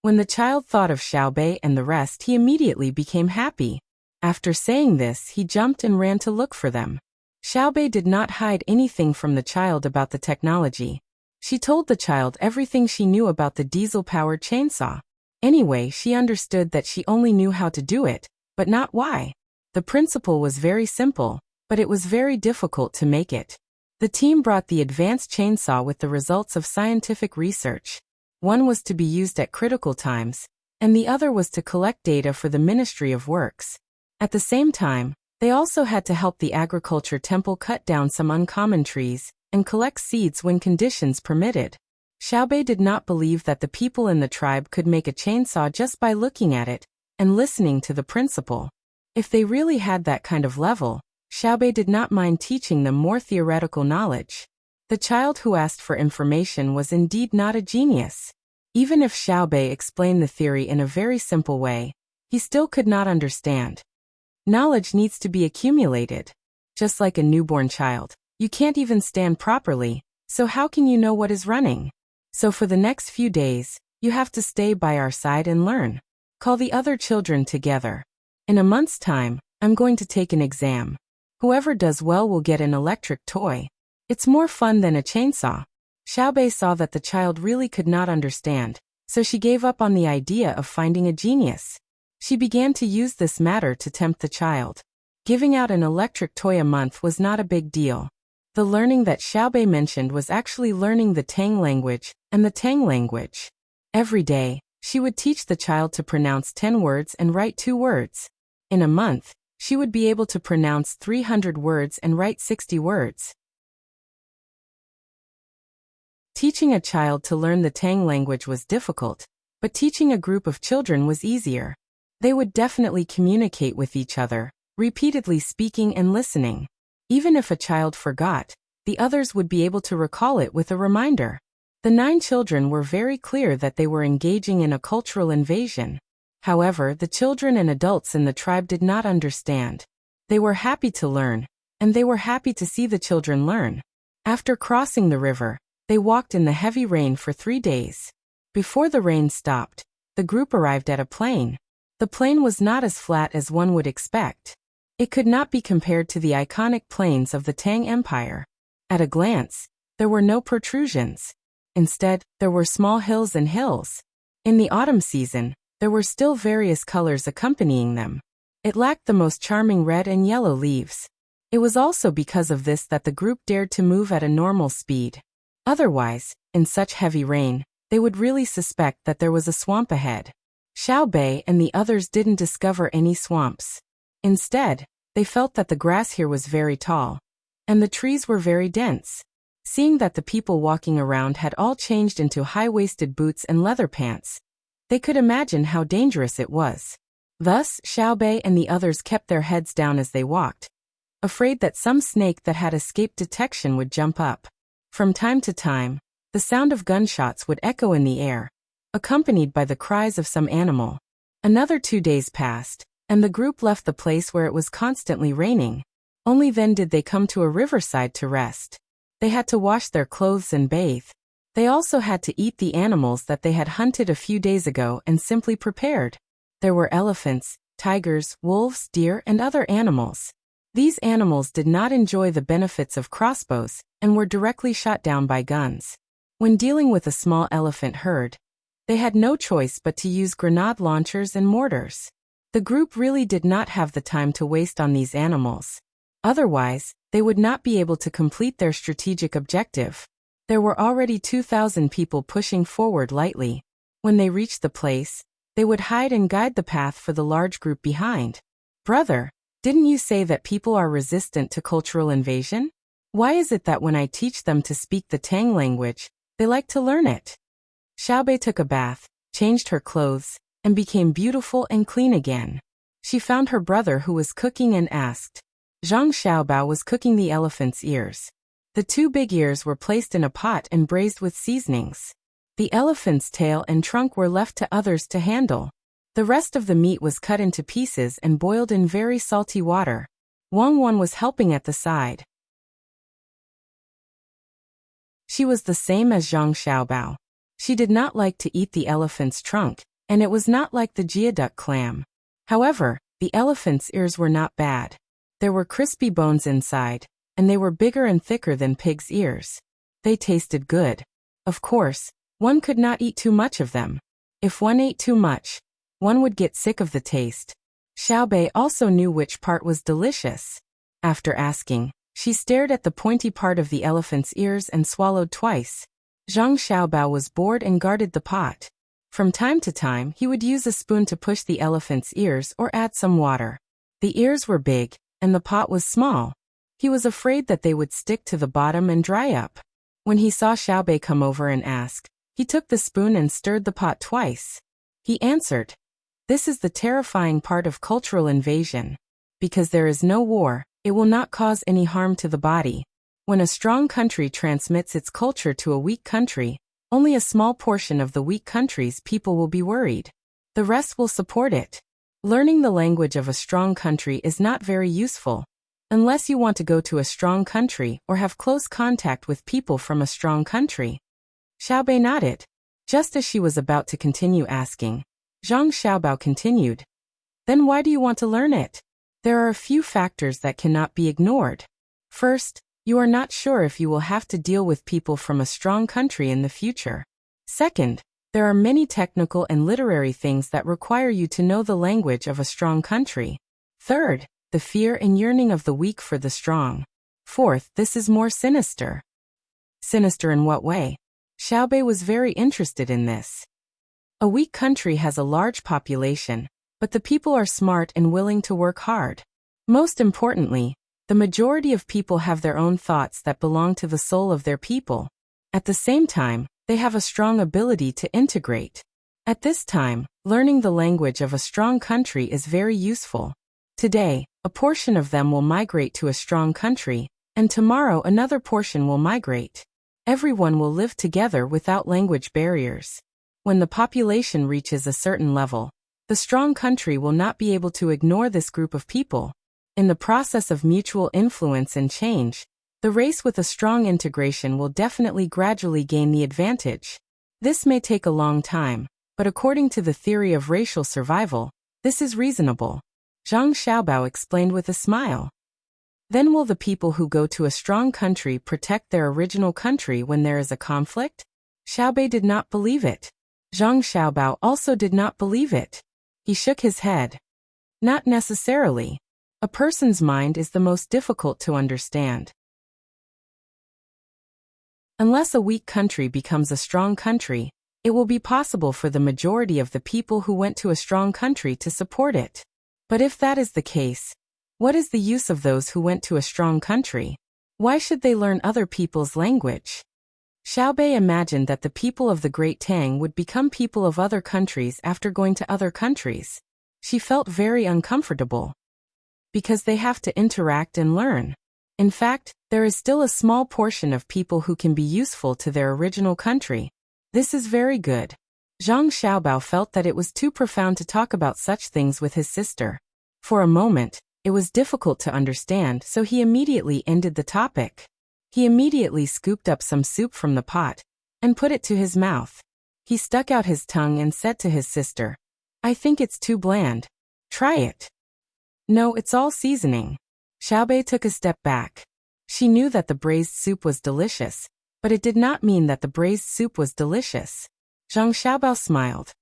Speaker 1: When the child thought of Xiaobei and the rest, he immediately became happy. After saying this, he jumped and ran to look for them. Xiaobei did not hide anything from the child about the technology. She told the child everything she knew about the diesel-powered chainsaw. Anyway, she understood that she only knew how to do it, but not why. The principle was very simple, but it was very difficult to make it. The team brought the advanced chainsaw with the results of scientific research. One was to be used at critical times, and the other was to collect data for the Ministry of Works. At the same time, they also had to help the agriculture temple cut down some uncommon trees and collect seeds when conditions permitted. Xiaobei did not believe that the people in the tribe could make a chainsaw just by looking at it and listening to the principle. If they really had that kind of level, Xiaobei did not mind teaching them more theoretical knowledge. The child who asked for information was indeed not a genius. Even if Xiaobei explained the theory in a very simple way, he still could not understand. Knowledge needs to be accumulated. Just like a newborn child, you can't even stand properly, so how can you know what is running? So for the next few days, you have to stay by our side and learn. Call the other children together. In a month's time, I'm going to take an exam. Whoever does well will get an electric toy. It's more fun than a chainsaw." Xiaobei saw that the child really could not understand, so she gave up on the idea of finding a genius. She began to use this matter to tempt the child. Giving out an electric toy a month was not a big deal. The learning that Xiaobei mentioned was actually learning the Tang language and the Tang language. Every day, she would teach the child to pronounce 10 words and write 2 words. In a month, she would be able to pronounce 300 words and write 60 words. Teaching a child to learn the Tang language was difficult, but teaching a group of children was easier. They would definitely communicate with each other, repeatedly speaking and listening. Even if a child forgot, the others would be able to recall it with a reminder. The 9 children were very clear that they were engaging in a cultural invasion. However, the children and adults in the tribe did not understand. They were happy to learn, and they were happy to see the children learn. After crossing the river, they walked in the heavy rain for 3 days. Before the rain stopped, the group arrived at a plain. The plain was not as flat as one would expect. It could not be compared to the iconic plains of the Tang Empire. At a glance, there were no protrusions. Instead, there were small hills and hills. In the autumn season, there were still various colors accompanying them. It lacked the most charming red and yellow leaves. It was also because of this that the group dared to move at a normal speed. Otherwise, in such heavy rain, they would really suspect that there was a swamp ahead. Xiaobei and the others didn't discover any swamps. Instead, they felt that the grass here was very tall, and the trees were very dense. Seeing that the people walking around had all changed into high-waisted boots and leather pants, they could imagine how dangerous it was. Thus, Xiaobei and the others kept their heads down as they walked, afraid that some snake that had escaped detection would jump up. From time to time, the sound of gunshots would echo in the air, accompanied by the cries of some animal. Another 2 days passed, and the group left the place where it was constantly raining. Only then did they come to a riverside to rest. They had to wash their clothes and bathe. They also had to eat the animals that they had hunted a few days ago and simply prepared. There were elephants, tigers, wolves, deer, and other animals. These animals did not enjoy the benefits of crossbows and were directly shot down by guns. When dealing with a small elephant herd, they had no choice but to use grenade launchers and mortars. The group really did not have the time to waste on these animals. Otherwise, they would not be able to complete their strategic objective. There were already 2,000 people pushing forward lightly. When they reached the place, they would hide and guide the path for the large group behind. Brother, didn't you say that people are resistant to cultural invasion? Why is it that when I teach them to speak the Tang language, they like to learn it? Xiaobei took a bath, changed her clothes, and became beautiful and clean again. She found her brother who was cooking and asked. Zhang Xiaobao was cooking the elephant's ears. The 2 big ears were placed in a pot and braised with seasonings. The elephant's tail and trunk were left to others to handle. The rest of the meat was cut into pieces and boiled in very salty water. Wang Wan was helping at the side. She was the same as Zhang Xiaobao. She did not like to eat the elephant's trunk, and it was not like the geoduck clam. However, the elephant's ears were not bad. There were crispy bones inside, and they were bigger and thicker than pig's ears. They tasted good. Of course, one could not eat too much of them. If one ate too much, one would get sick of the taste. Xiaobei also knew which part was delicious. After asking, she stared at the pointy part of the elephant's ears and swallowed twice. Zhang Xiaobao was bored and guarded the pot. From time to time, he would use a spoon to push the elephant's ears or add some water. The ears were big, and the pot was small. He was afraid that they would stick to the bottom and dry up. When he saw Xiaobei come over and ask, he took the spoon and stirred the pot twice. He answered, "This is the terrifying part of cultural invasion. Because there is no war, it will not cause any harm to the body. When a strong country transmits its culture to a weak country, only a small portion of the weak country's people will be worried. The rest will support it. Learning the language of a strong country is not very useful, unless you want to go to a strong country or have close contact with people from a strong country." Xiaobei nodded. Just as she was about to continue asking, Zhang Xiaobao continued, "Then why do you want to learn it? There are a few factors that cannot be ignored. First, you are not sure if you will have to deal with people from a strong country in the future. Second, there are many technical and literary things that require you to know the language of a strong country. Third, the fear and yearning of the weak for the strong. Fourth, this is more sinister." Sinister in what way? Xiaobei was very interested in this. A weak country has a large population, but the people are smart and willing to work hard. Most importantly, the majority of people have their own thoughts that belong to the soul of their people. At the same time, they have a strong ability to integrate. At this time, learning the language of a strong country is very useful. Today, a portion of them will migrate to a strong country, and tomorrow another portion will migrate. Everyone will live together without language barriers. When the population reaches a certain level, the strong country will not be able to ignore this group of people. In the process of mutual influence and change, the race with a strong integration will definitely gradually gain the advantage. This may take a long time, but according to the theory of racial survival, this is reasonable. Zhang Xiaobao explained with a smile. Then will the people who go to a strong country protect their original country when there is a conflict? Xiaobei did not believe it. Zhang Xiaobao also did not believe it. He shook his head. Not necessarily. A person's mind is the most difficult to understand. Unless a weak country becomes a strong country, it will be possible for the majority of the people who went to a strong country to support it. But if that is the case, what is the use of those who went to a strong country? Why should they learn other people's language? Xiaobei imagined that the people of the Great Tang would become people of other countries after going to other countries. She felt very uncomfortable. Because they have to interact and learn. In fact, there is still a small portion of people who can be useful to their original country. This is very good. Zhang Xiaobao felt that it was too profound to talk about such things with his sister. For a moment, it was difficult to understand, so he immediately ended the topic. He immediately scooped up some soup from the pot and put it to his mouth. He stuck out his tongue and said to his sister, "I think it's too bland. Try it." "No, it's all seasoning." Xiaobei took a step back. She knew that the braised soup was delicious, but it did not mean that the braised soup was delicious. Zhang Xiaobao smiled.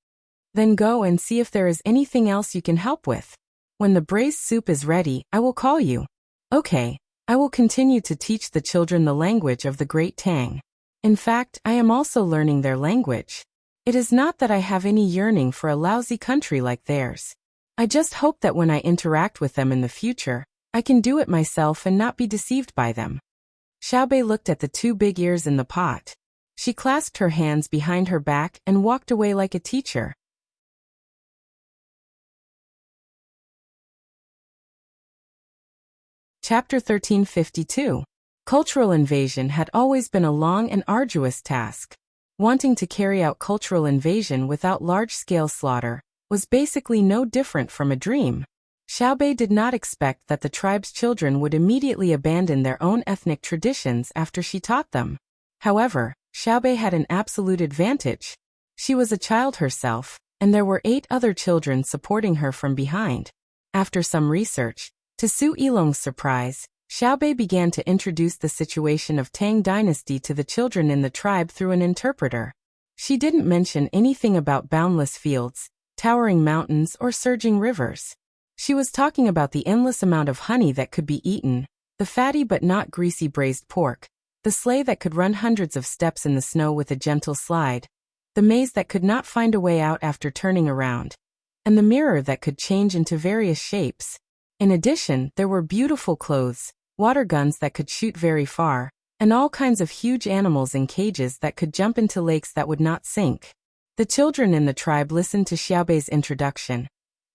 Speaker 1: "Then go and see if there is anything else you can help with. When the braised soup is ready, I will call you." "Okay, I will continue to teach the children the language of the Great Tang. In fact, I am also learning their language. It is not that I have any yearning for a lousy country like theirs. I just hope that when I interact with them in the future, I can do it myself and not be deceived by them." Xiaobei looked at the two big ears in the pot. She clasped her hands behind her back and walked away like a teacher. Chapter 1352. Cultural invasion had always been a long and arduous task. Wanting to carry out cultural invasion without large-scale slaughter was basically no different from a dream. Xiaobei did not expect that the tribe's children would immediately abandon their own ethnic traditions after she taught them. However, Xiaobei had an absolute advantage. She was a child herself, and there were 8 other children supporting her from behind. After some research, to Su Yilong's surprise, Xiaobei began to introduce the situation of Tang Dynasty to the children in the tribe through an interpreter. She didn't mention anything about boundless fields, towering mountains, or surging rivers. She was talking about the endless amount of honey that could be eaten, the fatty but not greasy braised pork, the sleigh that could run hundreds of steps in the snow with a gentle slide, the maze that could not find a way out after turning around, and the mirror that could change into various shapes. In addition, there were beautiful clothes, water guns that could shoot very far, and all kinds of huge animals in cages that could jump into lakes that would not sink. The children in the tribe listened to Xiaobei's introduction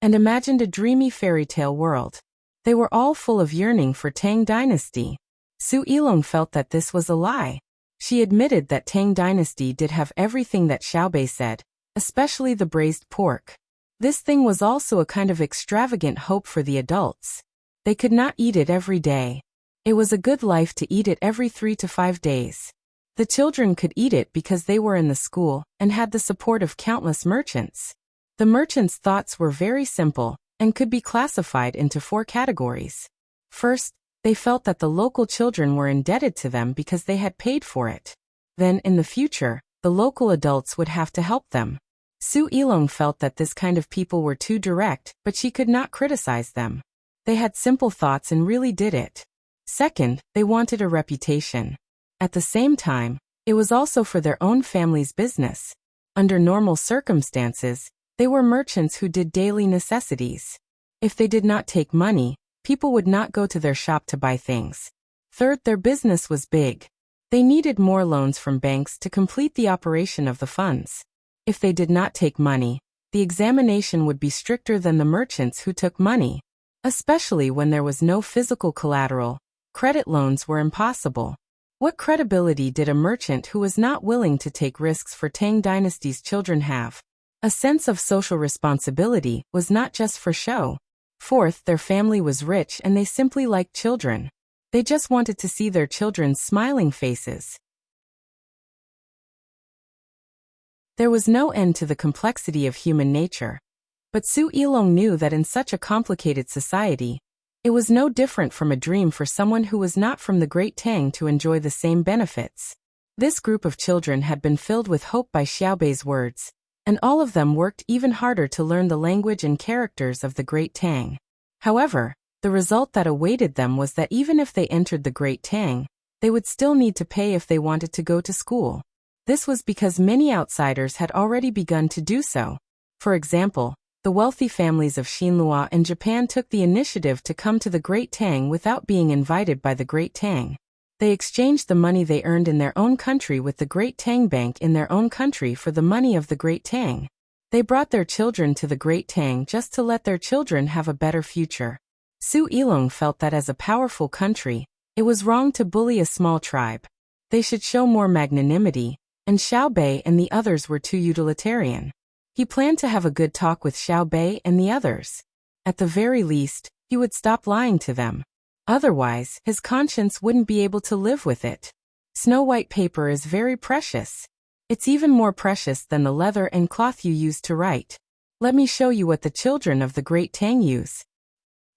Speaker 1: and imagined a dreamy fairy tale world. They were all full of yearning for Tang Dynasty. Su Yilong felt that this was a lie. She admitted that Tang Dynasty did have everything that Xiaobei said, especially the braised pork. This thing was also a kind of extravagant hope for the adults. They could not eat it every day. It was a good life to eat it every 3 to 5 days. The children could eat it because they were in the school and had the support of countless merchants. The merchants' thoughts were very simple and could be classified into 4 categories. First, they felt that the local children were indebted to them because they had paid for it. Then, in the future, the local adults would have to help them. Su Yilong felt that this kind of people were too direct, but she could not criticize them. They had simple thoughts and really did it. Second, they wanted a reputation. At the same time, it was also for their own family's business. Under normal circumstances, they were merchants who did daily necessities. If they did not take money, people would not go to their shop to buy things. Third, their business was big. They needed more loans from banks to complete the operation of the funds. If they did not take money, the examination would be stricter than the merchants who took money. Especially when there was no physical collateral, credit loans were impossible. What credibility did a merchant who was not willing to take risks for Tang Dynasty's children have? A sense of social responsibility was not just for show. Fourth, their family was rich and they simply liked children. They just wanted to see their children's smiling faces. There was no end to the complexity of human nature. But Su Yilong knew that in such a complicated society, it was no different from a dream for someone who was not from the Great Tang to enjoy the same benefits. This group of children had been filled with hope by Xiaobei's words, and all of them worked even harder to learn the language and characters of the Great Tang. However, the result that awaited them was that even if they entered the Great Tang, they would still need to pay if they wanted to go to school. This was because many outsiders had already begun to do so. For example, the wealthy families of Xinhua and Japan took the initiative to come to the Great Tang without being invited by the Great Tang. They exchanged the money they earned in their own country with the Great Tang Bank in their own country for the money of the Great Tang. They brought their children to the Great Tang just to let their children have a better future. Su Ilong felt that as a powerful country, it was wrong to bully a small tribe. They should show more magnanimity, and Xiao Bei and the others were too utilitarian. He planned to have a good talk with Xiao Bei and the others. At the very least, he would stop lying to them. Otherwise, his conscience wouldn't be able to live with it. Snow white paper is very precious. It's even more precious than the leather and cloth you use to write. Let me show you what the children of the Great Tang use.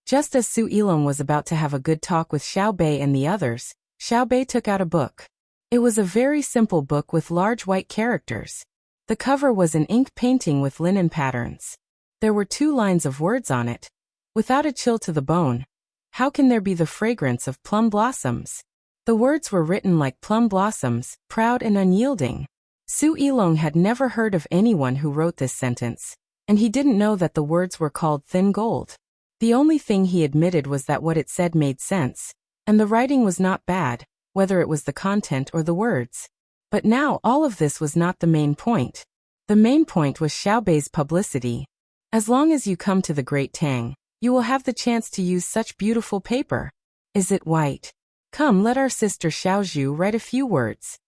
Speaker 1: Just as Su Ilong was about to have a good talk with Xiao Bei and the others, Xiao Bei took out a book. It was a very simple book with large white characters. The cover was an ink painting with linen patterns. There were 2 lines of words on it. Without a chill to the bone. How can there be the fragrance of plum blossoms? The words were written like plum blossoms, proud and unyielding. Su Ilong had never heard of anyone who wrote this sentence, and he didn't know that the words were called thin gold. The only thing he admitted was that what it said made sense, and the writing was not bad, whether it was the content or the words. But now all of this was not the main point. The main point was Xiao Bei's publicity. As long as you come to the Great Tang, you will have the chance to use such beautiful paper. Is it white? Come, let our sister Xiao Zhu write a few words.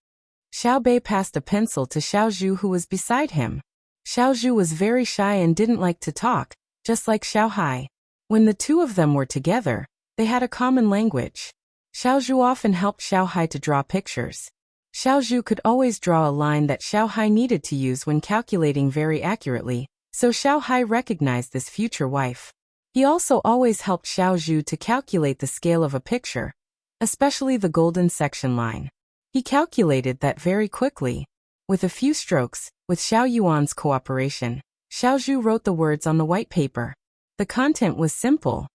Speaker 1: Xiao Bei passed a pencil to Xiao Zhu who was beside him. Xiao Zhu was very shy and didn't like to talk, just like Xiao Hai. When the 2 of them were together, they had a common language. Xiao Zhu often helped Xiao Hai to draw pictures. Xiao Zhu could always draw a line that Xiao Hai needed to use when calculating very accurately, so Xiao Hai recognized this future wife. He also always helped Xiao Zhu to calculate the scale of a picture, especially the golden section line. He calculated that very quickly. With a few strokes, with Xiao Yuan's cooperation, Xiao Zhu wrote the words on the white paper. The content was simple.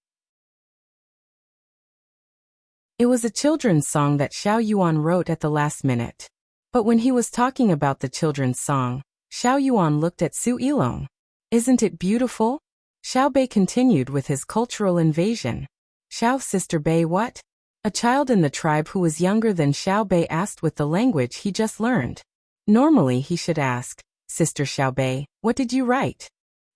Speaker 1: It was a children's song that Xiao Yuan wrote at the last minute. But when he was talking about the children's song, Xiao Yuan looked at Su Ilong. Isn't it beautiful? Xiao Bei continued with his cultural invasion. Xiao Sister Bei what? A child in the tribe who was younger than Xiao Bei asked with the language he just learned. Normally he should ask, Sister Xiao Bei, what did you write?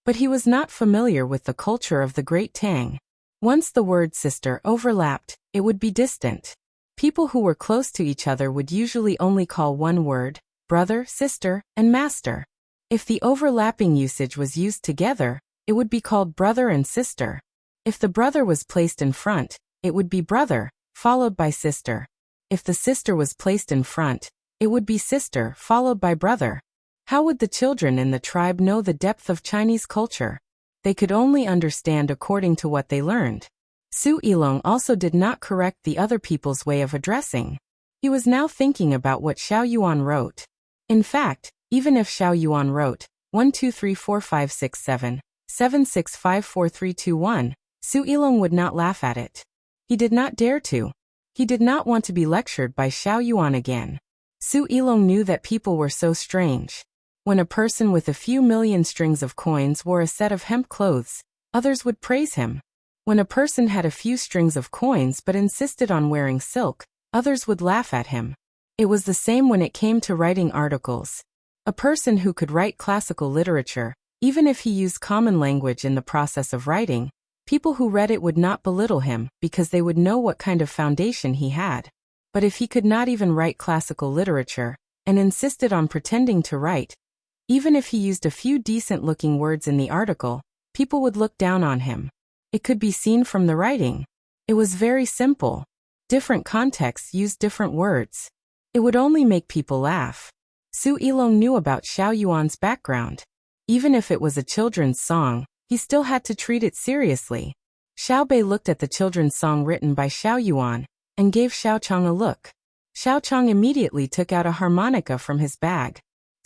Speaker 1: But he was not familiar with the culture of the Great Tang. Once the word sister overlapped, it would be distant. People who were close to each other would usually only call one word, brother, sister, and master. If the overlapping usage was used together, it would be called brother and sister. If the brother was placed in front, it would be brother, followed by sister. If the sister was placed in front, it would be sister, followed by brother. How would the children in the tribe know the depth of Chinese culture? They could only understand according to what they learned. Su Ilong also did not correct the other people's way of addressing. He was now thinking about what Xiao Yuan wrote. In fact, even if Xiao Yuan wrote 1 2 3 4 5 6 7 7 6 5 4 3 2 1, Su Ilong would not laugh at it. He did not dare to. He did not want to be lectured by Xiao Yuan again. Su Ilong knew that people were so strange. When a person with a few million strings of coins wore a set of hemp clothes, others would praise him. When a person had a few strings of coins but insisted on wearing silk, others would laugh at him. It was the same when it came to writing articles. A person who could write classical literature, even if he used common language in the process of writing, people who read it would not belittle him because they would know what kind of foundation he had. But if he could not even write classical literature, and insisted on pretending to write, even if he used a few decent-looking words in the article, people would look down on him. It could be seen from the writing. It was very simple. Different contexts used different words. It would only make people laugh. Su Ilong knew about Xiao Yuan's background. Even if it was a children's song, he still had to treat it seriously. Xiao Bei looked at the children's song written by Xiao Yuan, and gave Xiao Chang a look. Xiao Chang immediately took out a harmonica from his bag.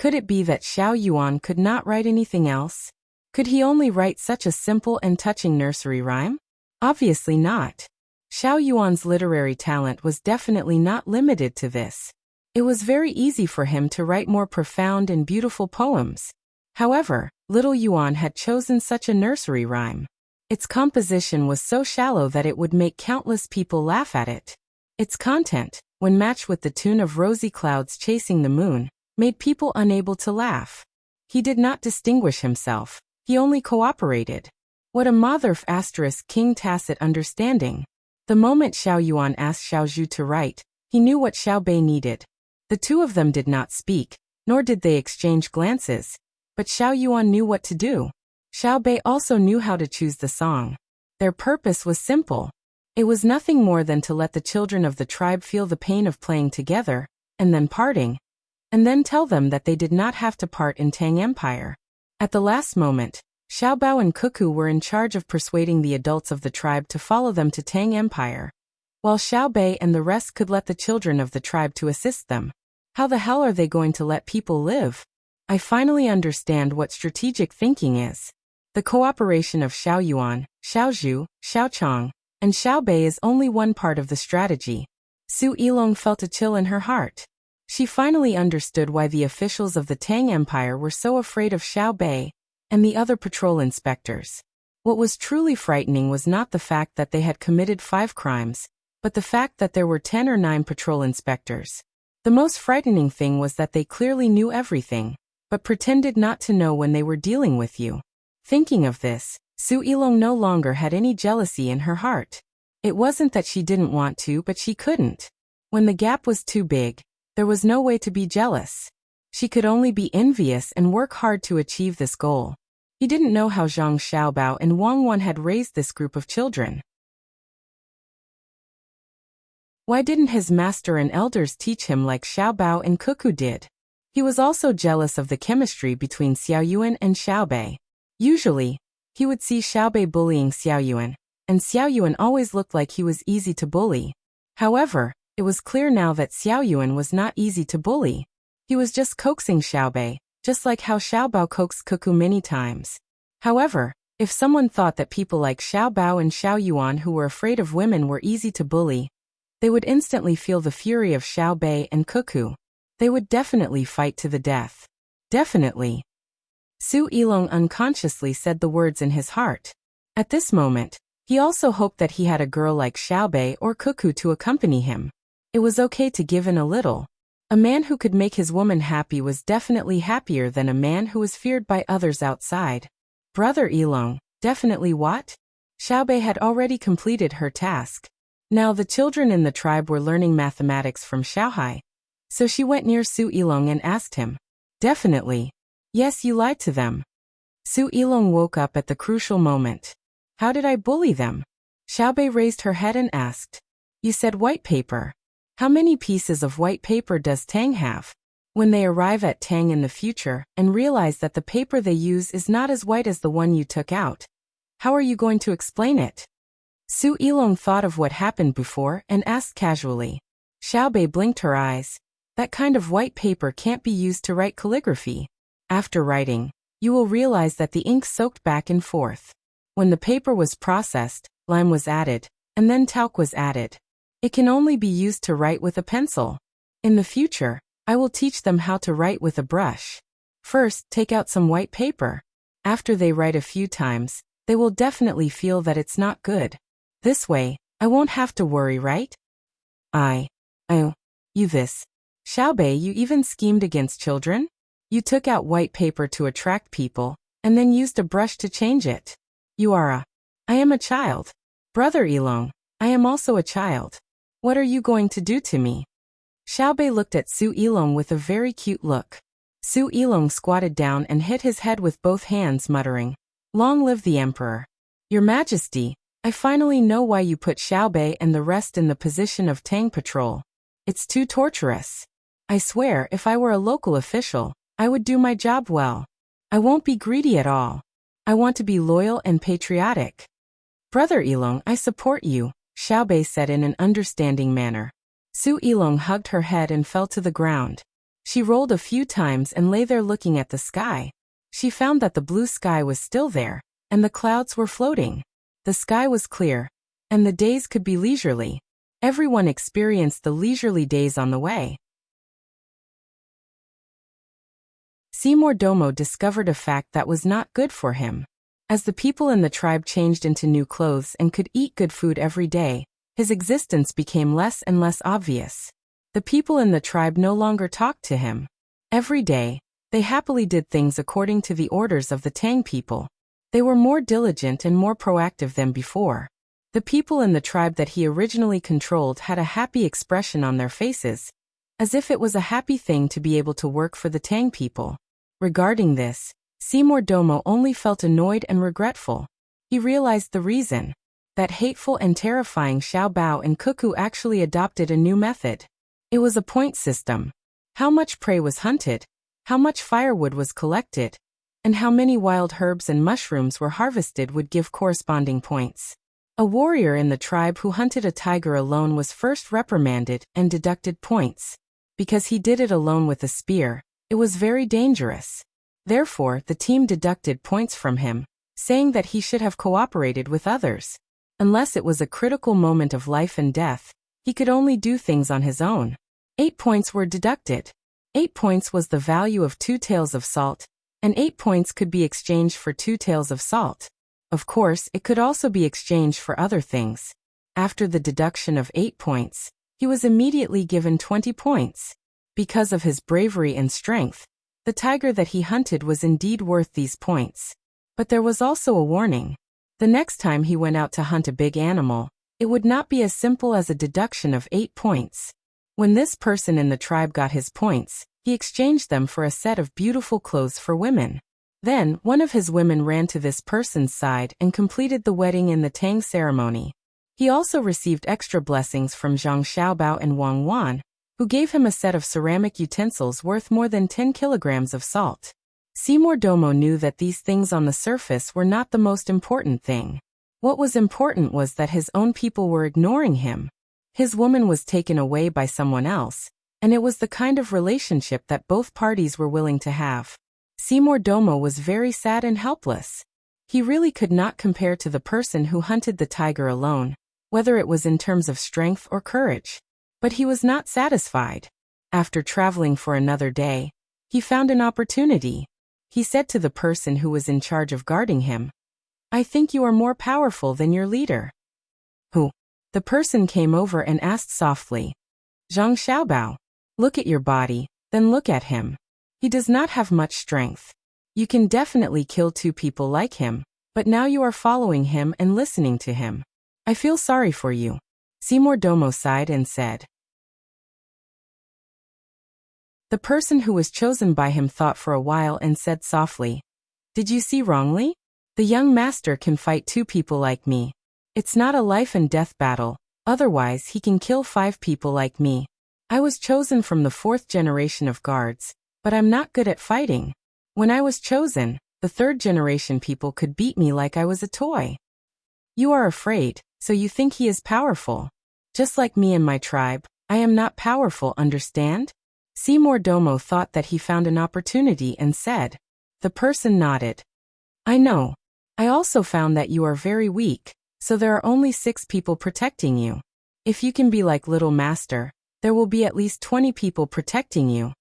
Speaker 1: Could it be that Xiao Yuan could not write anything else? Could he only write such a simple and touching nursery rhyme? Obviously not. Xiao Yuan's literary talent was definitely not limited to this. It was very easy for him to write more profound and beautiful poems. However, little Yuan had chosen such a nursery rhyme. Its composition was so shallow that it would make countless people laugh at it. Its content, when matched with the tune of rosy clouds chasing the moon, made people unable to laugh. He did not distinguish himself, he only cooperated. What a mother ** King tacit understanding. The moment Xiao Yuan asked Xiao Zhu to write, he knew what Xiao Bei needed. The two of them did not speak, nor did they exchange glances, but Xiao Yuan knew what to do. Xiao Bei also knew how to choose the song. Their purpose was simple. It was nothing more than to let the children of the tribe feel the pain of playing together, and then parting, and then tell them that they did not have to part in Tang Empire. At the last moment, Xiao Bao and Cuckoo were in charge of persuading the adults of the tribe to follow them to Tang Empire, while Xiao Bei and the rest could let the children of the tribe to assist them. How the hell are they going to let people live? I finally understand what strategic thinking is. The cooperation of Xiao Yuan, Xiao Zhu, Xiao Chang, and Xiao Bei is only one part of the strategy. Su Yilong felt a chill in her heart. She finally understood why the officials of the Tang Empire were so afraid of Xiao Bei and the other patrol inspectors. What was truly frightening was not the fact that they had committed 5 crimes, but the fact that there were 10 or 9 patrol inspectors. The most frightening thing was that they clearly knew everything, but pretended not to know when they were dealing with you. Thinking of this, Su Yilong no longer had any jealousy in her heart. It wasn't that she didn't want to, but she couldn't. When the gap was too big, there was no way to be jealous. She could only be envious and work hard to achieve this goal. He didn't know how Zhang Xiaobao and Wang Wan had raised this group of children. Why didn't his master and elders teach him like Xiaobao and Cuckoo did? He was also jealous of the chemistry between Xiao Yuan and Xiao Bei. Usually, he would see Xiao Bei bullying Xiao Yuan, and Xiao Yuan always looked like he was easy to bully. However, it was clear now that Xiao Yuan was not easy to bully. He was just coaxing Xiao Bei, just like how Xiao Bao coaxed Cuckoo many times. However, if someone thought that people like Xiao Bao and Xiao Yuan who were afraid of women were easy to bully, they would instantly feel the fury of Xiao Bei and Cuckoo. They would definitely fight to the death. Definitely. Su Yilong unconsciously said the words in his heart. At this moment, he also hoped that he had a girl like Xiao Bei or Cuckoo to accompany him. It was okay to give in a little. A man who could make his woman happy was definitely happier than a man who was feared by others outside. Brother Yilong, definitely what? Xiao Bei had already completed her task. Now the children in the tribe were learning mathematics from Xiaohai. So she went near Su Yilong and asked him. Definitely. Yes, you lied to them. Su Yilong woke up at the crucial moment. How did I bully them? Xiao Bei raised her head and asked. You said white paper. How many pieces of white paper does Tang have? When they arrive at Tang in the future and realize that the paper they use is not as white as the one you took out, how are you going to explain it? Su Yilong thought of what happened before and asked casually. Xiao Bei blinked her eyes. That kind of white paper can't be used to write calligraphy. After writing, you will realize that the ink soaked back and forth. When the paper was processed, lime was added, and then talc was added. It can only be used to write with a pencil. In the future, I will teach them how to write with a brush. First, take out some white paper. After they write a few times, they will definitely feel that it's not good. This way, I won't have to worry, right? You this. Xiao Bei, you even schemed against children? You took out white paper to attract people, and then used a brush to change it. I am a child. Brother Yilong, I am also a child. What are you going to do to me? Xiao Bei looked at Su Yilong with a very cute look. Su Yilong squatted down and hit his head with both hands, muttering, Long live the Emperor. Your Majesty, I finally know why you put Xiao Bei and the rest in the position of Tang Patrol. It's too torturous. I swear if I were a local official, I would do my job well. I won't be greedy at all. I want to be loyal and patriotic. Brother Yilong, I support you, Xiao Bei said in an understanding manner. Su Yilong hugged her head and fell to the ground. She rolled a few times and lay there looking at the sky. She found that the blue sky was still there, and the clouds were floating. The sky was clear, and the days could be leisurely. Everyone experienced the leisurely days on the way. Seymour Domo discovered a fact that was not good for him. As the people in the tribe changed into new clothes and could eat good food every day, his existence became less and less obvious. The people in the tribe no longer talked to him. Every day, they happily did things according to the orders of the Tang people. They were more diligent and more proactive than before. The people in the tribe that he originally controlled had a happy expression on their faces, as if it was a happy thing to be able to work for the Tang people. Regarding this, Seymour Domo only felt annoyed and regretful. He realized the reason. That hateful and terrifying Xiao Bao and Cuckoo actually adopted a new method. It was a point system. How much prey was hunted, how much firewood was collected, and how many wild herbs and mushrooms were harvested would give corresponding points. A warrior in the tribe who hunted a tiger alone was first reprimanded and deducted points. Because he did it alone with a spear, it was very dangerous. Therefore, the team deducted points from him, saying that he should have cooperated with others. Unless it was a critical moment of life and death, he could only do things on his own. 8 points were deducted. 8 points was the value of 2 taels of salt, and 8 points could be exchanged for 2 taels of salt. Of course, it could also be exchanged for other things. After the deduction of 8 points, he was immediately given 20 points. Because of his bravery and strength, the tiger that he hunted was indeed worth these points. But there was also a warning. The next time he went out to hunt a big animal, it would not be as simple as a deduction of 8 points. When this person in the tribe got his points, he exchanged them for a set of beautiful clothes for women. Then, one of his women ran to this person's side and completed the wedding in the Tang ceremony. He also received extra blessings from Zhang Xiaobao and Wang Wan, who gave him a set of ceramic utensils worth more than 10 kilograms of salt. Seymour Domo knew that these things on the surface were not the most important thing. What was important was that his own people were ignoring him. His woman was taken away by someone else, and it was the kind of relationship that both parties were willing to have. Seymour Domo was very sad and helpless. He really could not compare to the person who hunted the tiger alone, whether it was in terms of strength or courage. But he was not satisfied. After traveling for another day, he found an opportunity. He said to the person who was in charge of guarding him, "I think you are more powerful than your leader." "Who?" The person came over and asked softly. "Zhang Xiaobao. Look at your body, then look at him. He does not have much strength. You can definitely kill 2 people like him, but now you are following him and listening to him. I feel sorry for you." Seymour Domo sighed and said. The person who was chosen by him thought for a while and said softly, "Did you see wrongly? The young master can fight 2 people like me. It's not a life and death battle, otherwise he can kill 5 people like me. I was chosen from the 4th generation of guards, but I'm not good at fighting. When I was chosen, the 3rd generation people could beat me like I was a toy. You are afraid, so you think he is powerful. Just like me and my tribe, I am not powerful, understand?" Seymour Domo thought that he found an opportunity and said. The person nodded. "I know. I also found that you are very weak, so there are only 6 people protecting you. If you can be like Little Master, there will be at least 20 people protecting you,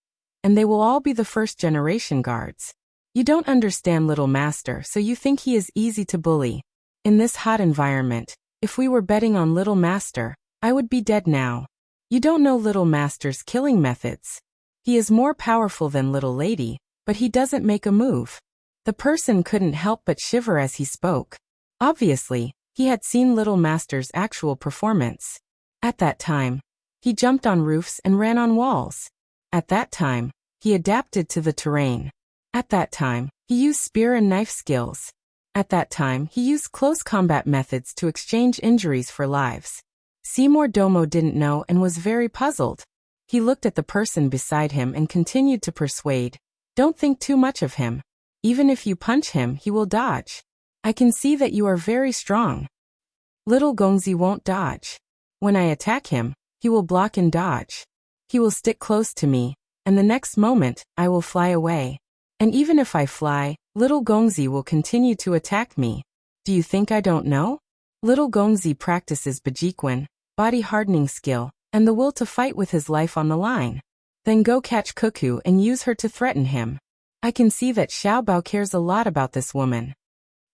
Speaker 1: and they will all be the 1st generation guards. You don't understand Little Master, so you think he is easy to bully. In this hot environment, if we were betting on Little Master, I would be dead now. You don't know Little Master's killing methods. He is more powerful than Little Lady, but he doesn't make a move." The person couldn't help but shiver as he spoke. Obviously, he had seen Little Master's actual performance. At that time, he jumped on roofs and ran on walls. At that time, he adapted to the terrain. At that time, he used spear and knife skills. At that time, he used close combat methods to exchange injuries for lives. Seymour Domo didn't know and was very puzzled. He looked at the person beside him and continued to persuade, "Don't think too much of him. Even if you punch him, he will dodge. I can see that you are very strong. Little Gongzi won't dodge. When I attack him, he will block and dodge. He will stick close to me, and the next moment, I will fly away. And even if I fly, little Gongzi will continue to attack me. Do you think I don't know? Little Gongzi practices Bajikwan, body hardening skill, and the will to fight with his life on the line. Then go catch Cuckoo and use her to threaten him. I can see that Xiaobao cares a lot about this woman.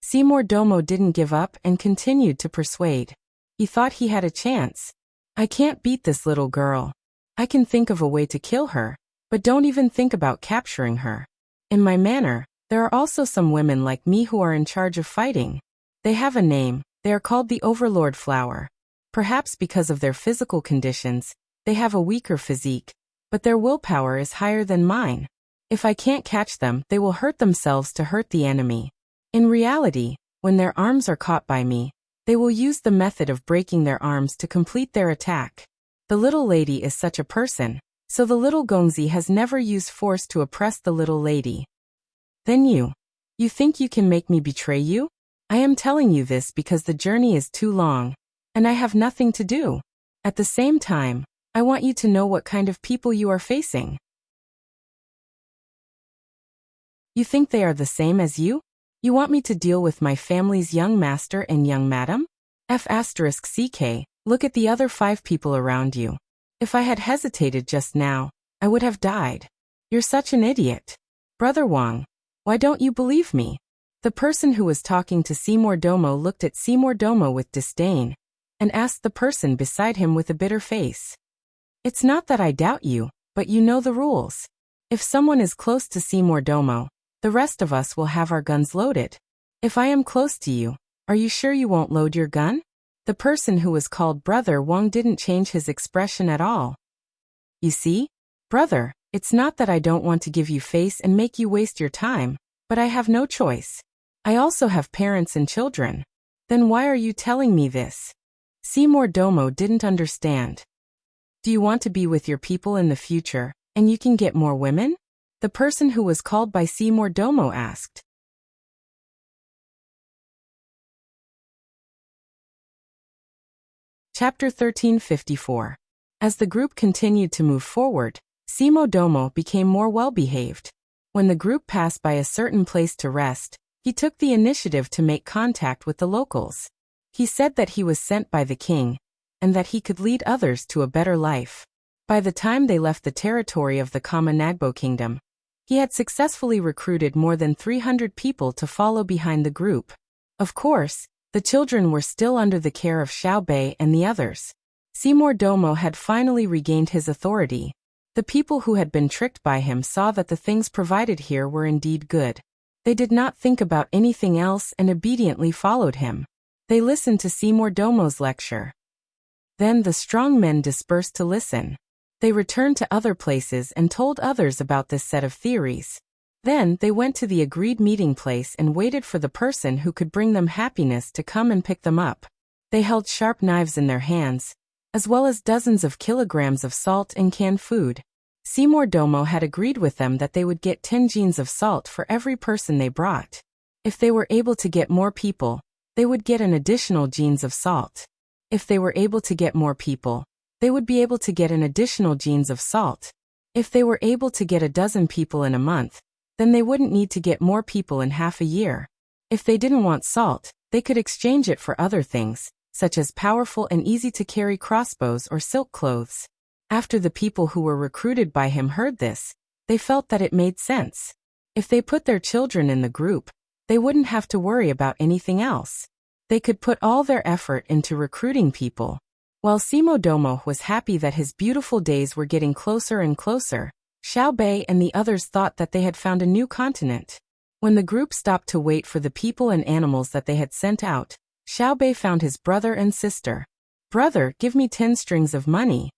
Speaker 1: Seymour Domo didn't give up and continued to persuade. He thought he had a chance. I can't beat this little girl. I can think of a way to kill her, but don't even think about capturing her. In my manor, there are also some women like me who are in charge of fighting. They have a name, they are called the Overlord Flower. Perhaps because of their physical conditions, they have a weaker physique, but their willpower is higher than mine. If I can't catch them, they will hurt themselves to hurt the enemy. In reality, when their arms are caught by me, they will use the method of breaking their arms to complete their attack. The little lady is such a person, so the little Gongzi has never used force to oppress the little lady. Then you think you can make me betray you? I am telling you this because the journey is too long, and I have nothing to do. At the same time, I want you to know what kind of people you are facing. You think they are the same as you? You want me to deal with my family's young master and young madam? F***ck, look at the other 5 people around you. If I had hesitated just now, I would have died. You're such an idiot. Brother Wang, why don't you believe me? The person who was talking to Seymour Domo looked at Seymour Domo with disdain, and asked the person beside him with a bitter face. It's not that I doubt you, but you know the rules. If someone is close to Seymour Domo, the rest of us will have our guns loaded. If I am close to you, are you sure you won't load your gun? The person who was called Brother Wang didn't change his expression at all. You see? Brother, it's not that I don't want to give you face and make you waste your time, but I have no choice. I also have parents and children. Then why are you telling me this? Seymour Domo didn't understand. Do you want to be with your people in the future, and you can get more women? The person who was called by Seymour Domo asked. Chapter 1354. As the group continued to move forward, Seymour Domo became more well-behaved. When the group passed by a certain place to rest, he took the initiative to make contact with the locals. He said that he was sent by the king, and that he could lead others to a better life. By the time they left the territory of the Kamanagbo kingdom, he had successfully recruited more than 300 people to follow behind the group. Of course, the children were still under the care of Xiao Bei and the others. Seymour Domo had finally regained his authority. The people who had been tricked by him saw that the things provided here were indeed good. They did not think about anything else and obediently followed him. They listened to Seymour Domo's lecture. Then the strong men dispersed to listen. They returned to other places and told others about this set of theories. Then they went to the agreed meeting place and waited for the person who could bring them happiness to come and pick them up. They held sharp knives in their hands, as well as dozens of kilograms of salt and canned food. Seymour Domo had agreed with them that they would get 10 jeans of salt for every person they brought. If they were able to get more people, they would get an additional jeans of salt. If they were able to get more people, they would be able to get an additional jeans of salt. If they were able to get a dozen people in a month, then they wouldn't need to get more people in half a year. If they didn't want salt, they could exchange it for other things, such as powerful and easy-to-carry crossbows or silk clothes. After the people who were recruited by him heard this, they felt that it made sense. If they put their children in the group, they wouldn't have to worry about anything else. They could put all their effort into recruiting people. While Seymour Domo was happy that his beautiful days were getting closer and closer, Xiao Bei and the others thought that they had found a new continent. When the group stopped to wait for the people and animals that they had sent out, Xiao Bei found his brother and sister. "Brother, give me 10 strings of money."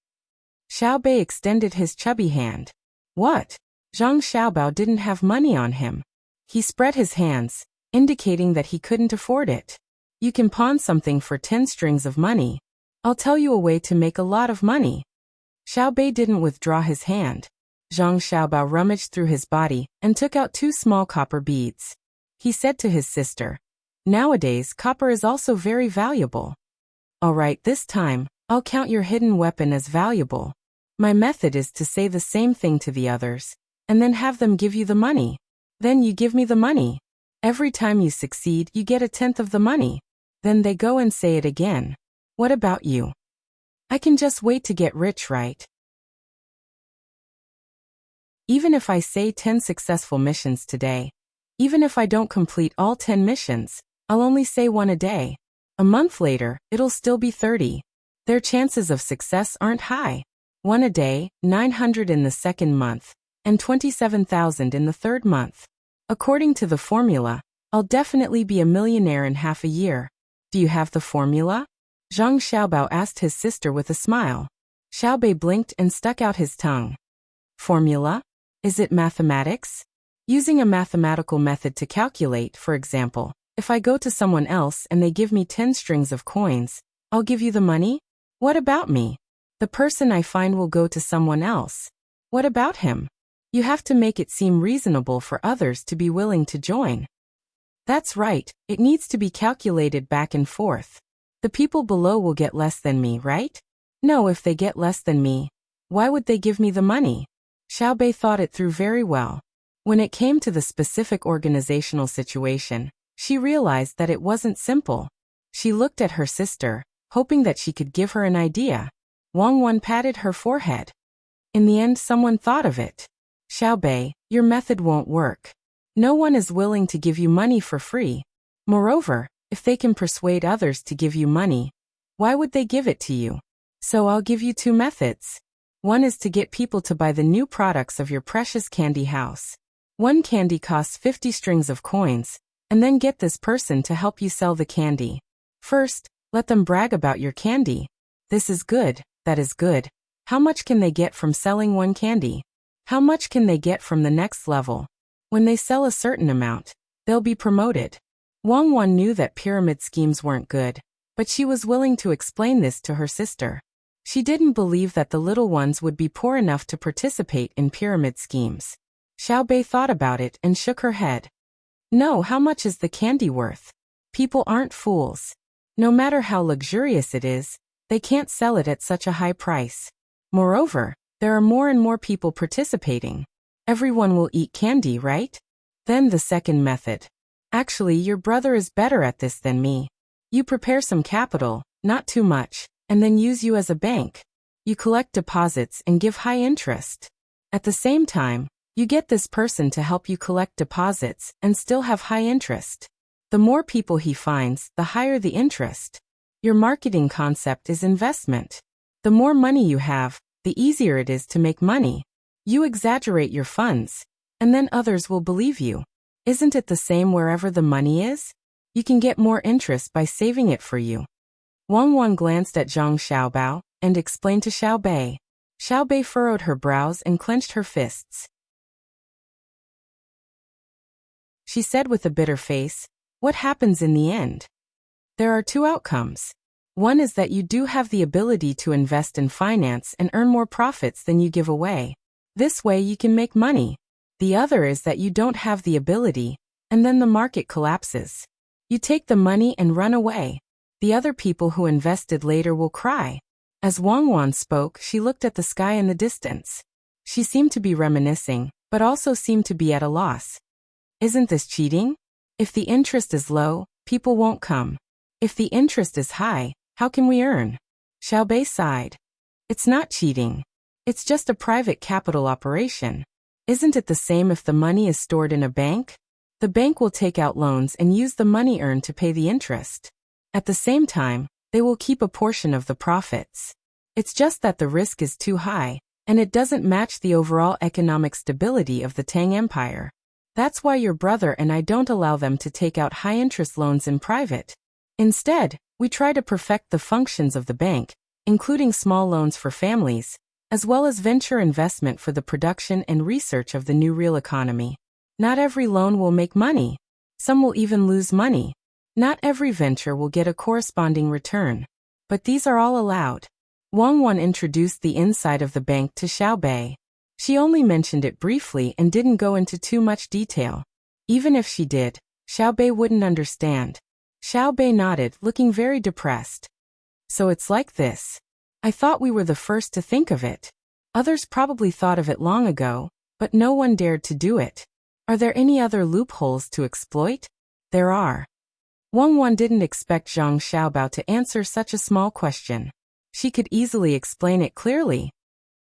Speaker 1: Xiao Bei extended his chubby hand. What? Zhang Xiaobao didn't have money on him. He spread his hands, indicating that he couldn't afford it. You can pawn something for 10 strings of money. I'll tell you a way to make a lot of money. Xiao Bei didn't withdraw his hand. Zhang Xiaobao rummaged through his body and took out 2 small copper beads. He said to his sister, "Nowadays, copper is also very valuable. All right, this time, I'll count your hidden weapon as valuable." My method is to say the same thing to the others, and then have them give you the money. Then you give me the money. Every time you succeed, you get 1/10 of the money. Then they go and say it again. What about you? I can just wait to get rich, right? Even if I say 10 successful missions today, even if I don't complete all 10 missions, I'll only say one a day. A month later, it'll still be 30. Their chances of success aren't high. One a day, 900 in the second month, and 27,000 in the third month. According to the formula, I'll definitely be a millionaire in half a year. Do you have the formula? Zhang Xiaobao asked his sister with a smile. Xiaobei blinked and stuck out his tongue. Formula? Is it mathematics? Using a mathematical method to calculate, for example, if I go to someone else and they give me 10 strings of coins, I'll give you the money? What about me? The person I find will go to someone else. What about him? You have to make it seem reasonable for others to be willing to join. That's right, it needs to be calculated back and forth. The people below will get less than me, right? No, if they get less than me, why would they give me the money? Xiaobei thought it through very well. When it came to the specific organizational situation, she realized that it wasn't simple. She looked at her sister, hoping that she could give her an idea. Wang Wan patted her forehead. In the end, someone thought of it. Xiaobei, your method won't work. No one is willing to give you money for free. Moreover, if they can persuade others to give you money, why would they give it to you? So I'll give you 2 methods. One is to get people to buy the new products of your precious candy house. One candy costs 50 strings of coins, and then get this person to help you sell the candy. First, let them brag about your candy. This is good, that is good. How much can they get from selling one candy? How much can they get from the next level? When they sell a certain amount, they'll be promoted. Wang Wan knew that pyramid schemes weren't good, but she was willing to explain this to her sister. She didn't believe that the little ones would be poor enough to participate in pyramid schemes. Xiaobei thought about it and shook her head. No, how much is the candy worth? People aren't fools. No matter how luxurious it is, they can't sell it at such a high price. Moreover, there are more and more people participating. Everyone will eat candy, right? Then the second method. Actually, your brother is better at this than me. You prepare some capital, not too much, and then use you as a bank. You collect deposits and give high interest. At the same time, you get this person to help you collect deposits and still have high interest. The more people he finds, the higher the interest. Your marketing concept is investment. The more money you have, the easier it is to make money. You exaggerate your funds, and then others will believe you. Isn't it the same wherever the money is? You can get more interest by saving it for you. Wang Wan glanced at Zhang Xiaobao and explained to Xiaobei. Xiaobei furrowed her brows and clenched her fists. She said with a bitter face, "What happens in the end? There are 2 outcomes. One is that you do have the ability to invest in finance and earn more profits than you give away. This way you can make money. The other is that you don't have the ability, and then the market collapses. You take the money and run away. The other people who invested later will cry." As Wang Wan spoke, she looked at the sky in the distance. She seemed to be reminiscing, but also seemed to be at a loss. Isn't this cheating? If the interest is low, people won't come. If the interest is high, how can we earn? Xiaobei sighed. It's not cheating. It's just a private capital operation. Isn't it the same if the money is stored in a bank? The bank will take out loans and use the money earned to pay the interest. At the same time, they will keep a portion of the profits. It's just that the risk is too high, and it doesn't match the overall economic stability of the Tang Empire. That's why your brother and I don't allow them to take out high-interest loans in private. Instead, we try to perfect the functions of the bank, including small loans for families, as well as venture investment for the production and research of the new real economy. Not every loan will make money. Some will even lose money. Not every venture will get a corresponding return. But these are all allowed. Wang Wan introduced the inside of the bank to Xiaobei. She only mentioned it briefly and didn't go into too much detail. Even if she did, Xiaobei wouldn't understand. Xiaobei nodded, looking very depressed. So it's like this. I thought we were the first to think of it. Others probably thought of it long ago, but no one dared to do it. Are there any other loopholes to exploit? There are. Wang didn't expect Zhang Xiaobao to answer such a small question. She could easily explain it clearly.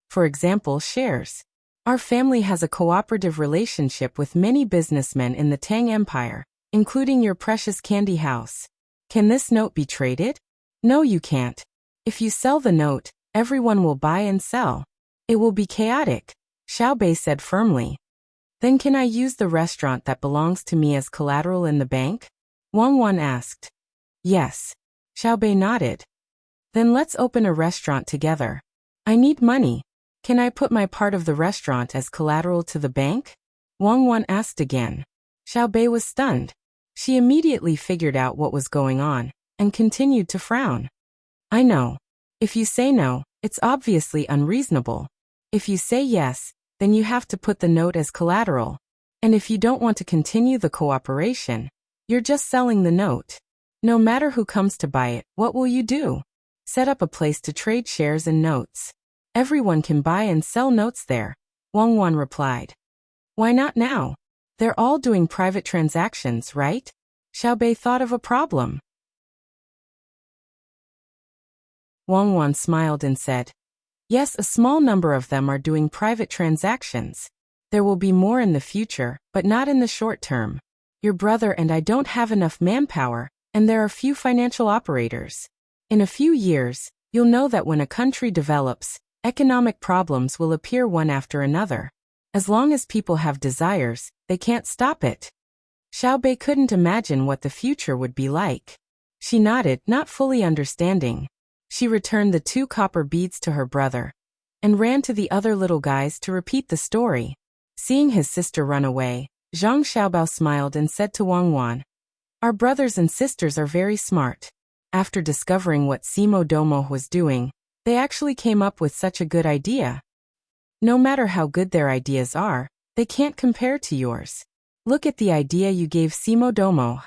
Speaker 1: For example, shares. Our family has a cooperative relationship with many businessmen in the Tang Empire, including your precious candy house. Can this note be traded? No, you can't. If you sell the note, everyone will buy and sell. It will be chaotic, Xiaobei said firmly. Then can I use the restaurant that belongs to me as collateral in the bank? Wang asked. Yes. Xiaobei nodded. Then let's open a restaurant together. I need money. Can I put my part of the restaurant as collateral to the bank? Wang asked again. Xiaobei was stunned. She immediately figured out what was going on, and continued to frown. I know. If you say no, it's obviously unreasonable. If you say yes, then you have to put the note as collateral. And if you don't want to continue the cooperation, you're just selling the note. No matter who comes to buy it, what will you do? Set up a place to trade shares and notes. Everyone can buy and sell notes there, Wang replied. Why not now? They're all doing private transactions, right? Xiaobei thought of a problem. Wang smiled and said, yes, a small number of them are doing private transactions. There will be more in the future, but not in the short term. Your brother and I don't have enough manpower, and there are few financial operators. In a few years, you'll know that when a country develops, economic problems will appear one after another. As long as people have desires, they can't stop it. Xiaobei couldn't imagine what the future would be like. She nodded, not fully understanding. She returned the 2 copper beads to her brother, and ran to the other little guys to repeat the story. Seeing his sister run away, Zhang Xiaobao smiled and said to Wang, our brothers and sisters are very smart. After discovering what Simo Domo was doing, they actually came up with such a good idea. No matter how good their ideas are, they can't compare to yours. Look at the idea you gave Simo Domo.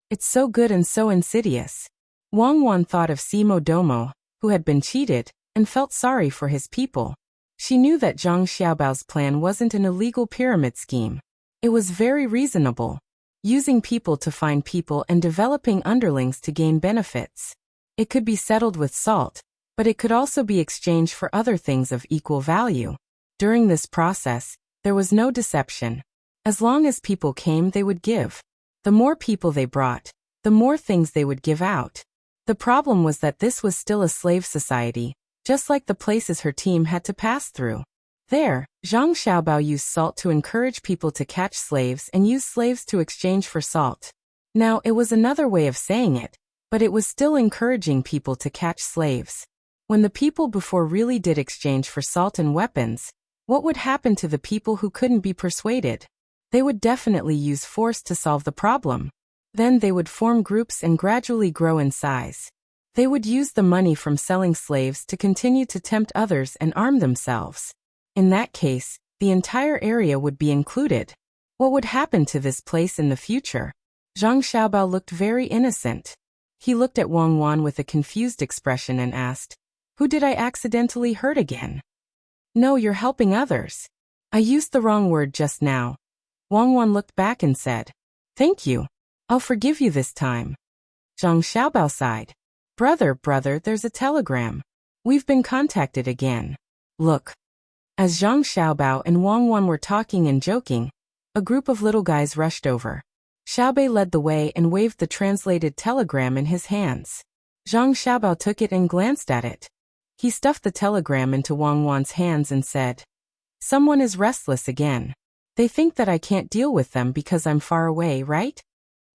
Speaker 1: It's so good and so insidious. Wang thought of Simo Domo, who had been cheated, and felt sorry for his people. She knew that Zhang Xiaobao's plan wasn't an illegal pyramid scheme. It was very reasonable, using people to find people and developing underlings to gain benefits. It could be settled with salt, but it could also be exchanged for other things of equal value. During this process, there was no deception. As long as people came, they would give. The more people they brought, the more things they would give out. The problem was that this was still a slave society, just like the places her team had to pass through. There, Zhang Xiaobao used salt to encourage people to catch slaves and use slaves to exchange for salt. Now, it was another way of saying it, but it was still encouraging people to catch slaves. When the people before really did exchange for salt and weapons, what would happen to the people who couldn't be persuaded? They would definitely use force to solve the problem. Then they would form groups and gradually grow in size. They would use the money from selling slaves to continue to tempt others and arm themselves. In that case, the entire area would be included. What would happen to this place in the future? Zhang Xiaobao looked very innocent. He looked at Wang with a confused expression and asked, who did I accidentally hurt again? No, you're helping others. I used the wrong word just now. Wang looked back and said, thank you. I'll forgive you this time. Zhang Xiaobao sighed. Brother, there's a telegram. We've been contacted again. Look. As Zhang Xiaobao and Wang were talking and joking, a group of little guys rushed over. Xiaobei led the way and waved the translated telegram in his hands. Zhang Xiaobao took it and glanced at it. He stuffed the telegram into Wang's hands and said, someone is restless again. They think that I can't deal with them because I'm far away, right?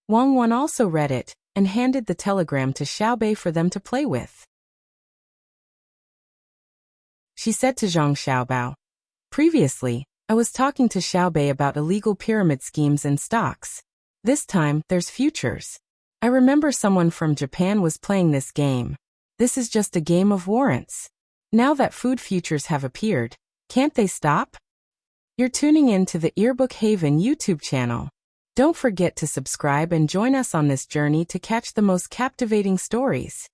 Speaker 1: Wang also read it, and handed the telegram to Xiaobei for them to play with. She said to Zhang Xiaobao, previously, I was talking to Xiaobei about illegal pyramid schemes and stocks. This time, there's futures. I remember someone from Japan was playing this game. This is just a game of warrants. Now that food futures have appeared, can't they stop? You're tuning in to the Earbook Haven YouTube channel. Don't forget to subscribe and join us on this journey to catch the most captivating stories.